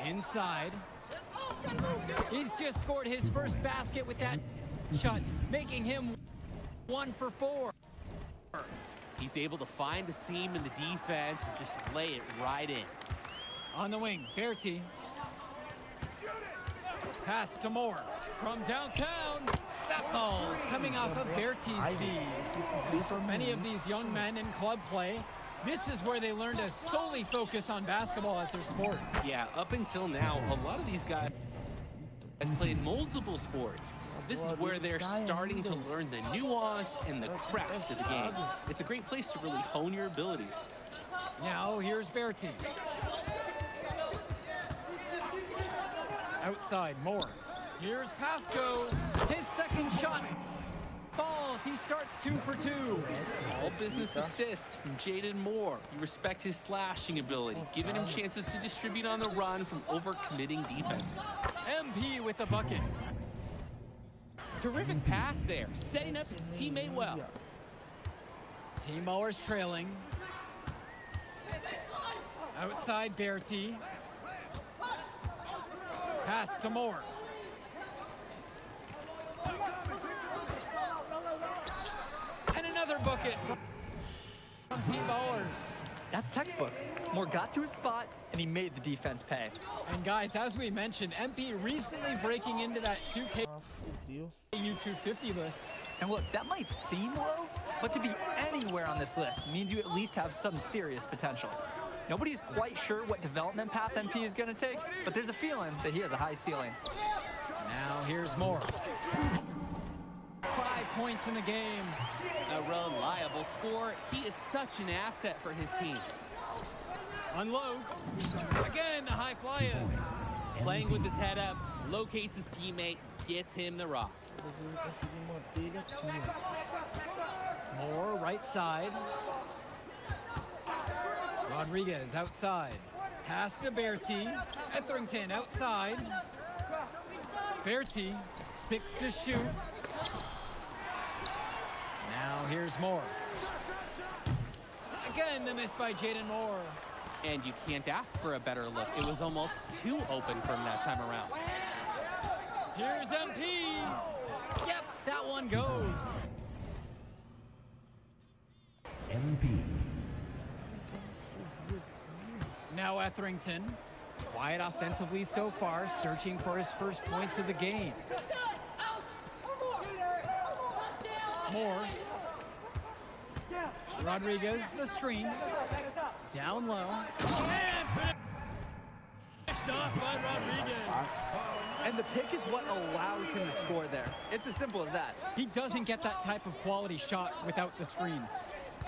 inside. He's just scored his first basket with that shot, making him 1 for 4. He's able to find a seam in the defense and just lay it right in. On the wing, Bertie. Pass to Moore. From downtown, that ball's coming off of Bertie's feed. For many of these young men in club play, this is where they learn to solely focus on basketball as their sport. Yeah, up until now, a lot of these guys have played multiple sports. This is where they're starting to learn the nuance and the craft of the game. It's a great place to really hone your abilities. Now here's Bertie. Outside, Moore. Here's Pasco. His second shot falls. He starts 2 for 2. All business assist from Jaden Moore. You respect his slashing ability, giving him chances to distribute on the run from overcommitting defenses. MP with the bucket. Terrific pass there, setting up his teammate well. Team ballers trailing. Outside, Bertie. Pass to Moore. And another bucket from team ballers. That's textbook. Moore got to his spot, and he made the defense pay. And guys, as we mentioned, MP recently breaking into that 2K U250 list. And look, that might seem low, but to be anywhere on this list means you at least have some serious potential. Nobody's quite sure what development path MP is going to take, but there's a feeling that he has a high ceiling. Now here's Moore. 5 points in the game. A reliable scorer. He is such an asset for his team. Unloads. Again, the high flyer. Playing with his head up, locates his teammate, gets him the rock. Moore, right side. Rodriguez outside. Pass to Bertie. Etherington outside. Bertie, 6 to shoot. Now here's Moore. Again, the miss by Jaden Moore. And you can't ask for a better look. It was almost too open from that time around. Here's MP. Yep, that one goes. MP. Now Etherington. Quiet offensively so far, searching for his first points of the game. Moore. Rodriguez, the screen. Down low. And finished off by Rodriguez. And the pick is what allows him to score there. It's as simple as that. He doesn't get that type of quality shot without the screen.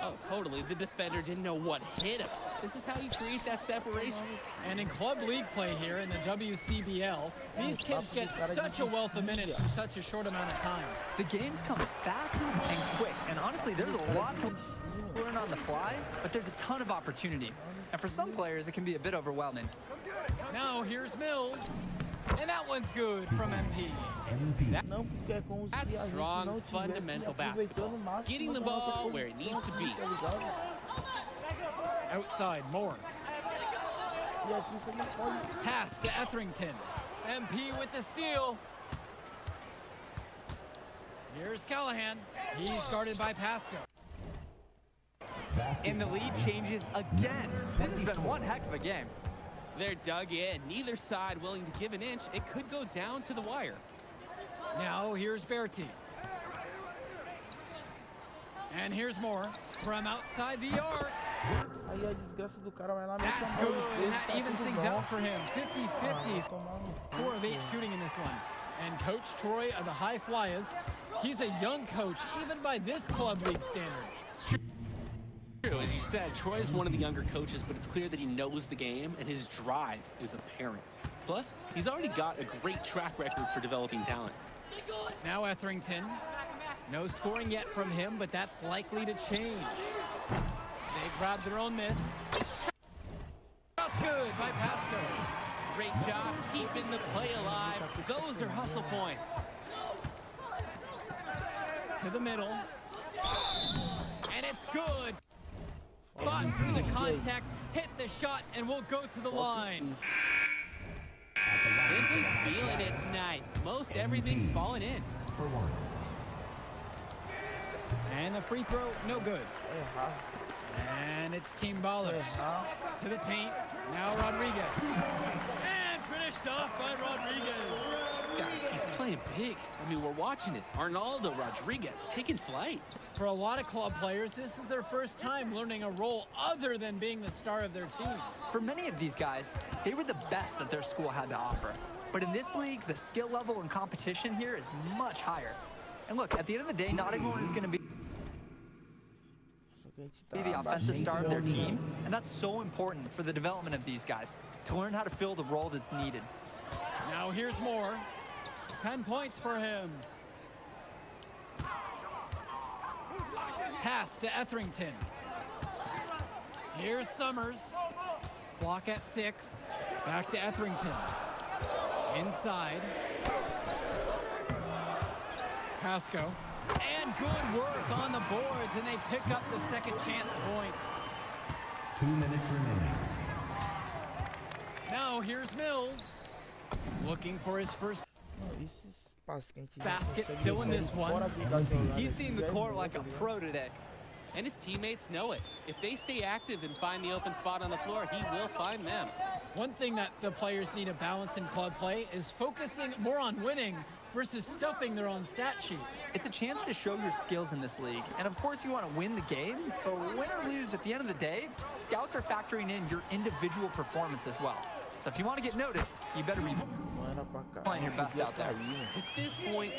Oh, totally. The defender didn't know what hit him. This is how you create that separation. And in club league play here in the WCBL, these kids get such a wealth of minutes in such a short amount of time. The games come fast and quick, and honestly, there's a lot to learn on the fly, but there's a ton of opportunity. And for some players, it can be a bit overwhelming. Now here's Mills. And that one's good from MP. That's strong, fundamental basketball. Getting the ball where it needs to be. Outside, Moore. Pass to Etherington. MP with the steal. Here's Callahan. He's guarded by Pasco. And the lead changes again. This has been one heck of a game. They're dug in. Neither side willing to give an inch. It could go down to the wire. Now here's Bertie. And here's Moore from outside the arc. That's good. And that evens things out for him. 50-50. 4 of 8 shooting in this one. And Coach Troy of the High Flyers, he's a young coach, even by this club league standard. True, as you said, Troy is one of the younger coaches, but it's clear that he knows the game and his drive is apparent. Plus, he's already got a great track record for developing talent. Now Etherington. No scoring yet from him, but that's likely to change. They grab their own miss. That's good by Pasco. Great job keeping the play alive. Those are hustle points. To the middle. And it's good. Fought through the contact, hit the shot, and we'll go to the line. Simply feeling it tonight. Most everything falling in. And the free throw, no good. And it's team ballers. To the paint, now Rodriguez. And finished stuff by Rodriguez. Guys, he's playing big. I mean, we're watching it. Arnaldo Rodriguez taking flight. For a lot of club players, this is their first time learning a role other than being the star of their team. For many of these guys, they were the best that their school had to offer. But in this league, the skill level and competition here is much higher. And look, at the end of the day, not everyone is going to be the offensive star of their team, and that's so important for the development of these guys, to learn how to fill the role that's needed. Now here's more. 10 points for him. Pass to Etherington. Here's Summers. Clock at 6. Back to Etherington. Inside. Pasco. And good work on the boards, and they pick up the second chance points. 2 minutes remaining. Now here's Mills. Looking for his first basket, still in this one. He's seen the court like a pro today. And his teammates know it. If they stay active and find the open spot on the floor, he will find them. One thing that the players need to balance in club play is focusing more on winning versus stuffing their own stat sheet. It's a chance to show your skills in this league. And of course you want to win the game, but win or lose, at the end of the day, scouts are factoring in your individual performance as well. So if you want to get noticed, you better be playing your best out there. At this point,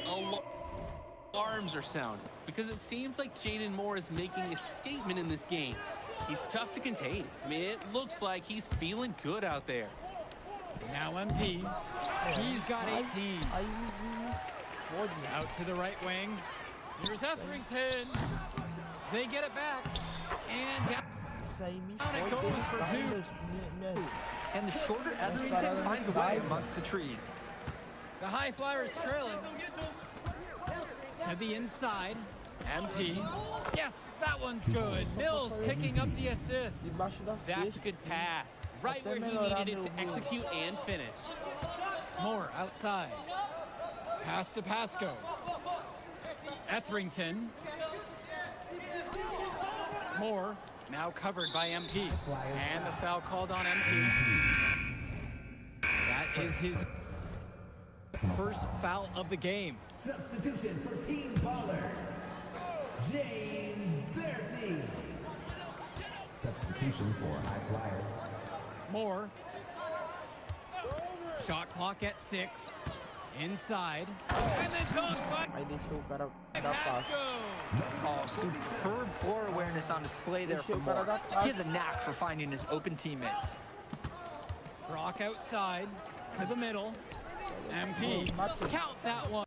alarms are sounding because it seems like Jaden Moore is making a statement in this game. He's tough to contain. I mean, it looks like he's feeling good out there. Now MP, he's got 18. Out to the right wing. Here's Etherington. They get it back. And down it goes for 2. And the shorter Etherington finds a way amongst the trees. The High Flyers trailing. To the inside. MP. Yes, that one's good. Mills picking up the assist. That's a good pass. Right where he needed it to execute and finish. Moore outside. Pass to Pasco. Etherington. Moore now covered by MP. And the foul called on MP. That is his first foul of the game. Substitution for Team Ballers. James Bertie. Substitution for High Flyers. Moore. Shot clock at 6. Inside. And then dunked by Pasco. Oh, superb floor awareness on display there for Moore. He has a knack for finding his open teammates. Brock outside to the middle. MP. Count that one.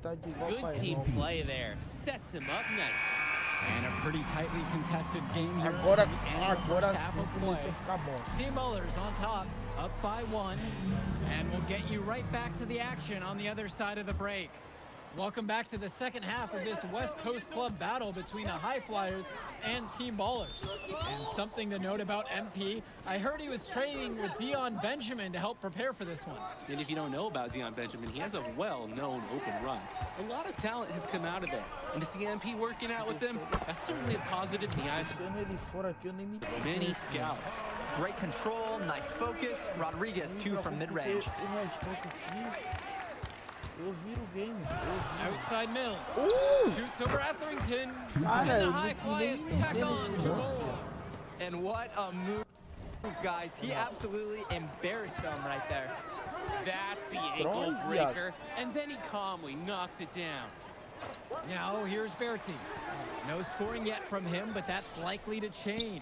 Good team play there. Sets him up nice. And a pretty tightly contested game here. Agora half of play. Team Ballers on top, up by 1. And we'll get you right back to the action on the other side of the break. Welcome back to the second half of this West Coast Club battle between the High Flyers and Team Ballers. And something to note about MP, I heard he was training with Dion Benjamin to help prepare for this one. And if you don't know about Dion Benjamin, he has a well-known open run. A lot of talent has come out of there. And to see MP working out with him, that's certainly a positive in the eyes of many scouts. Great control, nice focus. Rodriguez 2 from mid-range. Outside Mills. Shoots over Etherington. And the High Flyers tack on to goal. And what a move, guys. He absolutely embarrassed them right there. That's the ankle breaker. And then he calmly knocks it down. Now here's Bertie. No scoring yet from him, but that's likely to change.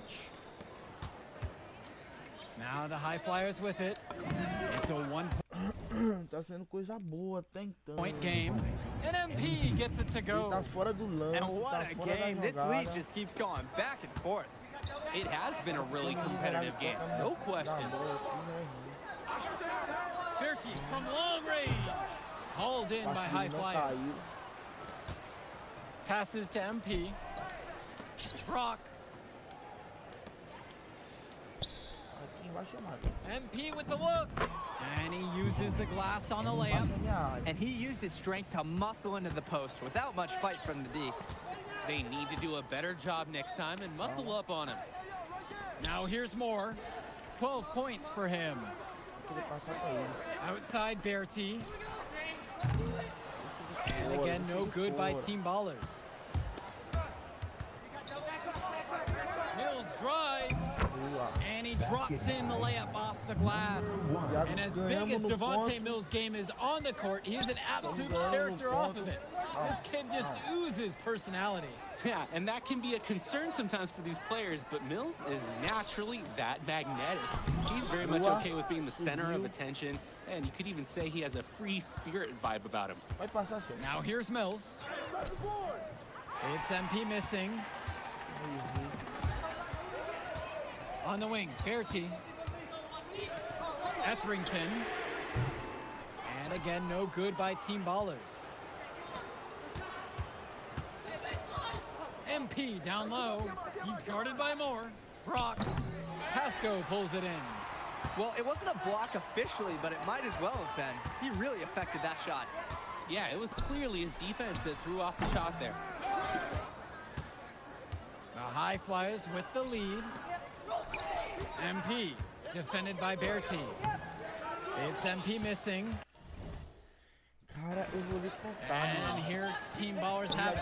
Now the High Flyers with it. It's a 1 Tá sendo coisa boa até então. point game. And MP gets it to go. Tá fora do lance. And what a game. This league just keeps going back and forth. It has been a really competitive game, no question. Bertie from long range. Hauled in by High Flyers. Passes to MP. Brock. MP with the look. And he uses the glass on the layup. And he used his strength to muscle into the post without much fight from the D. They need to do a better job next time and muscle up on him. Now here's Moore. 12 points for him. Outside Bertie. And again, no good by Team Ballers. Mills drives. And he drops in the layup off the glass. And as big as Devontae Mills' game is on the court, he's an absolute character off of it. This kid just oozes personality. Yeah, and that can be a concern sometimes for these players, but Mills is naturally that magnetic. He's very much okay with being the center of attention, and you could even say he has a free spirit vibe about him. Now here's Mills. It's MP missing. On the wing, Bertie. Etherington. And again, no good by Team Ballers. MP down low. He's guarded by Moore. Brock. Pasco pulls it in. Well, it wasn't a block officially, but it might as well have been. He really affected that shot. Yeah, it was clearly his defense that threw off the shot there. The High Flyers with the lead. MP defended by Bertie. It's MP missing. And here Team Ballers have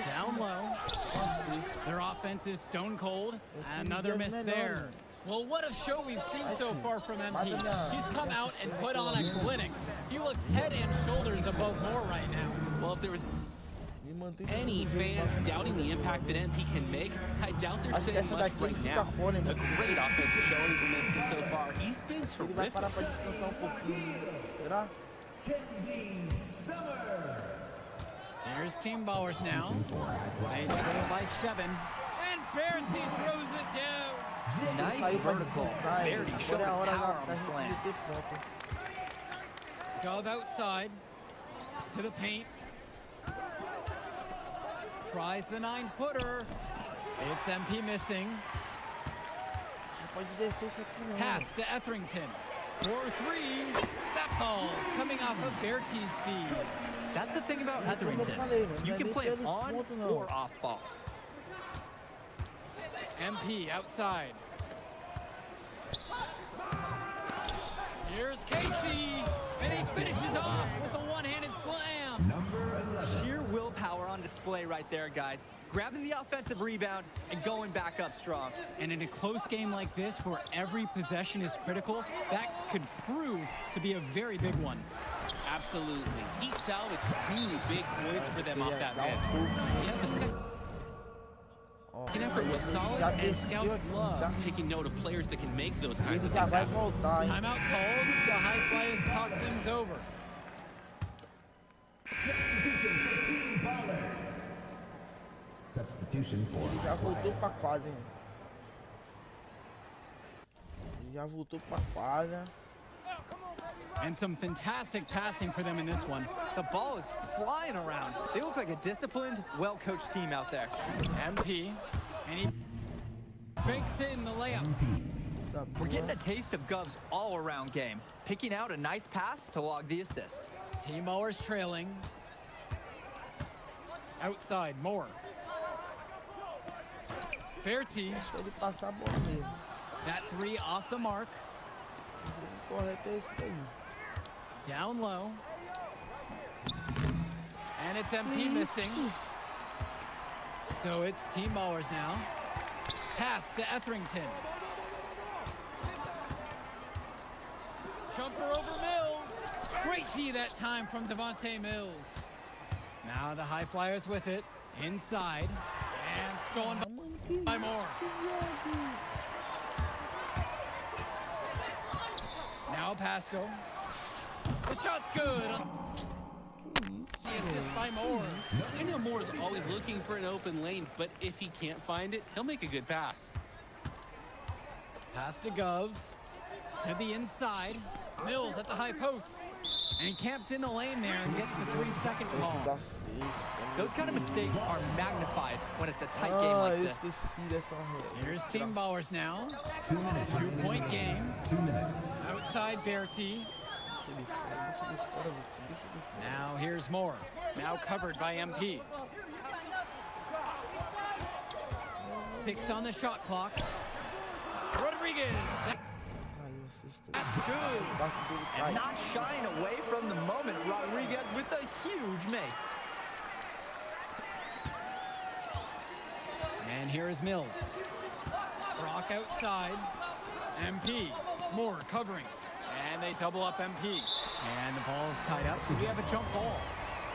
down low. Their offense is stone cold. Another miss there. Well, what a show we've seen so far from MP. He's come out and put on a clinic. He looks head and shoulders above Moore right now. Well, if there was any fans doubting the impact that MP can make, I doubt they're saying much right now. A great offensive showing from MP so far. He's been terrific. There's Team Ballers now. They trail by 7. And Bertie throws it down. Nice vertical. Bertie showed his power on the slam. Dove outside to the paint. Tries the 9-footer. It's MP missing. Pass to Etherington. 4-3. That falls coming off of Bertie's feed. That's the thing about Etherington. You can play him on or off ball. MP outside. Here's Casey. And he finishes off with a one-handed slam. Sheer willpower on display right there, guys. Grabbing the offensive rebound and going back up strong. And in a close game like this, where every possession is critical, that could prove to be a very big one. Absolutely. He salvaged 2 big points for them off that bench. Yeah, the second effort was solid, and scouts love taking note of players that can make those kinds of things happen. Timeout called. The High Flyers talk things over. Substitution for Ele já voltou pra quadra, hein? Ele já voltou pra quadra. And some fantastic passing for them in this one. The ball is flying around. They look like a disciplined, well-coached team out there. MP, and he banks in the layup. We're getting a taste of Gov's all-around game, picking out a nice pass to log the assist. Team Ballers trailing. Outside, Moore. Bertie. That 3 off the mark. Down low. And it's MP missing. So it's Team Ballers now. Pass to Etherington. Jumper over Mills. Great D that time from Devontae Mills. Now the High Flyers with it. Inside. And stolen by Moore. Now Pasco. The shot's good. The assist by Moore. I know Moore's always looking for an open lane, but if he can't find it, he'll make a good pass. Pass to Gov. To the inside. Mills at the high post. And he camped in the lane there and gets the 3-second call. Those kind of mistakes are magnified when it's a tight game like this. Here's Team Ballers now. 2 minutes. 2-point game. 2 minutes. Outside Bertie. Now here's Moore. Now covered by MP. 6 on the shot clock. Rodriguez. That's good. And not shying away from the moment, Rodriguez with a huge make. And here is Mills. Brock outside. MP. Moore covering. And they double up MP. And the ball is tied up, so we have a jump ball.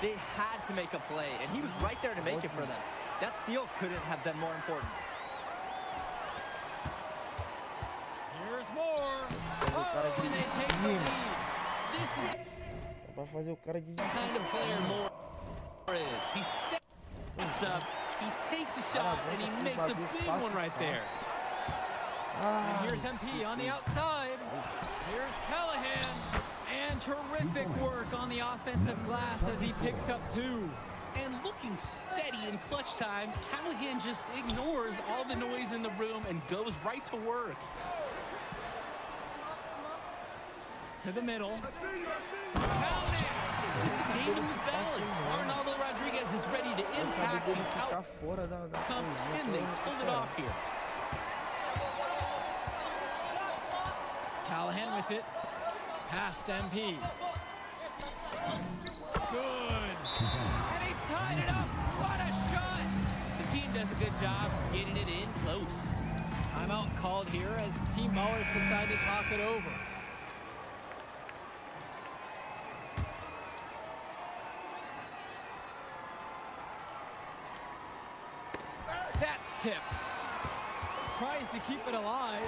They had to make a play, and he was right there to make it for them. That steal couldn't have been more important. Here's Moore. Oh, and they take the lead. This is Vai fazer o cara the kind of player Moore is. He steps up, he takes a shot, and he makes a big one right there. And here's MP on the outside. Here's Callahan. And terrific work on the offensive glass as he picks up 2. And looking steady in clutch time, Callahan just ignores all the noise in the room and goes right to work. To the middle. Game of balance. Arnaldo Rodriguez is ready to impact and outcome, and they pulled it off here. Callahan with it. Past MP. Good. And he's tied it up. What a shot. The team does a good job getting it in close. Timeout called here as team ballers decide to talk it over. That's tipped. Tries to keep it alive.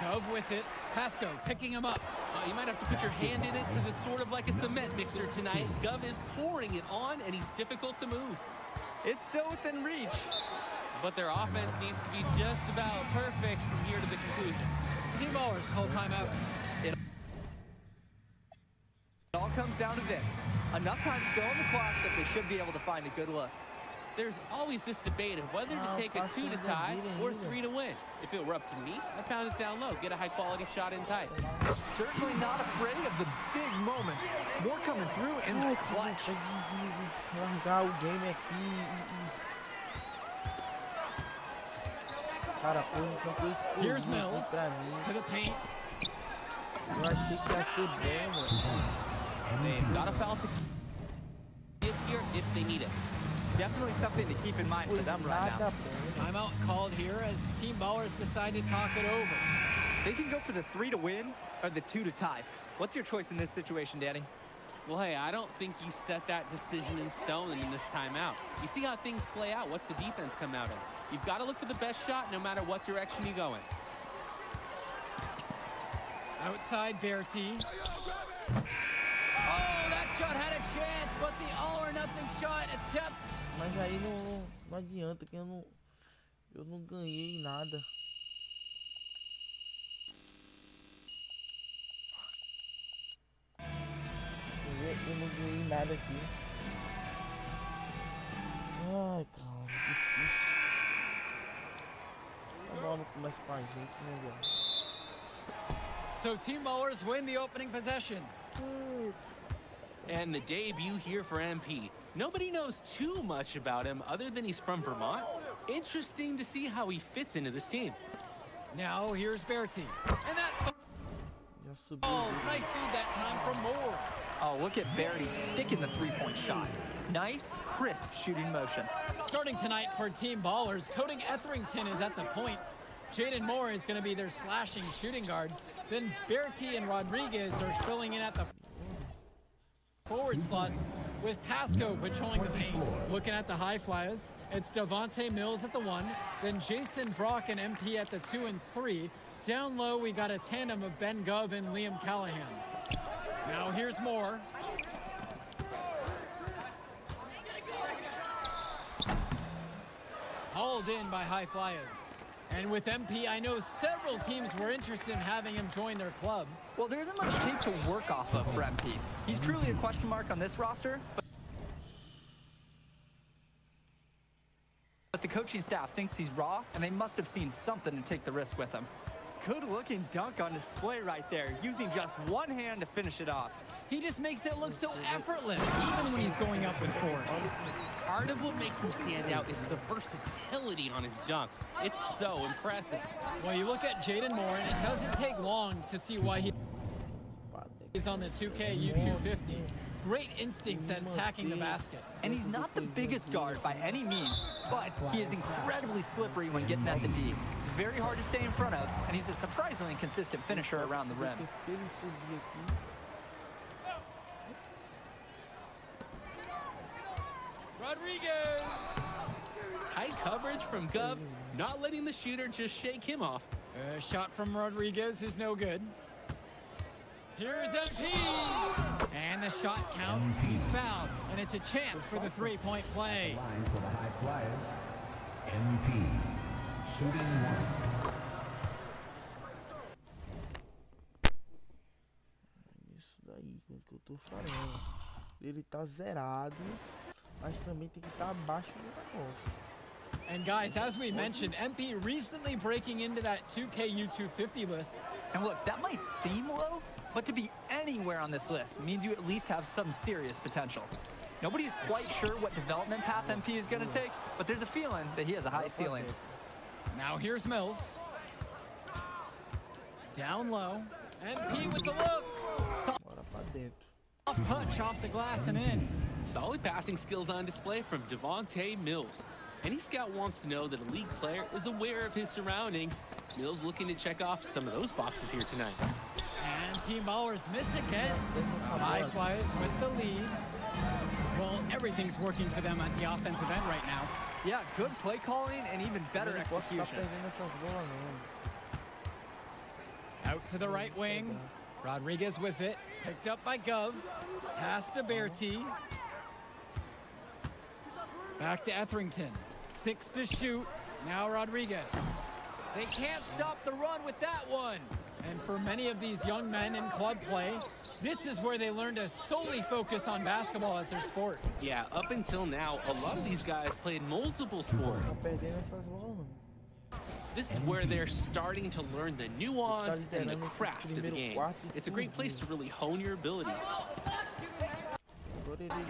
Dove with it. Pasco picking him up. You might have to put your hand in it because it's sort of like a cement mixer tonight. Gov is pouring it on, and he's difficult to move. It's still within reach. But their offense needs to be just about perfect from here to the conclusion. Team ballers call timeout. It all comes down to this. Enough time still on the clock that they should be able to find a good look. There's always this debate of whether to take a 2 to tie or 3 to win. If it were up to me, I'd pound it down low, get a high-quality shot in tight. Certainly not afraid of the big moments. More coming through in the clutch. Largar o game aqui Cara, a posição que eu escolhi Here's Mills pra mim. To the paint. Eu achei que ia ser bom, mano. They've got a foul to get here if they need it. Definitely something to keep in mind for them right now. Timeout called here as team ballers decide to talk it over. They can go for the 3 to win or the 2 to tie. What's your choice in this situation, Danny? Well, hey, I don't think you set that decision in stone in this timeout. You see how things play out. What's the defense come out in? You've got to look for the best shot no matter what direction you go in. Outside Bertie. Oh, that shot had a chance, but the all-or-nothing shot attempt. Mas aí não adianta que eu não ganhei nada. Eu não ganhei nada aqui. Ai, cara, difícil. A bola não começa com a gente, né, velho? So team ballers win the opening possession. And the debut here for MP. Nobody knows too much about him other than he's from Vermont. Interesting to see how he fits into this team. Now here's Bertie. And that oh, nice feed that time from Moore. Oh, look at Bertie sticking the 3-point shot. Nice, crisp shooting motion. Starting tonight for team ballers, Cody Etherington is at the point. Jaden Moore is going to be their slashing shooting guard. Then Bertie and Rodriguez are filling in at the forward slots with Pasco patrolling the paint. Looking at the high flyers, it's Devontae Mills at the 1, then Jason Brock and MP at the 2 and 3. Down low, we got a tandem of Ben Gov and Liam Callahan. Now here's Moore. Hauled in by high flyers. And with MP, I know several teams were interested in having him join their club. Well, there isn't much tape to work off of for MP. He's truly a question mark on this roster, but the coaching staff thinks he's raw, and they must have seen something to take the risk with him. Good-looking dunk on display right there, using just one hand to finish it off. He just makes it look so effortless, even when he's going up with force. Part of what makes him stand out is the versatility on his dunks. It's so impressive. Well, you look at Jaden Moore, and it doesn't take long to see why he's on the 2K U250. Great instincts at attacking the basket. And he's not the biggest guard by any means, but he is incredibly slippery when getting at the D. It's very hard to stay in front of, and he's a surprisingly consistent finisher around the rim. Rodriguez! Tight coverage from Gov, not letting the shooter just shake him off. A shot from Rodriguez is no good. Here's MP! And the shot counts. He's fouled, and it's a chance for the three-point play. Line for the high flyers. MP. Shooting 1. Isso daí, o que eu tô falando. Ele tá zerado, mas também tem que estar abaixo do negócio. And guys, as we mentioned, MP recently breaking into that 2K U250 list. And look, that might seem low, but to be anywhere on this list means you at least have some serious potential. Nobody's quite sure what development path MP is going to take, but there's a feeling that he has a high ceiling. Now here's Mills. Down low. MP with the look. Soft touch off the glass and in. Solid passing skills on display from Devontae Mills. Any scout wants to know that a league player is aware of his surroundings. Mills looking to check off some of those boxes here tonight. And Team Ballers miss again. High Flyers with the lead. Well, everything's working for them at the offensive end right now. Yeah, good play calling and even better execution. Out to the right wing. Rodriguez with it. Picked up by Gov. Pass to Bertie. Back to Etherington. 6 to shoot. Now Rodriguez. They can't stop the run with that one. And for many of these young men in club play, this is where they learn to solely focus on basketball as their sport. Yeah, up until now, a lot of these guys played multiple sports. This is where they're starting to learn the nuance and the craft of the game. It's a great place to really hone your abilities.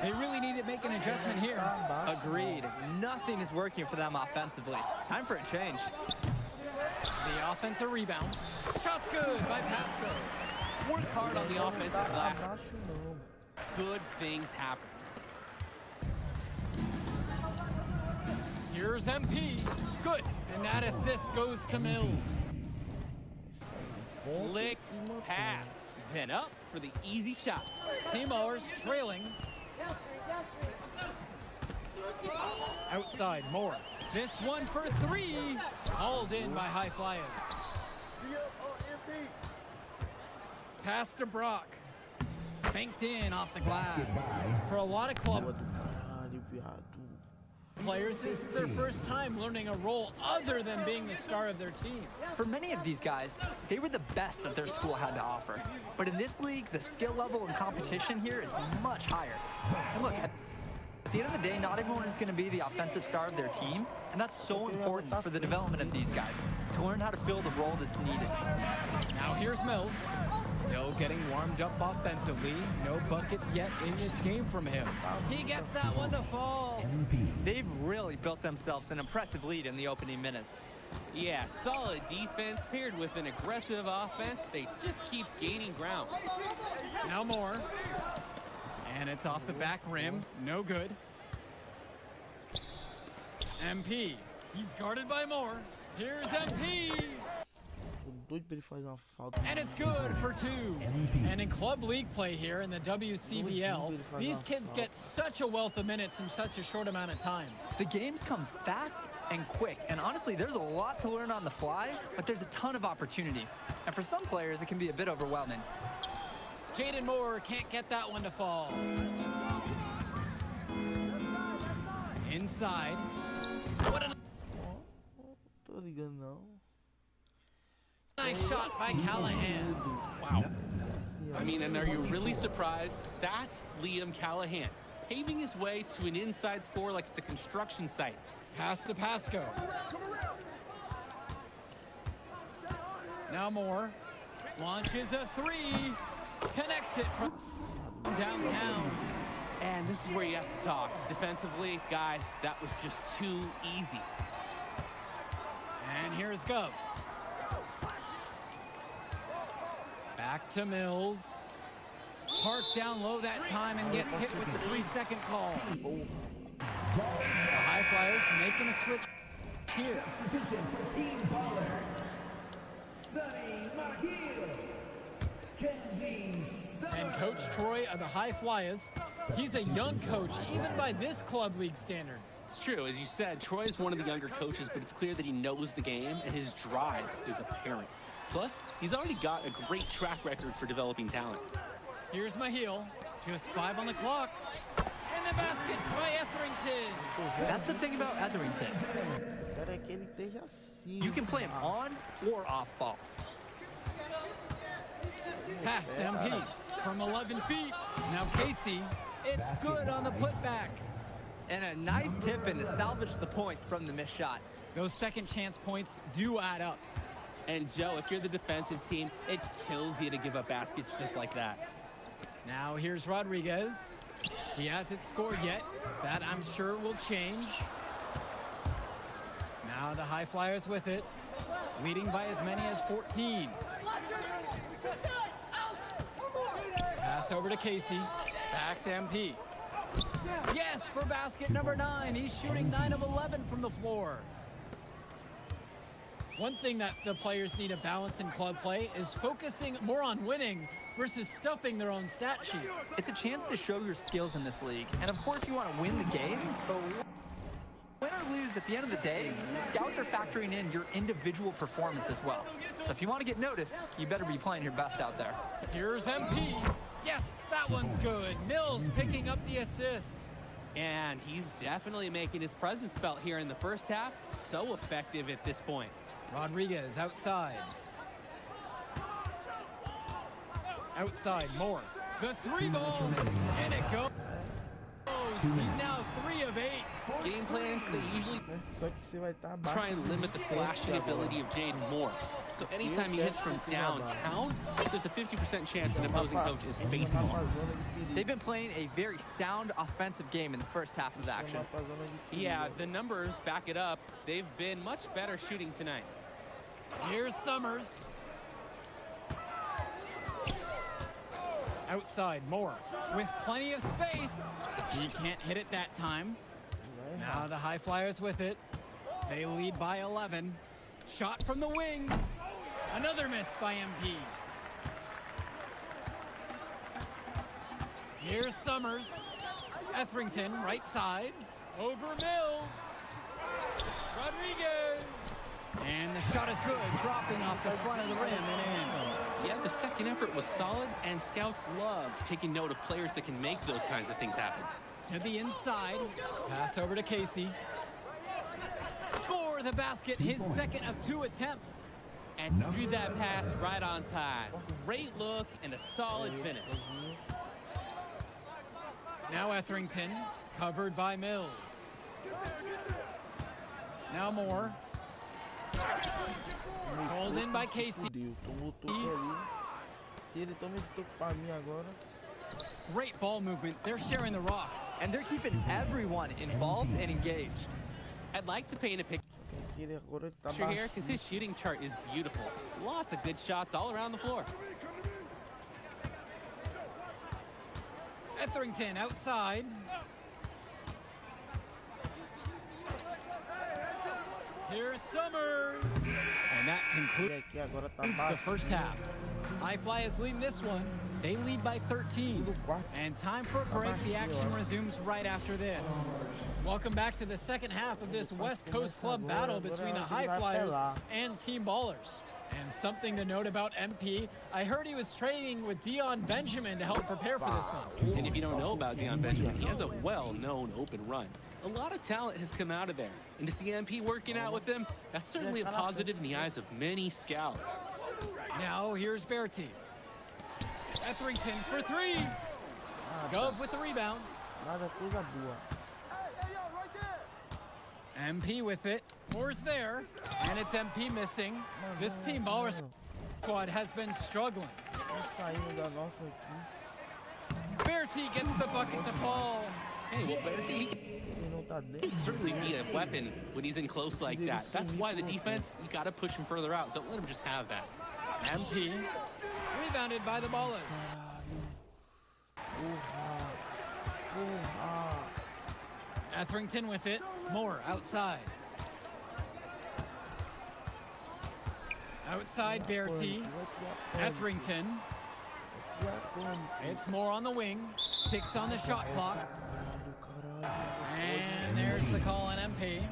They really need to make an adjustment here. Agreed. Nothing is working for them offensively. Time for a change. The offensive rebound. Shot's good by Pasco. Work hard on the offensive glass. Good things happen. Here's MP. Good. And that assist goes to Mills. Slick pass. Then up for the easy shot. Team Ballers trailing. Outside, Moore. This one for 3. Hauled in by High Flyers. Pass to Brock. Banked in off the glass. For a lot of club players, this is their first time learning a role other than being the star of their team. For many of these guys, they were the best that their school had to offer. But in this league, the skill level and competition here is much higher. And look, at the end of the day, not everyone is going to be the offensive star of their team, and that's so important for the development of these guys, to learn how to fill the role that's needed. Now here's Mills. Still getting warmed up offensively. No buckets yet in this game from him. He gets that one to fall. They've really built themselves an impressive lead in the opening minutes. Yeah, solid defense paired with an aggressive offense. They just keep gaining ground. Now Moore. And it's off the back rim. No good. MP. He's guarded by Moore. Here's MP. And it's good for 2. And in club league play here in the WCBL, these kids get such a wealth of minutes in such a short amount of time. The games come fast and quick, and honestly, there's a lot to learn on the fly, but there's a ton of opportunity. And for some players, it can be a bit overwhelming. Jaden Moore can't get that one to fall. Inside. What a nice shot by Callahan. Wow. I mean, and are you really surprised? That's Liam Callahan, paving his way to an inside score like it's a construction site. Pass to Pasco. Now Moore. Launches a 3. Connects it from... downtown. And this is where you have to talk. Defensively, guys, that was just too easy. And here's Gov. Back to Mills. Park down low that time and gets hit with the 3-second call. The High Flyers making a switch here. Position for team ballers. And Coach Troy of the High Flyers, he's a young coach, even by this club league standard. It's true, as you said, Troy is one of the younger coaches, but it's clear that he knows the game and his drive is apparent. Plus, he's already got a great track record for developing talent. Here's Mahil, just 5 on the clock. And the basket by Etherington. That's the thing about Etherington. You can play him on or off ball. Pass to MP from 11 feet. Now Casey, it's good on the putback. And a nice tip in to salvage the points from the missed shot. Those second chance points do add up. And Joe, if you're the defensive team, it kills you to give up baskets just like that. Now here's Rodriguez. He hasn't scored yet. That I'm sure will change. Now the High Flyers with it, leading by as many as 14. Pass over to Casey. Back to MP. Yes, for basket number 9. He's shooting 9 of 11 from the floor. One thing that the players need to balance in club play is focusing more on winning versus stuffing their own stat sheet. It's a chance to show your skills in this league. And of course you want to win the game, but win or lose, at the end of the day, scouts are factoring in your individual performance as well. So if you want to get noticed, you better be playing your best out there. Here's MP. Yes, that one's good. Mills picking up the assist. And he's definitely making his presence felt here in the first half. So effective at this point. Rodriguez outside. Outside, more. The 3 ball, and it goes. He's now 3 of 8. Game plans, they usually try and limit the slashing ability of Jaden Moore. So anytime he hits from downtown, there's a 50% chance an opposing coach is facing him. They've been playing a very sound offensive game in the first half of action. Yeah, the numbers back it up. They've been much better shooting tonight. Here's Summers. Outside, Moore with plenty of space. He can't hit it that time. Now the High Flyers with it. They lead by 11. Shot from the wing. Another miss by MP. Here's Summers. Etherington, right side. Over Mills. Rodriguez. And the shot is good, dropping off the front of the rim and in. Yeah, the second effort was solid, and scouts love taking note of players that can make those kinds of things happen. To the inside, pass over to Casey. Score the basket, his second of 2 attempts. And threw that pass right on time. Great look and a solid finish. Now Etherington, covered by Mills. Now Moore. Called in by Casey. Great ball movement. They're sharing the rock. And they're keeping everyone involved and engaged. I'd like to paint a picture here because his shooting chart is beautiful. Lots of good shots all around the floor. Etherington outside. Here's Summers. And that concludes the first half. High Flyers leading this one. They lead by 13. And time for a break. The action resumes right after this. Welcome back to the second half of this West Coast Club battle between the High Flyers and Team Ballers. And something to note about MP, I heard he was training with Dion Benjamin to help prepare for this one. And if you don't know about Dion Benjamin, he has a well-known open run. A lot of talent has come out of there. And to see MP working out with him, that's certainly a positive in the eyes of many scouts. Now here's Bertie. Etherington for 3. Gov with the rebound. MP with it. Moore's there. And it's MP missing. This Team Baller squad has been struggling. Bertie gets the bucket to fall. Hey, well, Bertie can certainly be a weapon when he's in close like that. That's why the defense, you got to push him further out. Don't let him just have that. MP rebounded by the ballers. Etherington with it. Moore outside. Outside Bertie. Etherington. It's Moore on the wing. 6 on the shot clock. And there's the call on MP.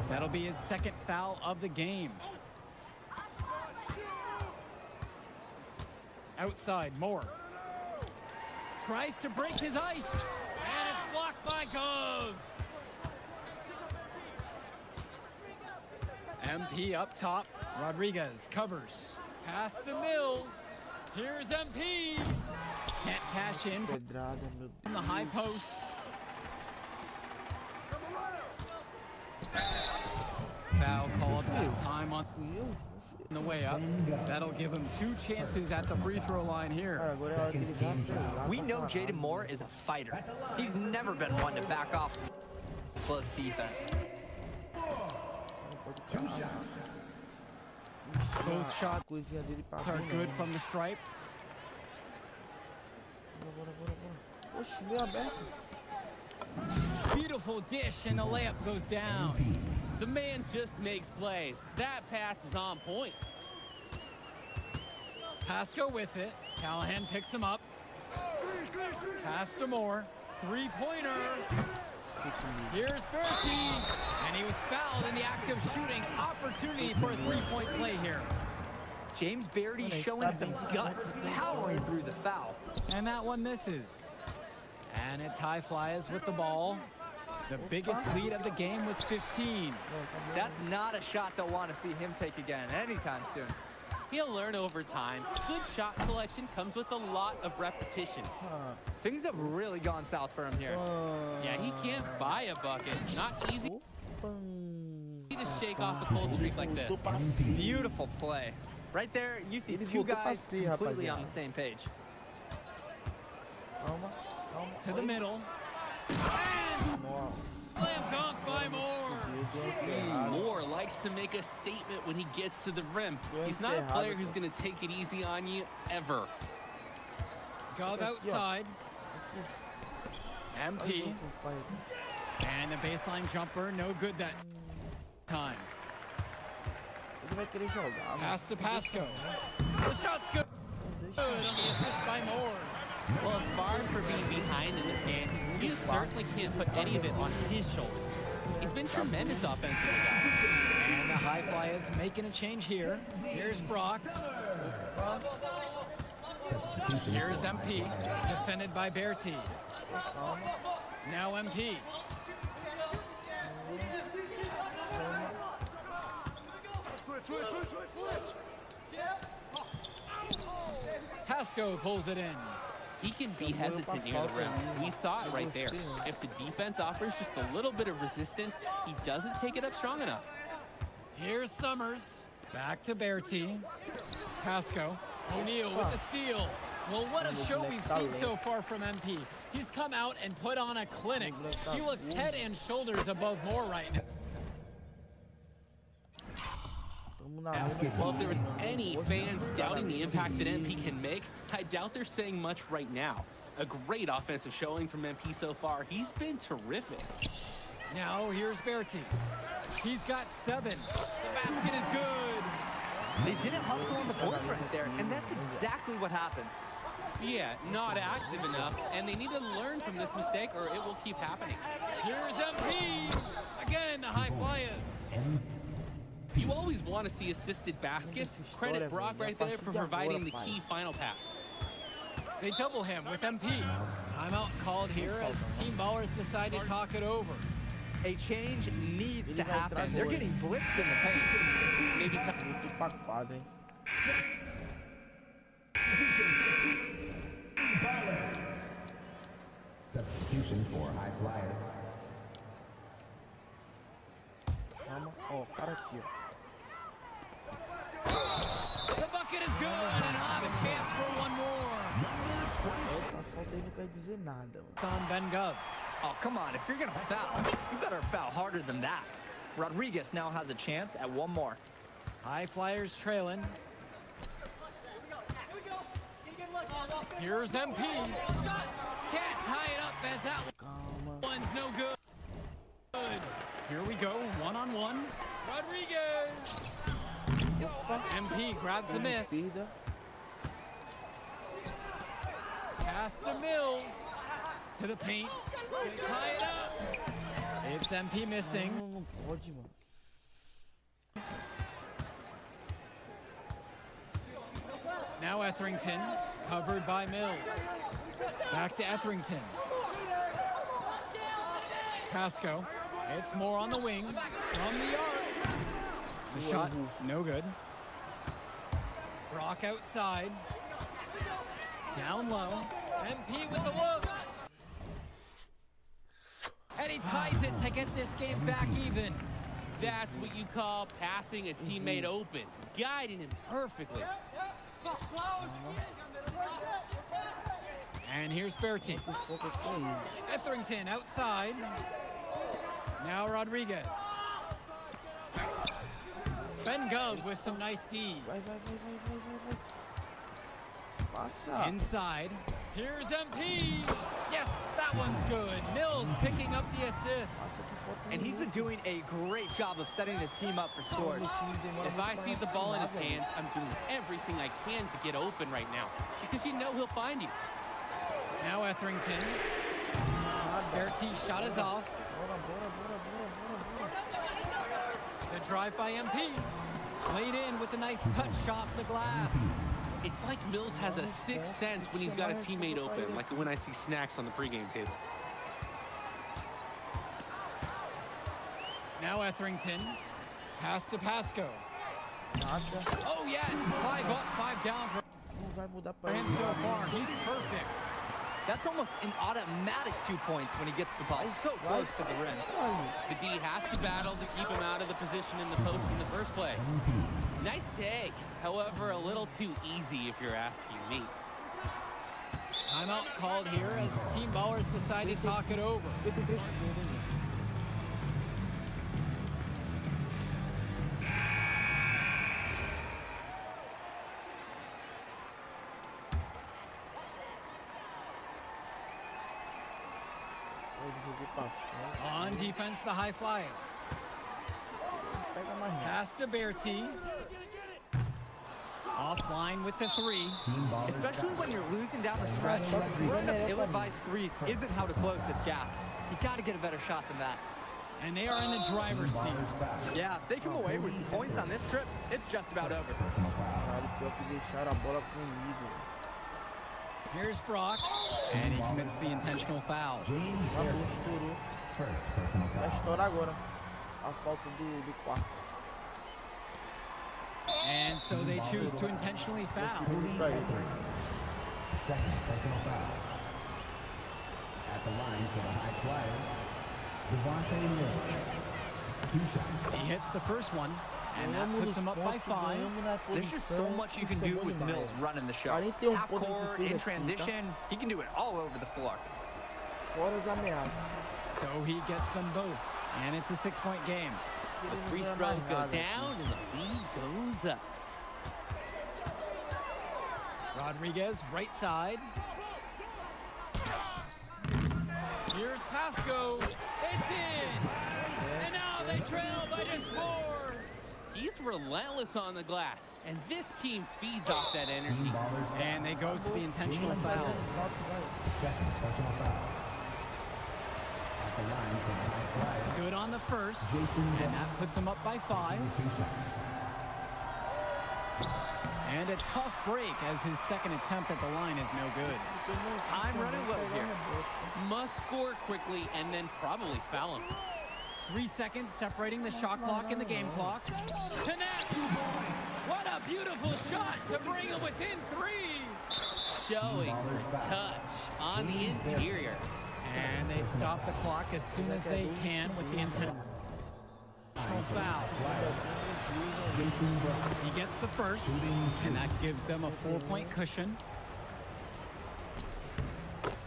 That'll be his second foul of the game. Outside, Moore. Tries to break his ice. And it's blocked by Gove. MP up top. Rodriguez covers. Pass to Mills. Here's MP. Can't cash in from the high post. Foul called that time on the way up. That'll give him 2 chances at the free throw line here. We know Jaden Moore is a fighter. He's never been one to back off close defense. 2 shots. Both shots are good from the stripe. Beautiful dish, and the layup goes down. The man just makes plays. That pass is on point. Pasco with it. Callahan picks him up. Pass to Moore. 3-pointer. Here's Bertie. And he was fouled in the act of shooting. Opportunity for a 3-point play here. James Bertie showing some guts, powering through the foul. And that one misses. And it's High Flyers with the ball. The biggest lead of the game was 15. That's not a shot they'll want to see him take again anytime soon. He'll learn over time. Good shot selection comes with a lot of repetition. Things have really gone south for him here. Yeah, he can't buy a bucket. Not easy to shake off a cold streak like this. Beautiful play. Right there, you see 2 guys completely on the same page. To the middle. Slam dunk by Moore. Moore likes to make a statement when he gets to the rim. He's not a player who's going to take it easy on you, ever. Gov outside. MP. And the baseline jumper, no good that time. Pass to Pasco. The shot's good. Good on the assist by Moore. Well, as far as for being behind in this game, you certainly can't put any of it on his shoulders. He's been tremendous offensively, guys. And the High Flyers making a change here. Here's Brock. Here's MP, defended by Bertie. Now MP. Pasco pulls it in. He can be hesitant near the rim. We saw it right there. If the defense offers just a little bit of resistance, he doesn't take it up strong enough. Here's Summers. Back to Bertie. Pasco. O'Neal with the steal. Well, what a show we've seen so far from MP. He's come out and put on a clinic. He looks head and shoulders above Moore right now. Well, if there was any fans doubting the impact that MP can make, I doubt they're saying much right now. A great offensive showing from MP so far. He's been terrific. Now here's Bertie. He's got 7. The basket is good. They didn't hustle on the boards right there, and that's exactly what happens. Yeah, not active enough, and they need to learn from this mistake or it will keep happening. Here's MP. Again, the High Flyers. You always want to see assisted baskets. Credit Brock right there for providing the key final pass. They double him with MP. Timeout called here as Team Ballers decide to talk it over. A change needs to happen. They're getting blitzed in the paint. Maybe Substitution for High Flyers. The bucket is good, and I'll have a chance for one more. dizer nada. It's on Ben Gov. Oh, come on. If you're going to foul, you better foul harder than that. Rodriguez now has a chance at one more. High Flyers trailing. Here's MP. Can't tie it up as that one's no good. Here we go, one-on-one. Rodriguez. MP grabs the miss. Pass to Mills. To the paint. They tie it up. It's MP missing. Now Etherington, covered by Mills. Back to Etherington. Pasco, it's more on the wing, from the yard. The shot, no good. Brock outside. Down low. MP with the look. And he ties it to get this game back even. That's what you call passing a teammate open, guiding him perfectly. And here's Bertie. Etherington outside. Now Rodriguez. Ben Gov with some nice D. Inside. Here's MP. Yes, that one's good. Mills picking up the assist. And he's been doing a great job of setting his team up for scores. If I see the ball in his hands, I'm doing everything I can to get open right now, because you know he'll find you. Now Etherington. Bertie shot is off. The drive by MP. Laid in with a nice touch off the glass. It's like Mills has a sixth sense when he's got a teammate open, like when I see snacks on the pregame table. Now Etherington. Pass to Pasco. Oh yes, 5 up, 5 down for him so far. He's perfect. That's almost an automatic 2 points when he gets the ball so close to the rim. The D has to battle to keep him out of the position in the post in the first place. Nice take, however, a little too easy if you're asking me. Timeout called here as team ballers decide to talk it over. On defense, the High Flyers. Pass to Bertie. Offline with the 3. Especially when you're losing down the stretch, throwing up ill-advised threes isn't how to close this gap. You got to get a better shot than that. And they are in the driver's seat. Yeah, if they come away with points on this trip, it's just about over. Here's Brock, and he commits the intentional foul. First personal Vai foul. estourar agora a falta do quarto. And so they choose to intentionally foul. Second personal foul. At the line for the High Flyers, Devontae Mills. 2 shots. He hits the first one, and that puts him up by 5. There's just so much you can do with Mills running the show. Half court, in transition, he can do it all over the floor. Fora as ameaças. So he gets them both, and it's a 6-point game. The free throws go down and the lead goes up. Rodriguez, right side. Here's Pasco. It's in! And now they trail by just 4. He's relentless on the glass, and this team feeds off that energy. And they go to the intentional foul. Second personal foul. At the line for the High Flyers. Good on the first, and that puts him up by 5. 2 shots. And a tough break as his second attempt at the line is no good. Time running low here. Must score quickly and then probably foul him. 3 seconds separating the shot clock and the game clock. Connect! What a beautiful shot to bring him within 3! Showing touch on the interior. And they stop the clock as soon as they can with the intentional foul. He gets the first, and that gives them a 4-point cushion.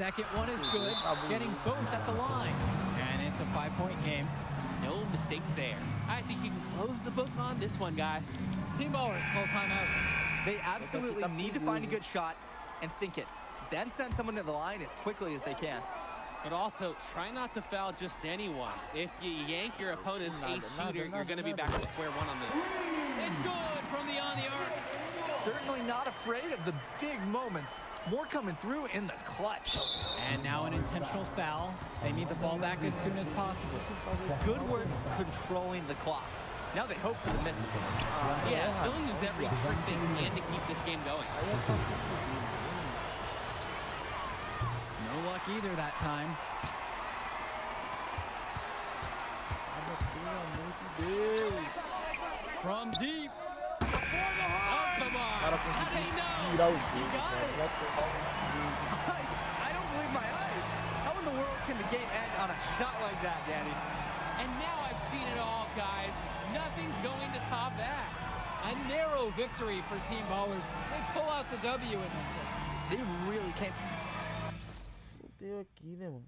Second one is good, getting both at the line. And it's a 5-point game. No mistakes there. I think you can close the book on this one, guys. Team ballers call timeout. They absolutely need to find a good shot and sink it. Then send someone to the line as quickly as they can. But also, try not to foul just anyone. If you yank your opponent's ace shooter, you're going to be back to square one on this. It's good from the on the arc. Certainly not afraid of the big moments. More coming through in the clutch. And now an intentional foul. They need the ball back as soon as possible. Good work controlling the clock. Now they hope for the misses. Yeah, they'll use every trick they can to keep this game going. No luck either that time. From deep. Oh, come on. How do you know? You got it. I don't believe my eyes. How in the world can the game end on a shot like that, Danny? And now I've seen it all, guys. Nothing's going to top that. A narrow victory for Team Ballers. They pull out the W in this one. They really can't. Fudeu aqui, né, mano?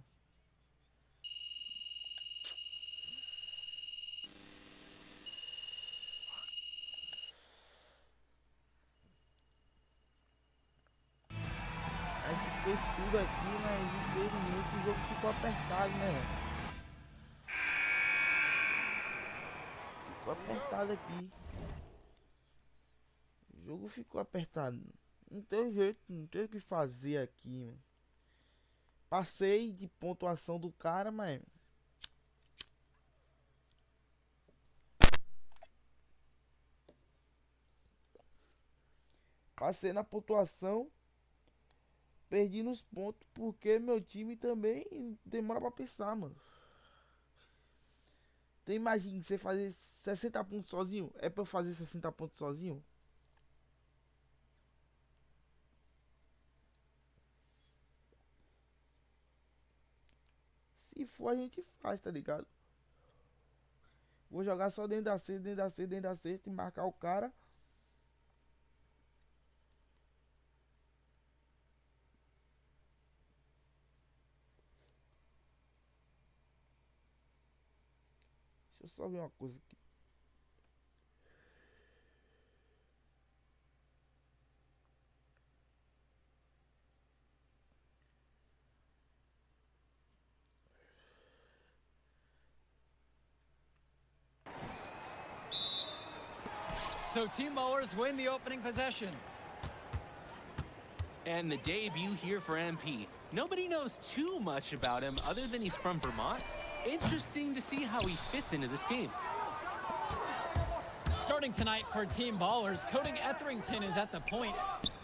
A gente fez tudo aqui, mas infelizmente o jogo ficou apertado, né, velho? Ficou apertado aqui. O jogo ficou apertado. Não tem jeito, não tem o que fazer aqui, mano. Passei de pontuação do cara, mas... Passei na pontuação. Perdi nos pontos porque meu time também demora pra pensar, mano. Então imagine você fazer 60 pontos sozinho. É pra eu fazer 60 pontos sozinho? Se for, a gente faz, tá ligado? Vou jogar só dentro da cesta, dentro da cesta, dentro da cesta e marcar o cara. Deixa eu só ver uma coisa aqui. So Team Ballers win the opening possession. And the debut here for MP. Nobody knows too much about him other than he's from Vermont. Interesting to see how he fits into this team. Starting tonight for Team Ballers, Cody Etherington is at the point.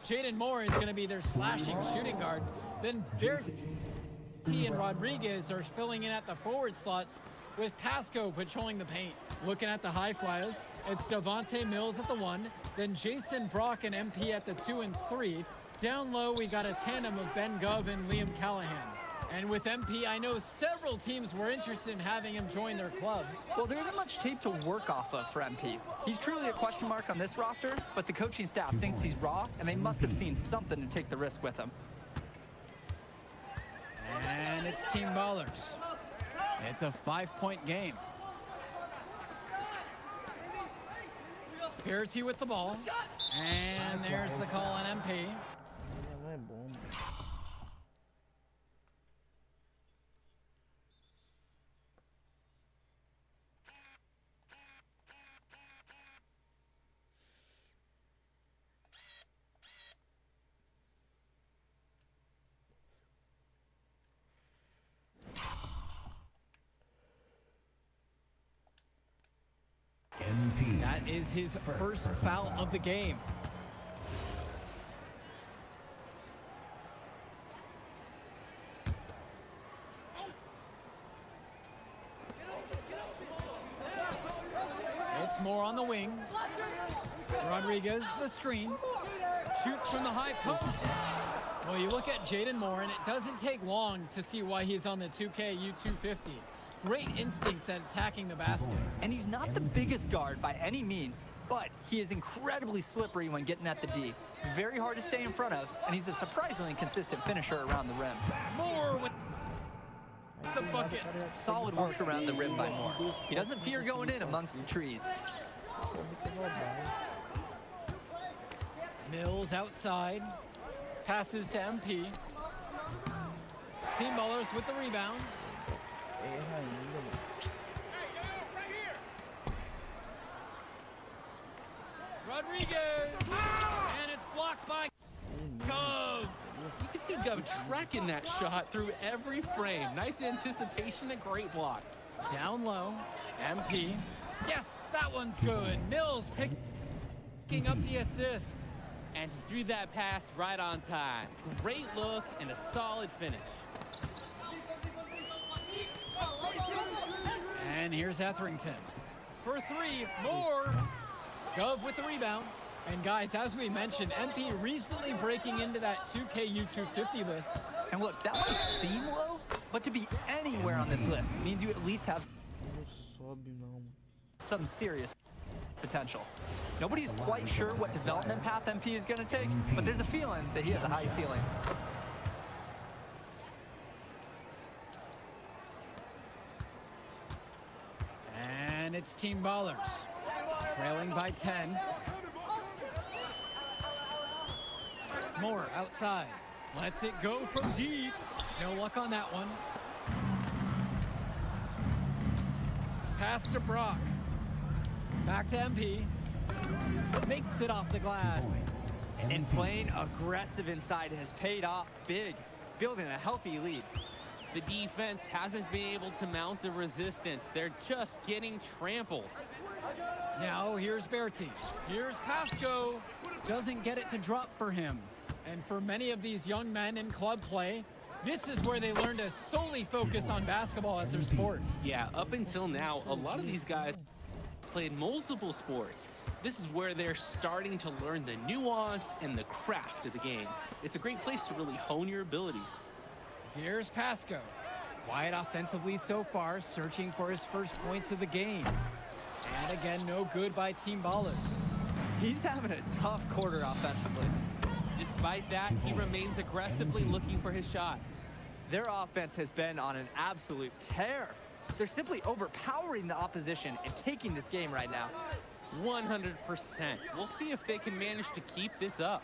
Jaden Moore is going to be their slashing shooting guard. Then Bertie and Rodriguez are filling in at the forward slots, with Pasco patrolling the paint. Looking at the high flyers, it's Devontae Mills at the 1, then Jason Brock and MP at the 2 and 3. Down low, we got a tandem of Ben Gov and Liam Callahan. And with MP, I know several teams were interested in having him join their club. Well, there isn't much tape to work off of for MP. He's truly a question mark on this roster, but the coaching staff thinks he's raw, and they must have seen something to take the risk with him. And it's Team Ballers. It's a 5-point game. Bertie with the ball. And there's the call on MP. That is his first foul of the game. It's Moore on the wing. Rodriguez, the screen. Shoots from the high post. Well, you look at Jaden Moore, and it doesn't take long to see why he's on the 2K U250. great instincts at attacking the basket. And he's not the biggest guard by any means, but he is incredibly slippery when getting at the D. He's very hard to stay in front of, and he's a surprisingly consistent finisher around the rim. Moore with the bucket. Solid work around the rim by Moore. He doesn't fear going in amongst the trees. Mills outside. Passes to MP. Team ballers with the rebound. Rodriguez! And it's blocked by Gov. You can see Gov tracking that shot through every frame. Nice anticipation, a great block. Down low, MP. Yes, that one's good. Mills picking up the assist. And he threw that pass right on time. Great look and a solid finish. And here's Etherington. For three, Moore. Gov with the rebound. And guys, as we mentioned, MP recently breaking into that 2K U250 list. And look, that might seem low, but to be anywhere on this list means you at least have some serious potential. Nobody's quite sure what development path MP is going to take, but there's a feeling that he has a high ceiling. And it's Team Ballers, trailing by 10. Moore outside, lets it go from deep. No luck on that one. Pass to Brock. Back to MP. Makes it off the glass. And playing aggressive inside has paid off big, building a healthy lead. The defense hasn't been able to mount a resistance. They're just getting trampled. Now here's Berti. Here's Pasco. Doesn't get it to drop for him. And for many of these young men in club play, this is where they learn to solely focus on basketball as their sport. Yeah, up until now, a lot of these guys played multiple sports. This is where they're starting to learn the nuance and the craft of the game. It's a great place to really hone your abilities. Here's Pasco. Quiet offensively so far, searching for his first points of the game. And again, no good by Team Ballers. He's having a tough quarter offensively. Despite that, he remains aggressively looking for his shot. Their offense has been on an absolute tear. They're simply overpowering the opposition and taking this game right now. 100%. We'll see if they can manage to keep this up.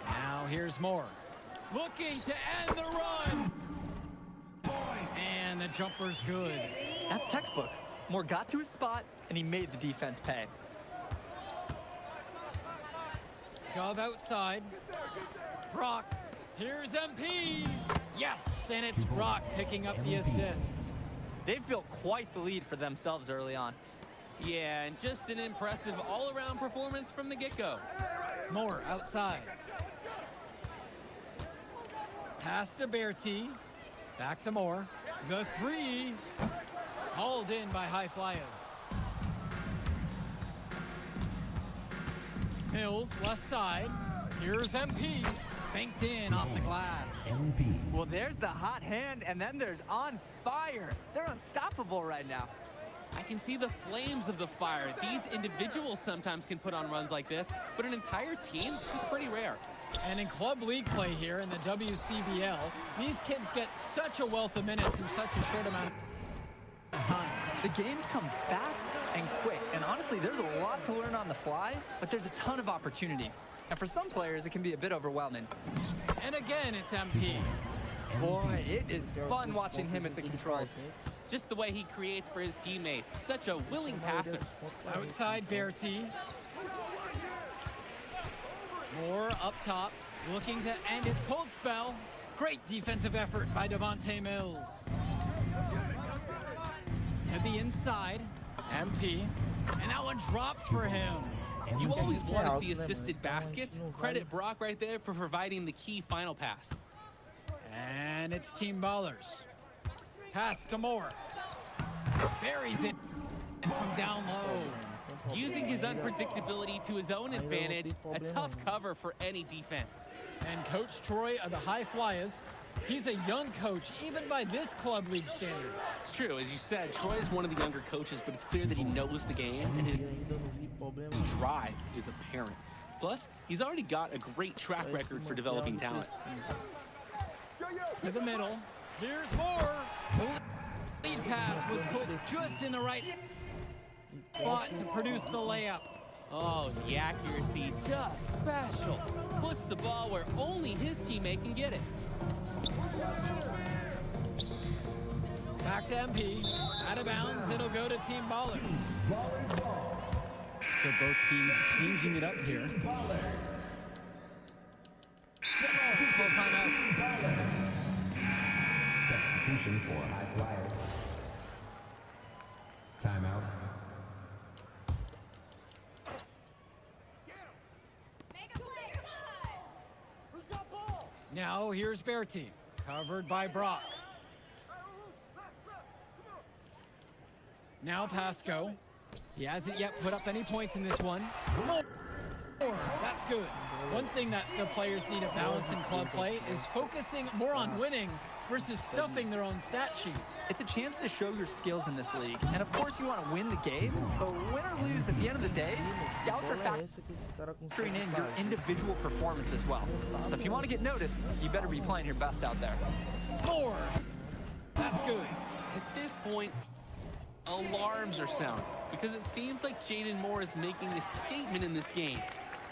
Now here's Moore. Looking to end the run. And the jumper's good. That's textbook. Moore got to his spot, and he made the defense pay. Gov outside. Brock. Here's MP. Yes, and it's Brock picking up the assist. They've built quite the lead for themselves early on. Yeah, and just an impressive all-around performance from the get-go. Moore outside. Pass to Berti. Back to Moore. The three. Hauled in by High Flyers. Mills left side. Here's MP. Banked in off the glass. Well, there's the hot hand, and then there's on fire. They're unstoppable right now. I can see the flames of the fire. These individuals sometimes can put on runs like this, but an entire team is pretty rare. And in club league play here in the WCBL, these kids get such a wealth of minutes in such a short amount of time. The games come fast and quick, and honestly, there's a lot to learn on the fly, but there's a ton of opportunity. And for some players, it can be a bit overwhelming. And again, it's MP. Boy, it is fun watching him at the controls. Just the way he creates for his teammates. Such a willing passer. Outside Berti. Moore up top, looking to end his cold spell. Great defensive effort by Devontae Mills. To the inside, MP. And that one drops for him. You always want to see assisted baskets. Credit Brock right there for providing the key final pass. And it's Team Ballers. Pass to Moore. Buries it from down low. Using his unpredictability to his own advantage, a tough cover for any defense. And Coach Troy of the High Flyers, he's a young coach, even by this club league standard. It's true, as you said, Troy is one of the younger coaches, but it's clear that he knows the game, and his drive is apparent. Plus, he's already got a great track record for developing talent. To the middle, here's more. The lead pass was put just in the right spot to produce the layup. Oh, the accuracy, just special. Puts the ball where only his teammate can get it. Back to MP, out of bounds, it'll go to Team Ballers. So both teams changing it up here. Full timeout. Substitution for High Flyers. Timeout. Now here's Bertie, covered by Brock. Now Pasco. He hasn't yet put up any points in this one. That's good. One thing that the players need to balance in club play is focusing more on winning versus stuffing their own stat sheet. It's a chance to show your skills in this league. And of course you want to win the game, but win or lose, at the end of the day, scouts are factoring in your individual performance as well. So if you want to get noticed, you better be playing your best out there. More. That's good. At this point, alarms are sounding because it seems like Jaden Moore is making a statement in this game.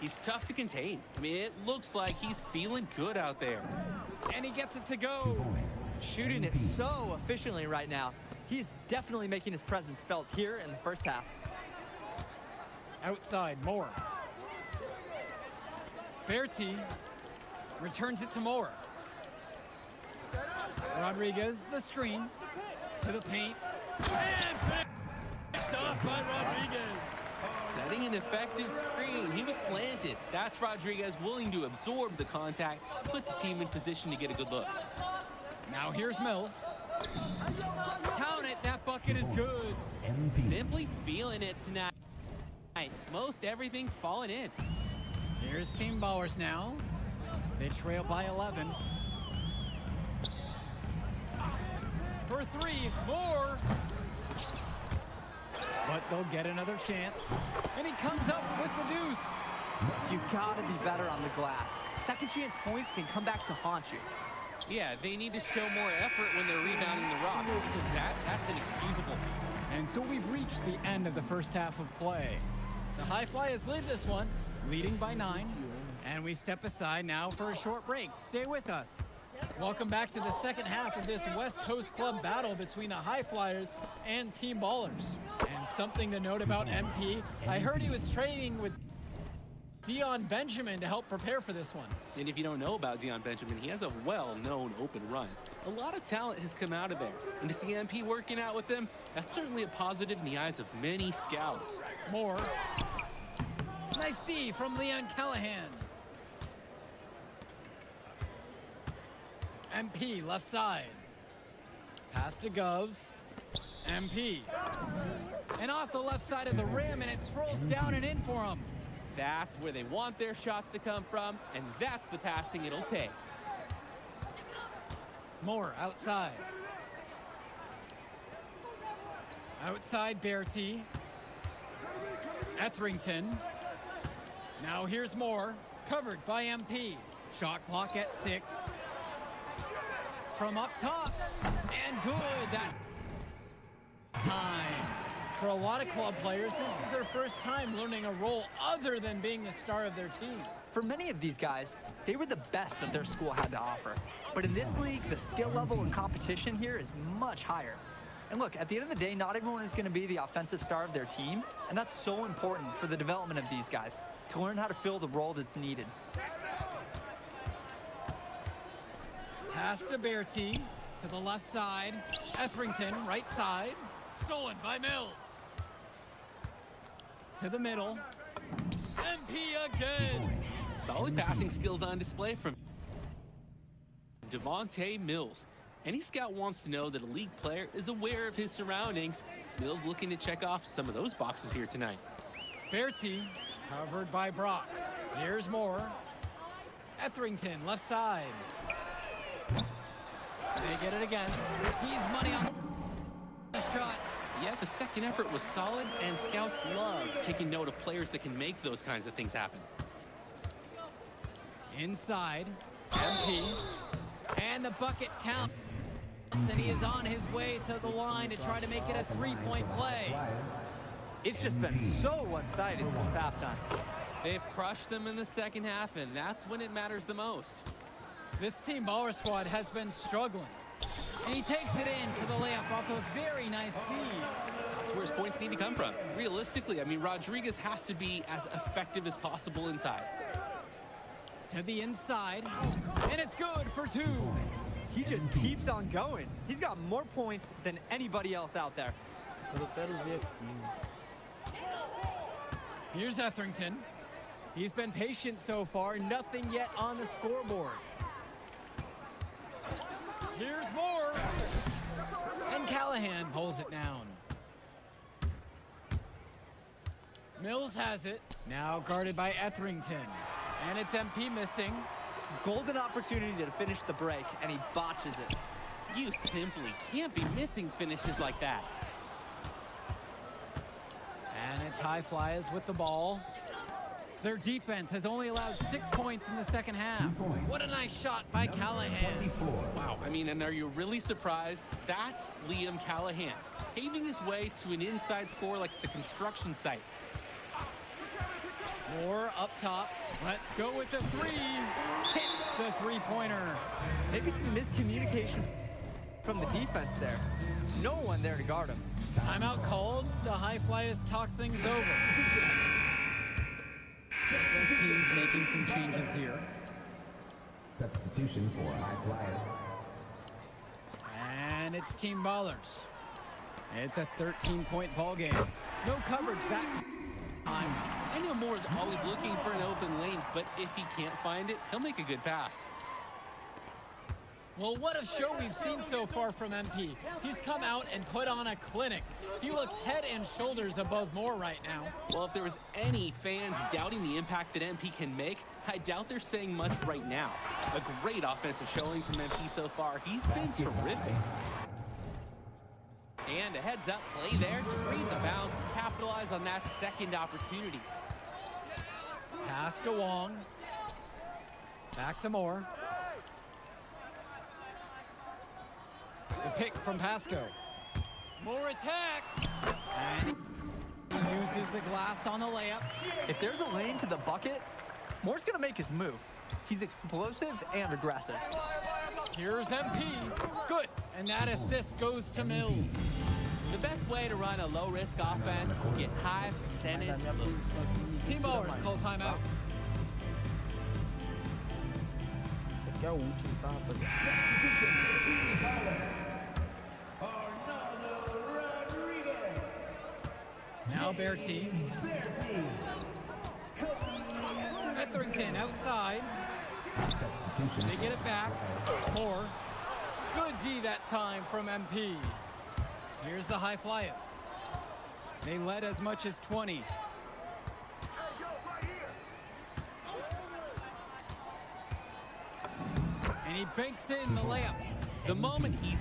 He's tough to contain. I mean, it looks like he's feeling good out there. And he gets it to go. Shooting it so efficiently right now. He's definitely making his presence felt here in the first half. Outside, Moore. Bertie returns it to Moore. Rodriguez, the screen, to the paint. And finished off by Rodriguez. Setting an effective screen. He was planted. That's Rodriguez willing to absorb the contact, puts his team in position to get a good look. Now here's Mills. Count it, that bucket is good. Simply feeling it tonight. Most everything falling in. Here's Team Ballers now. They trail by 11. For three, more. But they'll get another chance. And he comes up with the deuce. You gotta be better on the glass. Second chance points can come back to haunt you. Yeah, they need to show more effort when they're rebounding the rock, because that's inexcusable. And so we've reached the end of the first half of play. The High Flyers lead this one, leading by 9. And we step aside now for a short break. Stay with us. Welcome back to the second half of this West Coast Club battle between the High Flyers and Team Ballers. And something to note about MP, I heard he was training with Dion Benjamin to help prepare for this one. And if you don't know about Dion Benjamin, he has a well-known open run. A lot of talent has come out of there. And to see MP working out with him, that's certainly a positive in the eyes of many scouts. More. Nice D from Leon Callahan. MP, left side. Pass to Gov. MP. And off the left side of the rim, and it scrolls down and in for him. That's where they want their shots to come from, and that's the passing it'll take. More outside. Outside Bertie. Etherington. Now here's Moore, covered by MP. Shot clock at 6. From up top, and good that time. For a lot of club players, this is their first time learning a role other than being the star of their team. For many of these guys, they were the best that their school had to offer. But in this league, the skill level and competition here is much higher. And look, at the end of the day, not everyone is going to be the offensive star of their team, and that's so important for the development of these guys, to learn how to fill the role that's needed. Pass to Bertie, to the left side. Etherington, right side. Stolen by Mills. To the middle. MP again. Solid passing skills on display from Devontae Mills. Any scout wants to know that a league player is aware of his surroundings. Mills looking to check off some of those boxes here tonight. Bertie, covered by Brock. Here's Moore. Etherington, left side. They get it again. He's money on the shot. Yeah, the second effort was solid, and scouts love taking note of players that can make those kinds of things happen. Inside, MP, and the bucket counts, and he is on his way to the line to try to make it a three-point play. It's just been so one-sided since halftime. They've crushed them in the second half, and that's when it matters the most. This team baller squad has been struggling. And he takes it in for the layup off a very nice feed. That's where his points need to come from. Realistically, I mean, Rodriguez has to be as effective as possible inside. To the inside, and it's good for two. He just keeps on going. He's got more points than anybody else out there. Here's Etherington. He's been patient so far, nothing yet on the scoreboard. Here's more. And Callahan pulls it down. Mills has it, now guarded by Etherington. And it's MP missing. Golden opportunity to finish the break, and he botches it. You simply can't be missing finishes like that. And it's High Flyers with the ball. Their defense has only allowed 6 points in the second half. What a nice shot by Callahan. Wow, I mean, and are you really surprised? That's Liam Callahan, paving his way to an inside score like it's a construction site. Moore up top. Let's go with the three. Hits the three-pointer. Maybe some miscommunication from the defense there. No one there to guard him. Timeout called. The High Flyers talk things over. The team's making some changes here. Substitution for High Flyers. And it's Team Ballers. It's a 13-point ball game. No coverage that time. I know Moore's always looking for an open lane, but if he can't find it, he'll make a good pass. Well, what a show we've seen so far from MP. He's come out and put on a clinic. He looks head and shoulders above Moore right now. Well, if there was any fans doubting the impact that MP can make, I doubt they're saying much right now. A great offensive showing from MP so far. He's been terrific. And a heads-up play there to read the bounce and capitalize on that second opportunity. Pass to Wong. Back to Moore. The pick from Pasco. Moore attacks. And he uses the glass on the layup. If there's a lane to the bucket, Moore's going to make his move. He's explosive and aggressive. Here's MP. Good. And that assist goes to Mills. The best way to run a low-risk offense is get high percentage loose. Team Ballers call timeout. Esse aqui é o último, tá, rapaziada? Now Bertie. Etherington outside. They get it back. Moore. Good D that time from MP. Here's the High Flyers. They led as much as 20. And he banks in the layups. The moment he's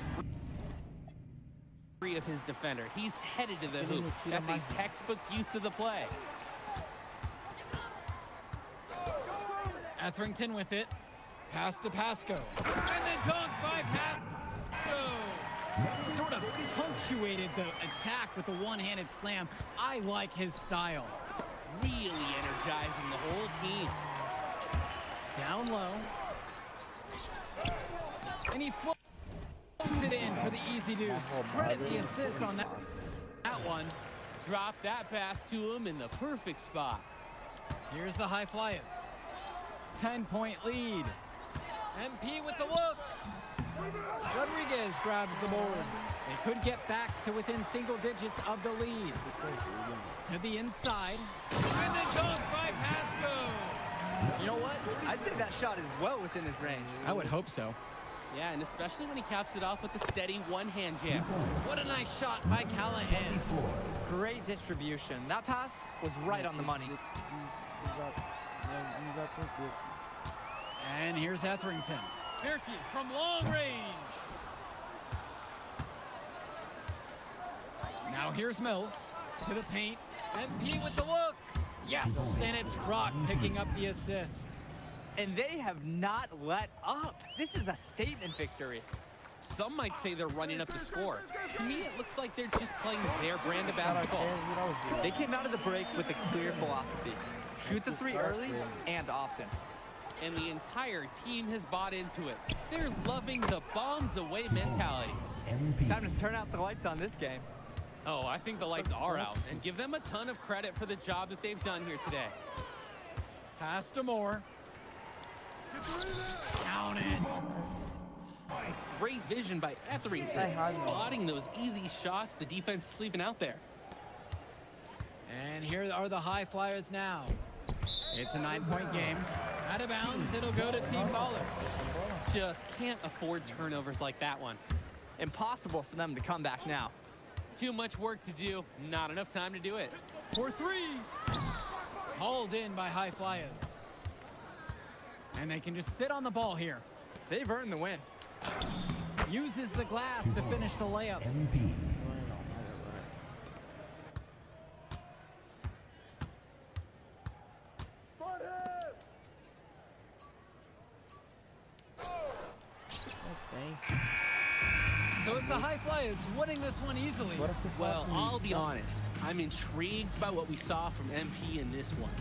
free of his defender, he's headed to the hoop. That's a textbook use of the play. Etherington with it. Pass to Pasco. And then dunked by Pasco. Sort of punctuated the attack with the one-handed slam. I like his style. Really energizing the whole team. Down low. And he floats it in for the easy deuce. Credit the assist on that one. Drop that pass to him in the perfect spot. Here's the High Flyers. 10-point lead. MP with the look. Rodriguez grabs the board. They could get back to within single digits of the lead. To the inside. And then dunked by Pasco. You know what? I'd say that shot is well within his range. I would hope so. Yeah, and especially when he caps it off with a steady one-hand jam. What a nice shot by Callahan. Great distribution. That pass was right on the money. And here's Etherington. Bertie from long range. Now here's Mills to the paint. MP with the look. Yes, and it's Rock picking up the assist. And they have not let up. This is a statement victory. Some might say they're running up the score. To me, it looks like they're just playing their brand of basketball. They came out of the break with a clear philosophy. Shoot the three early and often. And the entire team has bought into it. They're loving the bombs away mentality. Time to turn out the lights on this game. Oh, I think the lights are out, and give them a ton of credit for the job that they've done here today. Pass to Moore. Count it. Great vision by Etherington, spotting those easy shots the defense is leaving out there. And here are the high flyers now. It's a 9-point game. Out of bounds, it'll go to Team Baller. Just can't afford turnovers like that one. Impossible for them to come back now. Too much work to do, not enough time to do it. For three. Hauled in by high flyers. And they can just sit on the ball here. They've earned the win. Uses the glass to finish the layup. So it's the high flyers winning this one easily. Well, I'll be honest. I'm intrigued by what we saw from MP in this one.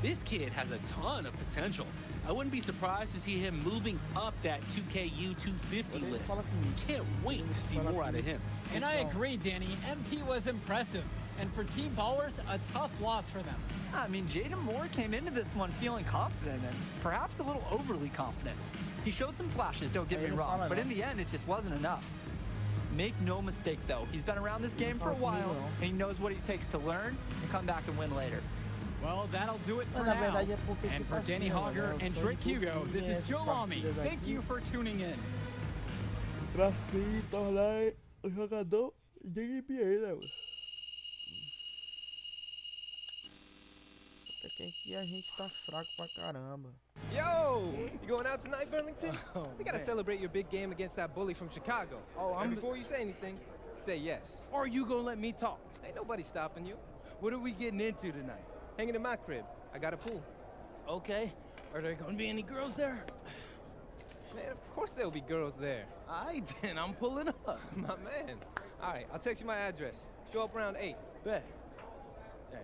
This kid has a ton of potential. I wouldn't be surprised to see him moving up that 2KU 250 list. Can't wait to see more out of him. And I agree, Danny. MP was impressive. And for Team Ballers, a tough loss for them. I mean, Jaden Moore came into this one feeling confident and perhaps a little overly confident. He showed some flashes, don't get me wrong, but in the end, it just wasn't enough. Make no mistake, though. He's been around this game for a while, and he knows what it takes to learn and come back and win later. Well, that'll do it for now. And for Danny Hogger and Drake Hugo, this is Joe Lamy. Thank you for tuning in. Pra se tornar o jogador de NBA, né? Porque aqui a gente tá fraco pra caramba. Yo! You going out tonight, Burlington? We gotta celebrate your big game against that bully from Chicago. Oh, and before you say anything, say yes. Or you gonna let me talk? Ain't nobody stopping you. What are we getting into tonight? Hanging in my crib. I got a pool. Okay. Are there gonna be any girls there? Man, of course there'll be girls there. Aight, then I'm pulling up. My man. All right, I'll text you my address. Show up around 8. Bet. Hey.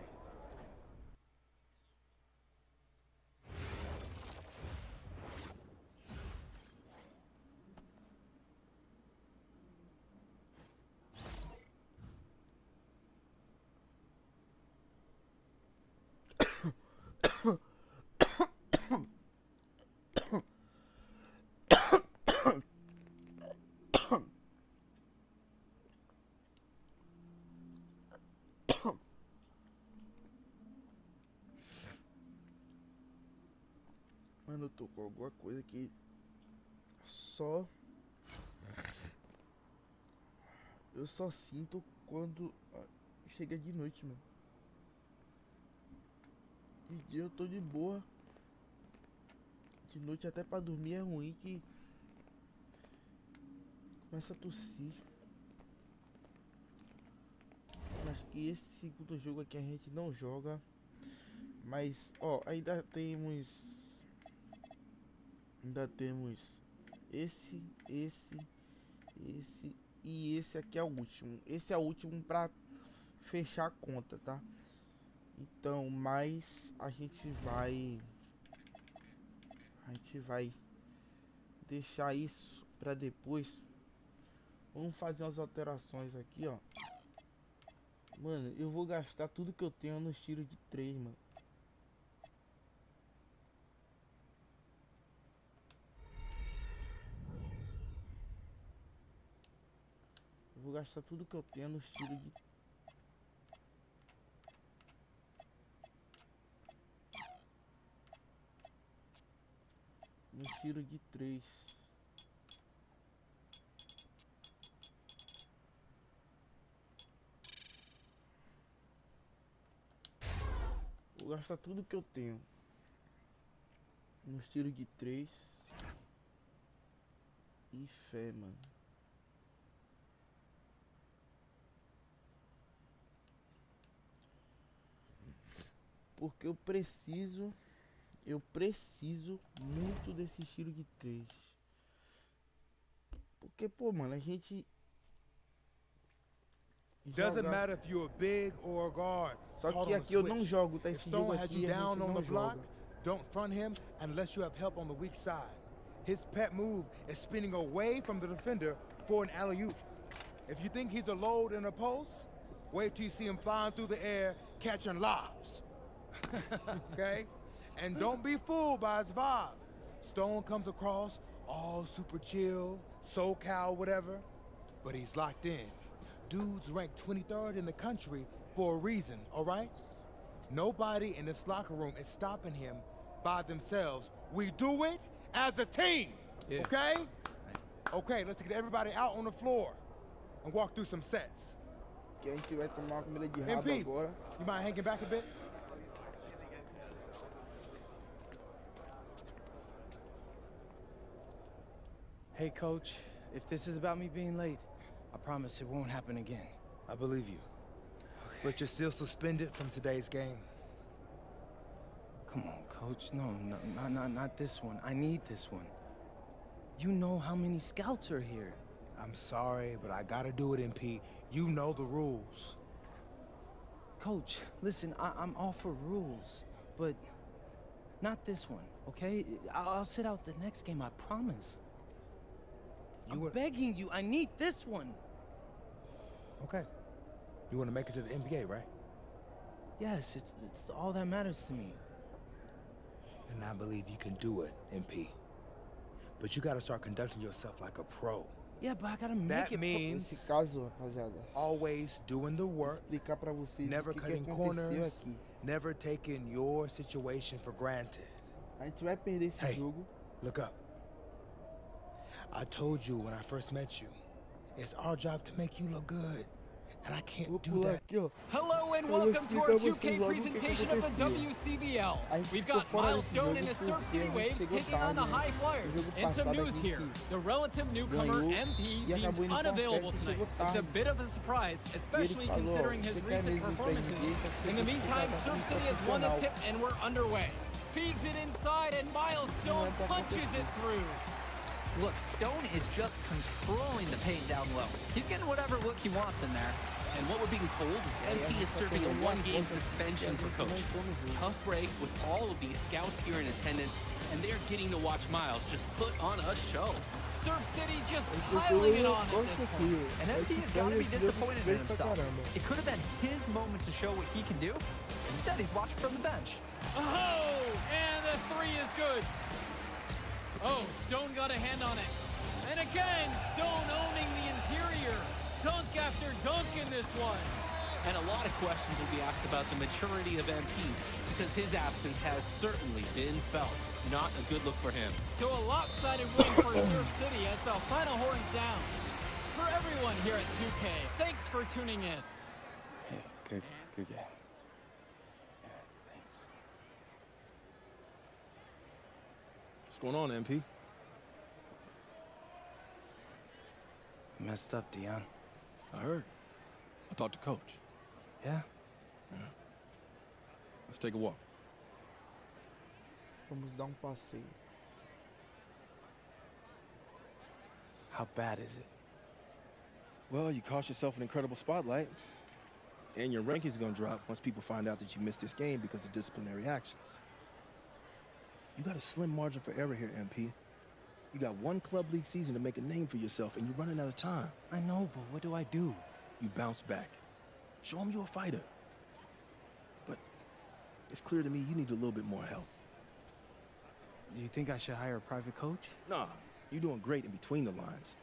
Mano, eu tô com alguma coisa que só eu só sinto quando chega de noite, mano. De dia eu tô de boa. De noite até pra dormir é ruim que começa a tossir. Acho que esse segundo jogo aqui a gente não joga. Mas, ó, ainda temos esse e esse aqui é o último. Esse é o último pra fechar a conta, tá? Então, mas a gente vai deixar isso pra depois. Vamos fazer umas alterações aqui, ó. Mano, eu vou gastar tudo que eu tenho nos tiros de 3, mano. Eu vou gastar tudo que eu tenho nos tiros de... nos tiros de 3. Vou gastar tudo que eu tenho. Nos tiros de 3. E fé, mano. Porque eu preciso muito desse tiro de 3. Porque, pô, mano, a gente Doesn't matter if you're big or a guard. Só que aqui eu não jogo, tá? Esse jogo aqui a gente não joga. Don't front him unless you have help on the weak side. His pet move is spinning away from the defender for an alley-oop. If you think he's a load in a post, wait till you see him flying through the air catching lobs. Okay? And don't be fooled by his vibe. Stone comes across all super chill, SoCal, whatever, but he's locked in. Dude's ranked 23rd in the country for a reason, all right? Nobody in this locker room is stopping him by themselves. We do it as a team, okay? Okay, let's get everybody out on the floor and walk through some sets. Que a gente vai tomar uma comida de rabo MP, agora. You mind hanging back a bit? Hey, Coach, if this is about me being late, I promise it won't happen again. I believe you. But you're still suspended from today's game. Come on, Coach. No, not this one. I need this one. You know how many scouts are here. I'm sorry, but I gotta do it, MP. You know the rules. Coach, listen, I'm all for rules, but not this one, okay? I'll sit out the next game, I promise. I'm begging you, I need this one. Okay. You want to make it to the NBA, right? Yes, it's all that matters to me. And I believe you can do it, MP. But you gotta start conducting yourself like a pro. Yeah, but I gotta make that it. Means Nesse caso, rapaziada, always doing the work, explicar pra vocês never o que cutting aconteceu corners, aqui. never taking your situation for granted. A gente vai perder esse jogo. Look up. I told you when I first met you, it's our job to make you look good. And I can't do that. Hello and welcome to our 2K presentation of the WCBL. We've got Milestone and the Surf City Waves taking on the High Flyers. And some news here. The relative newcomer, MP, deemed unavailable tonight. It's a bit of a surprise, especially considering his recent performances. In the meantime, Surf City has won the tip and we're underway. Feeds it inside and Milestone punches it through. Look, Stone is just controlling the paint down low. He's getting whatever look he wants in there. And what we're being told is MP is serving a one-game suspension for Coach. Tough break with all of these scouts here in attendance, and they're getting to watch Miles just put on a show. Surf City just piling it on at this point. And MP has got to be disappointed in himself. It could have been his moment to show what he can do. Instead, he's watching from the bench. Oh, and the three is good. Oh, Stone got a hand on it. And again, Stone owning the interior. Dunk after dunk in this one. And a lot of questions will be asked about the maturity of MP, because his absence has certainly been felt. Not a good look for him. So a lopsided win for Surf City as the final horn sounds. For everyone here at 2K, thanks for tuning in. Hey, good game. Yeah, thanks. What's going on, MP? Messed up, Dion. I heard. I talked to Coach. Yeah? Yeah. Let's take a walk. Vamos dar passeio. How bad is it? Well, you cost yourself an incredible spotlight. And your ranking's gonna drop once people find out that you missed this game because of disciplinary actions. You got a slim margin for error here, MP. You got one club league season to make a name for yourself, and you're running out of time. I know, but what do I do? You bounce back. Show them you're a fighter. But it's clear to me you need a little bit more help. Do you think I should hire a private coach? Nah, you're doing great in between the lines.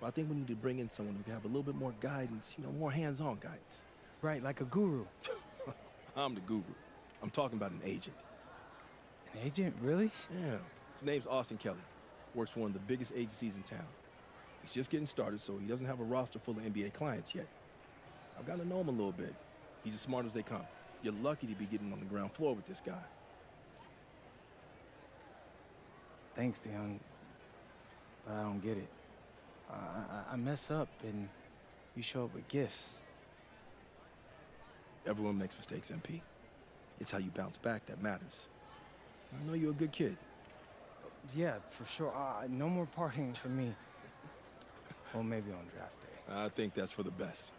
But I think we need to bring in someone who can have a little bit more guidance, more hands-on guidance. Right, like a guru. I'm the guru. I'm talking about an agent. An agent, really? Yeah. His name's Austin Kelly. Works for one of the biggest agencies in town. He's just getting started, so he doesn't have a roster full of NBA clients yet. I've gotten to know him a little bit. He's as smart as they come. You're lucky to be getting on the ground floor with this guy. Thanks, Dion. But I don't get it. I mess up and you show up with gifts. Everyone makes mistakes, MP. It's how you bounce back that matters. I know you're a good kid. Yeah, for sure. No more partying for me. Well, maybe on draft day. I think that's for the best.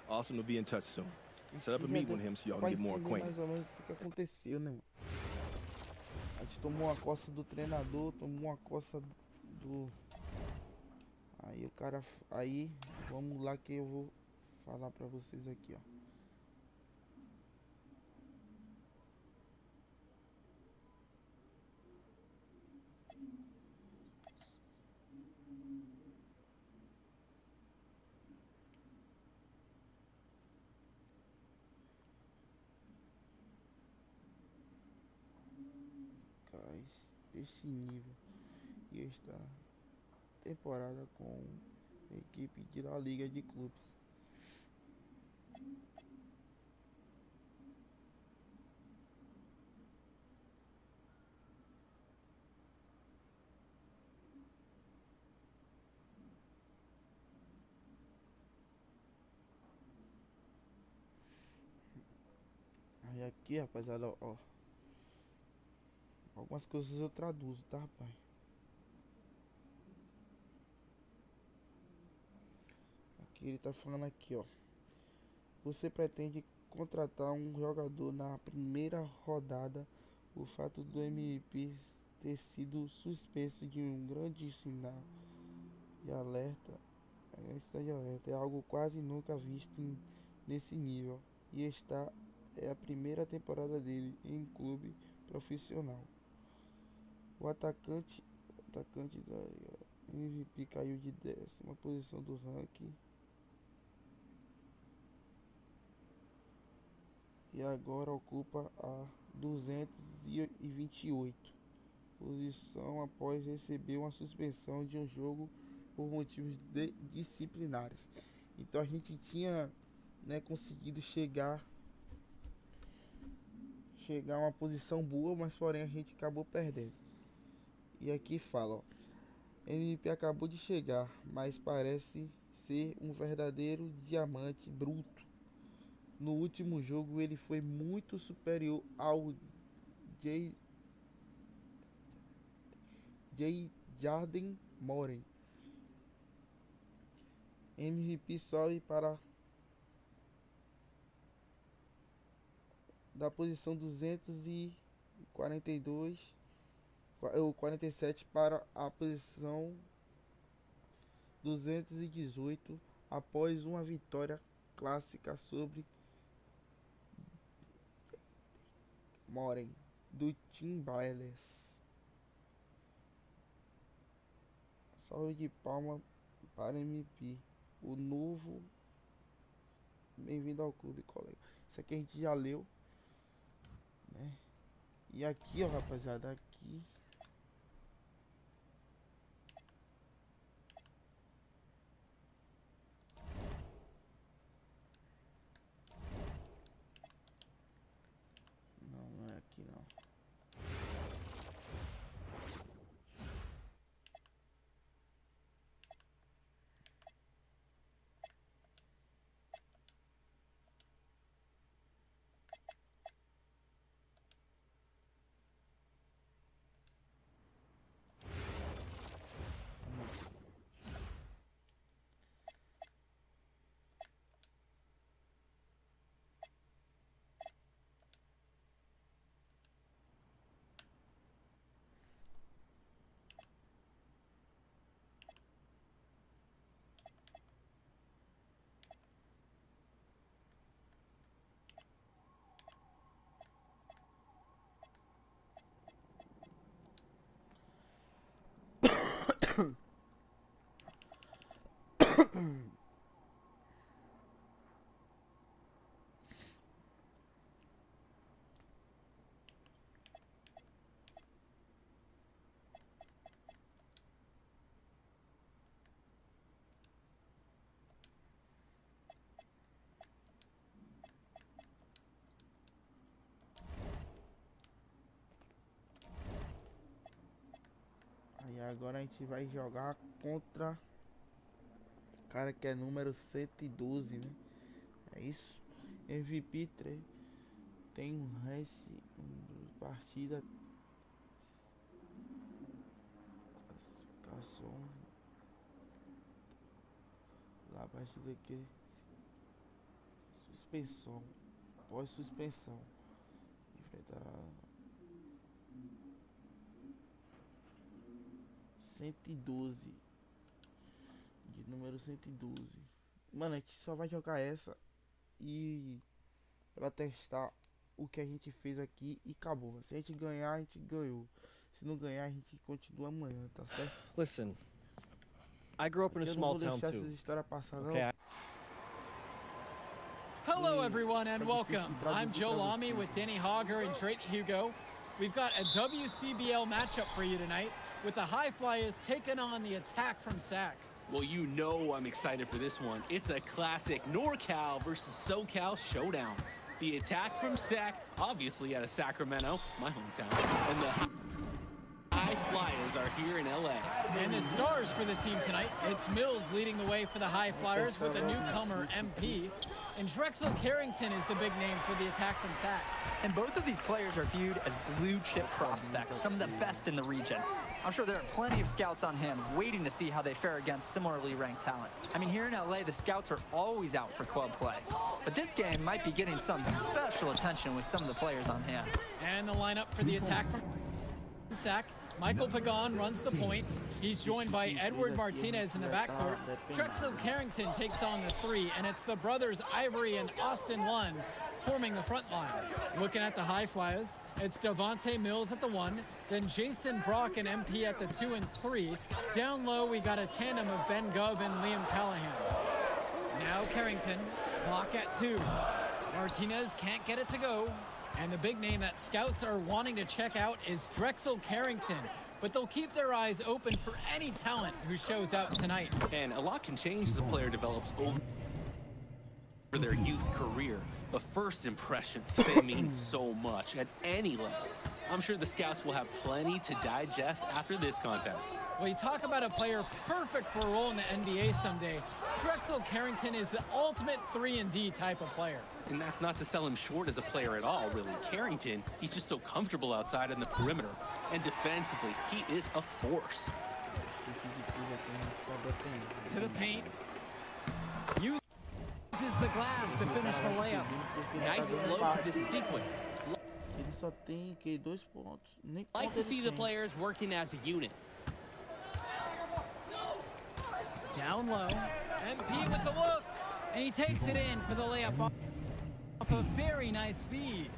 Austin will be in touch soon. Set up a meeting with him so y'all can get more acquainted. Mais ou menos o que aconteceu, né, mano? A gente tomou uma coça do treinador, tomou uma coça do... Aí o cara... Aí, vamos lá que eu vou falar pra vocês aqui, ó. Deste nível e esta temporada com a equipe de La Liga de Clubes. Aí aqui, rapaziada, ó. Algumas coisas eu traduzo, tá, rapaz? Aqui ele tá falando aqui, ó. Você pretende contratar um jogador na primeira rodada. O fato do MVP ter sido suspenso de um grande sinal de alerta. É algo quase nunca visto nesse nível. E esta é a primeira temporada dele em clube profissional. O atacante da MVP caiu de 10ª posição do ranking e agora ocupa a 228 posição após receber uma suspensão de um jogo por motivos disciplinares. Então a gente tinha, né, conseguido chegar a uma posição boa, mas porém a gente acabou perdendo. E aqui fala, ó, MVP acabou de chegar, mas parece ser um verdadeiro diamante bruto. No último jogo ele foi muito superior ao Jardim Moren. MVP sobe para da posição 47 para a posição 218 após uma vitória clássica sobre Moren do Timberless. Salve de palma para MP, o novo. Bem-vindo ao clube, colega. Isso aqui a gente já leu, né? E aqui, ó, rapaziada, aqui não é aqui não. Aí agora a gente vai jogar contra cara que é número 112, né? É isso. MVP 3. Tem um race, partida, classificação. A partida aqui, suspensão, pós-suspensão. Enfrentar 112. De número 112. Mano, a gente só vai jogar essa e pra testar o que a gente fez aqui e acabou. Se a gente ganhar, a gente ganhou. Se não ganhar, a gente continua amanhã, tá certo? Listen, I grew up in a small town too. Okay. Hello everyone and welcome. I'm Joe Lamy with Danny Hogger and Drake Hugo. We've got a WCBL matchup for you tonight with the High Flyers taking on the Attack from SAC. Well, you know I'm excited for this one. It's a classic NorCal versus SoCal showdown. The Attack from SAC, obviously out of Sacramento, my hometown, and the High Flyers are here in LA. And the stars for the team tonight, it's Mills leading the way for the High Flyers with the newcomer MP. And Drexel Carrington is the big name for the Attack from SAC. And both of these players are viewed as blue chip prospects, some of the best in the region. I'm sure there are plenty of scouts on hand waiting to see how they fare against similarly ranked talent. I mean, here in LA, the scouts are always out for club play. But this game might be getting some special attention with some of the players on hand. And the lineup for the Attack from SAC. Michael Pagan runs the point. He's joined by Edward Martinez in the backcourt. Drexel Carrington takes on the 3, and it's the brothers Ivory and Austin Lund forming the front line. Looking at the High Flyers, it's Devontae Mills at the 1, then Jason Brock and MP at the 2 and 3. Down low, we got a tandem of Ben Gov and Liam Callahan. Now Carrington, clock at 2. Martinez can't get it to go. And the big name that scouts are wanting to check out is Drexel Carrington. But they'll keep their eyes open for any talent who shows out tonight. And a lot can change as a player develops over their youth career. But first impressions, they mean so much at any level. I'm sure the scouts will have plenty to digest after this contest. Well, you talk about a player perfect for a role in the NBA someday. Drexel Carrington is the ultimate 3-and-D type of player. And that's not to sell him short as a player at all, really. Carrington, he's just so comfortable outside in the perimeter. And defensively, he is a force. To the paint. Uses the glass to finish the layup. Nice flow to this sequence. Ele só tem que 2 pontos. Nem like to see the players working as a unit. Down low. MP with the look. And he takes it in for the layup off a very nice feed.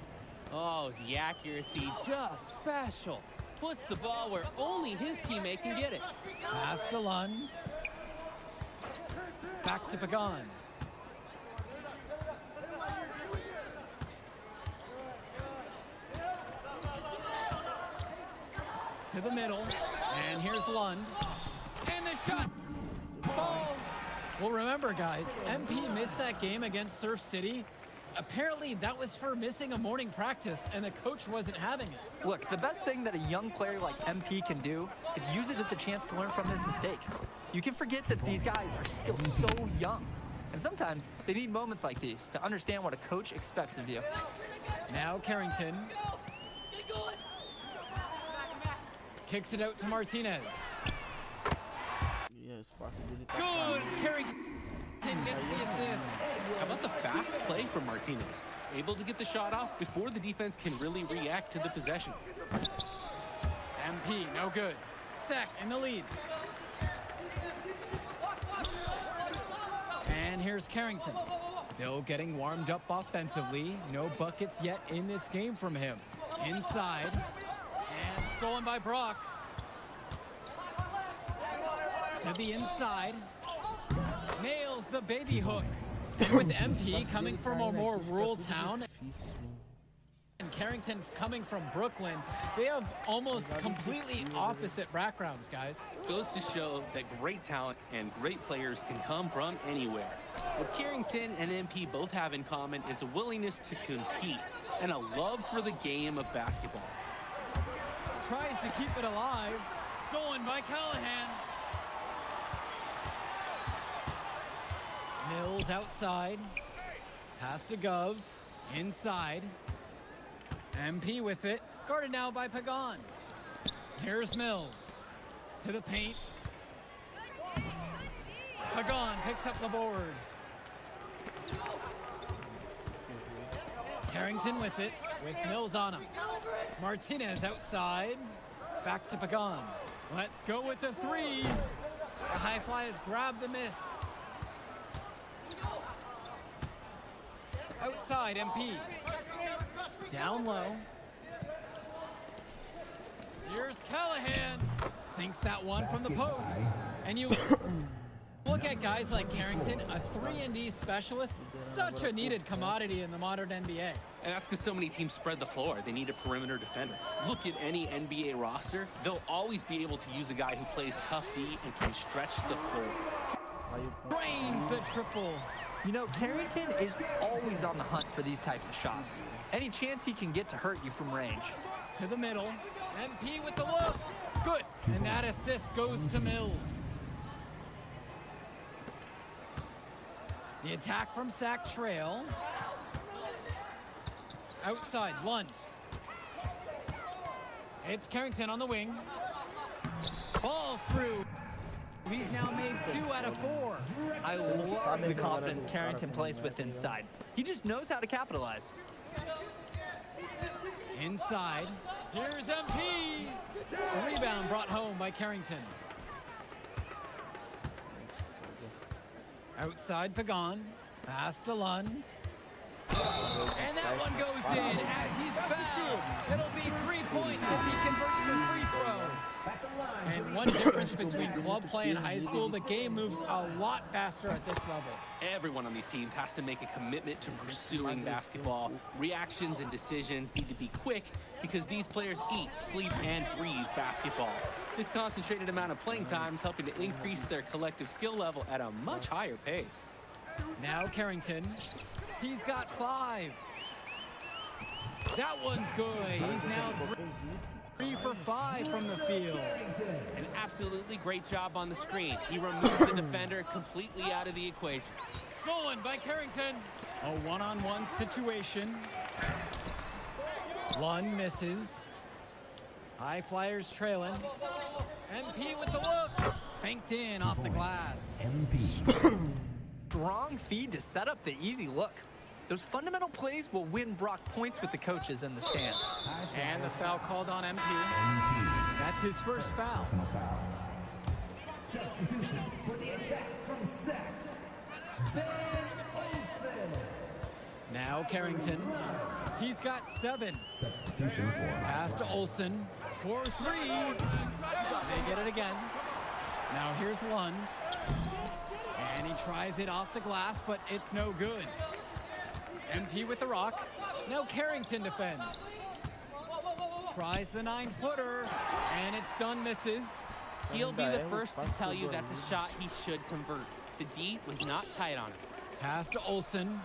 Oh, the accuracy, just special. Puts the ball where only his teammate can get it. Pass to Lund. Back to Pagan. To the middle, and here's Lund. And the shot falls. Well, remember, guys, MP missed that game against Surf City. Apparently, that was for missing a morning practice, and the coach wasn't having it. Look, the best thing that a young player like MP can do is use it as a chance to learn from his mistake. You can forget that these guys are still so young. And sometimes they need moments like these to understand what a coach expects of you. Now Carrington. Kicks it out to Martinez. Good! Carrington gets the assist. How about the fast play from Martinez? Able to get the shot off before the defense can really react to the possession. MP, no good. SAC in the lead. And here's Carrington. Still getting warmed up offensively. No buckets yet in this game from him. Inside. And stolen by Brock. To the inside. Nails the baby hook. And with MP coming from a more rural town and Carrington coming from Brooklyn, they have almost completely opposite backgrounds, guys. Goes to show that great talent and great players can come from anywhere. What Carrington and MP both have in common is a willingness to compete and a love for the game of basketball. Tries to keep it alive. Stolen by Callahan. Mills outside. Pass to Gov. Inside. MP with it. Guarded now by Pagan. Here's Mills. To the paint. Pagan picks up the board. Carrington with it, with Mills on him. Martinez outside. Back to Pagan. Let's go with the three. The high flyers grab the miss. Outside, MP. Down low. Here's Callahan. Sinks that one from the post. And you look at guys like Carrington, a 3-and-D specialist, such a needed commodity in the modern NBA. And that's because so many teams spread the floor. They need a perimeter defender. Look at any NBA roster. They'll always be able to use a guy who plays tough D and can stretch the floor. Brains the triple. You know, Carrington is always on the hunt for these types of shots. Any chance he can get to hurt you from range. To the middle. MP with the look. Good. And that assist goes to Mills. The attack from Sack Trail. Outside, Lund. It's Carrington on the wing. Ball through. He's now made 2 out of 4. I love the confidence Carrington plays with inside. He just knows how to capitalize. Inside. Here's MP. A rebound brought home by Carrington. Outside, Pagan. Pass to Lund. And that one goes in as he's fouled. It'll be 3 points if he converts the free throw. And one difference between club play and high school, the game moves a lot faster at this level. Everyone on these teams has to make a commitment to pursuing basketball. Reactions and decisions need to be quick because these players eat, sleep, and breathe basketball. This concentrated amount of playing time is helping to increase their collective skill level at a much higher pace. Now Carrington, he's got 5. That one's good. He's now 3 for 5 from the field. An absolutely great job on the screen. He removes the defender completely out of the equation. Stolen by Carrington. A one-on-one situation. Lund misses. High flyers trailing. MP with the look. Banked in off the glass. MP. Strong feed to set up the easy look. Those fundamental plays will win Brock points with the coaches in the stands. And the foul called on MP. That's his first foul. Substitution for the attack from Sack. Ben Olsen. Now Carrington. He's got 7. Substitution for pass to Olsen. 4-3. They get it again. Now here's Lund. And he tries it off the glass, but it's no good. MP with the rock. Now Carrington defends. Tries the 9-footer, and it's done, misses. He'll be the first to tell you that's a shot he should convert. The D was not tight on him. Pass to Olsen.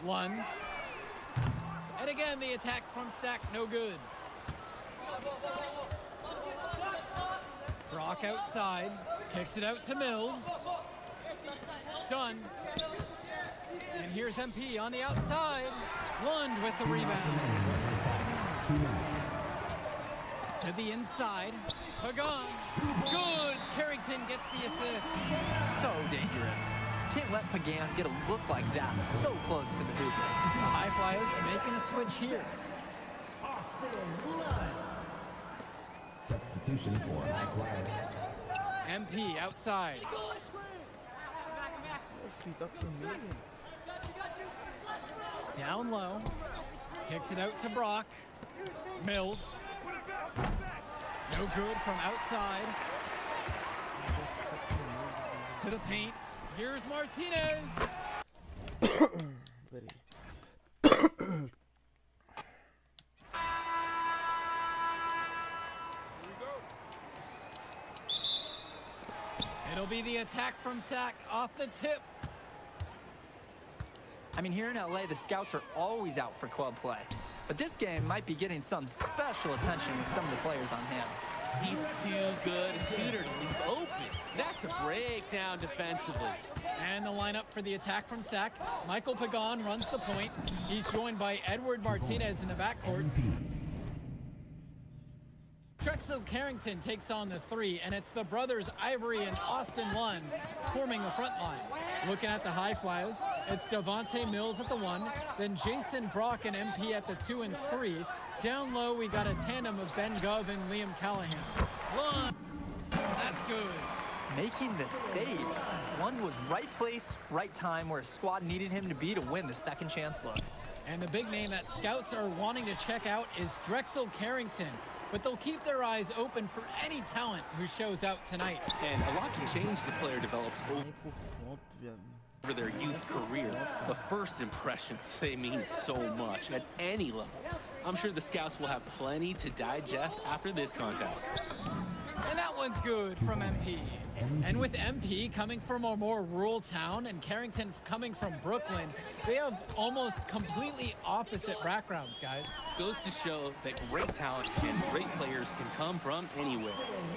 Lund. And again, the attack from Sack, no good. Brock outside, kicks it out to Mills. Done. And here's MP on the outside. Lund with the rebound. To the inside. Pagan. Good. Carrington gets the assist. So dangerous. Can't let Pagan get a look like that so close to the hoop. The high flyers making a switch here. substitution for high flyers. MP outside. Down low. Kicks it out to Brock. Mills. No good from outside. To the paint. Here's Martinez. It'll be the attack from Sack off the tip. I mean, here in LA, the scouts are always out for club play. But this game might be getting some special attention with some of the players on hand. He's too good a shooter to leave open. That's a breakdown defensively. And the lineup for the attack from Sack. Michael Pagan runs the point. He's joined by Edward Martinez in the backcourt. Drexel Carrington takes on the three, and it's the brothers Ivory and Austin Lund forming the front line. Looking at the high flyers, it's Devontae Mills at the 1, then Jason Brock and MP at the 2 and 3. Down low, we got a tandem of Ben Gov and Liam Callahan. Lund, that's good. Making the save. Lund was right place, right time where his squad needed him to be to win the second chance look. And the big name that scouts are wanting to check out is Drexel Carrington. But they'll keep their eyes open for any talent who shows out tonight. And a lot can change as the player develops over their youth career. The first impressions, they mean so much at any level. I'm sure the scouts will have plenty to digest after this contest. And that one's good from MP. And with MP coming from a more rural town and Carrington coming from Brooklyn, they have almost completely opposite backgrounds, guys. Goes to show that great talent and great players can come from anywhere.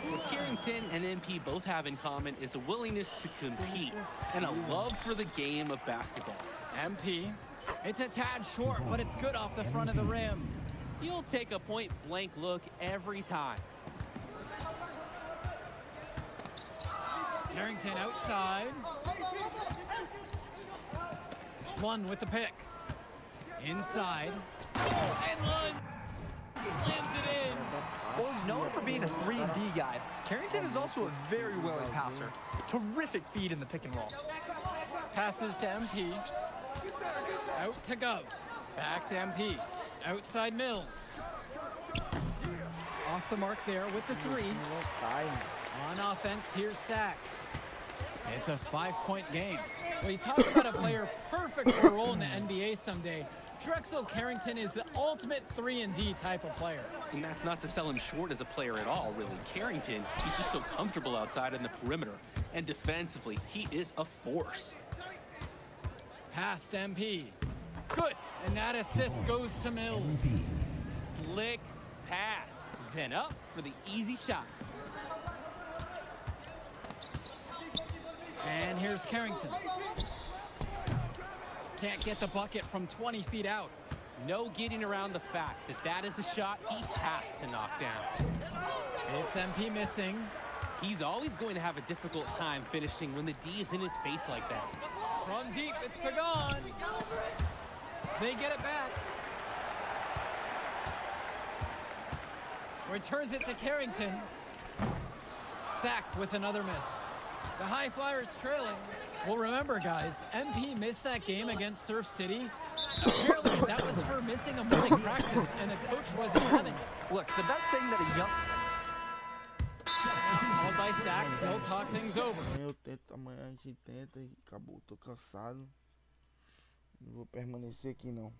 What Carrington and MP both have in common is a willingness to compete and a love for the game of basketball. MP, it's a tad short, but it's good off the front of the rim. You'll take a point-blank look every time. Carrington outside. Lund with the pick. Inside. And Lund slams it in. Well, he's known for being a 3-and-D guy. Carrington is also a very willing passer. Terrific feed in the pick and roll. Passes to MP. Out to Gov. Back to MP. Outside Mills. Off the mark there with the 3. On offense, here's Sack. It's a 5-point game. Well, you talk about a player perfect for a role in the NBA someday. Drexel Carrington is the ultimate 3-and-D type of player. And that's not to sell him short as a player at all, really. Carrington, he's just so comfortable outside in the perimeter. And defensively, he is a force. Past MP. Good. And that assist goes to Mills. Slick pass. Then up for the easy shot. And here's Carrington. Can't get the bucket from 20 feet out. No getting around the fact that that is a shot he has to knock down. It's MP missing. He's always going to have a difficult time finishing when the D is in his face like that. From deep, it's Pagan. They get it back. Returns it to Carrington. Sack with another miss. The High Flyers trailing. Well, remember, guys, MP missed that game against Surf City. Apparently, that was for missing a morning practice, and the coach wasn't having it. Look, the best thing that a young... Called by Sack, he'll talk things over. Eu tento, amanhã a gente tenta e acabou. Tô cansado. Não vou permanecer aqui, não.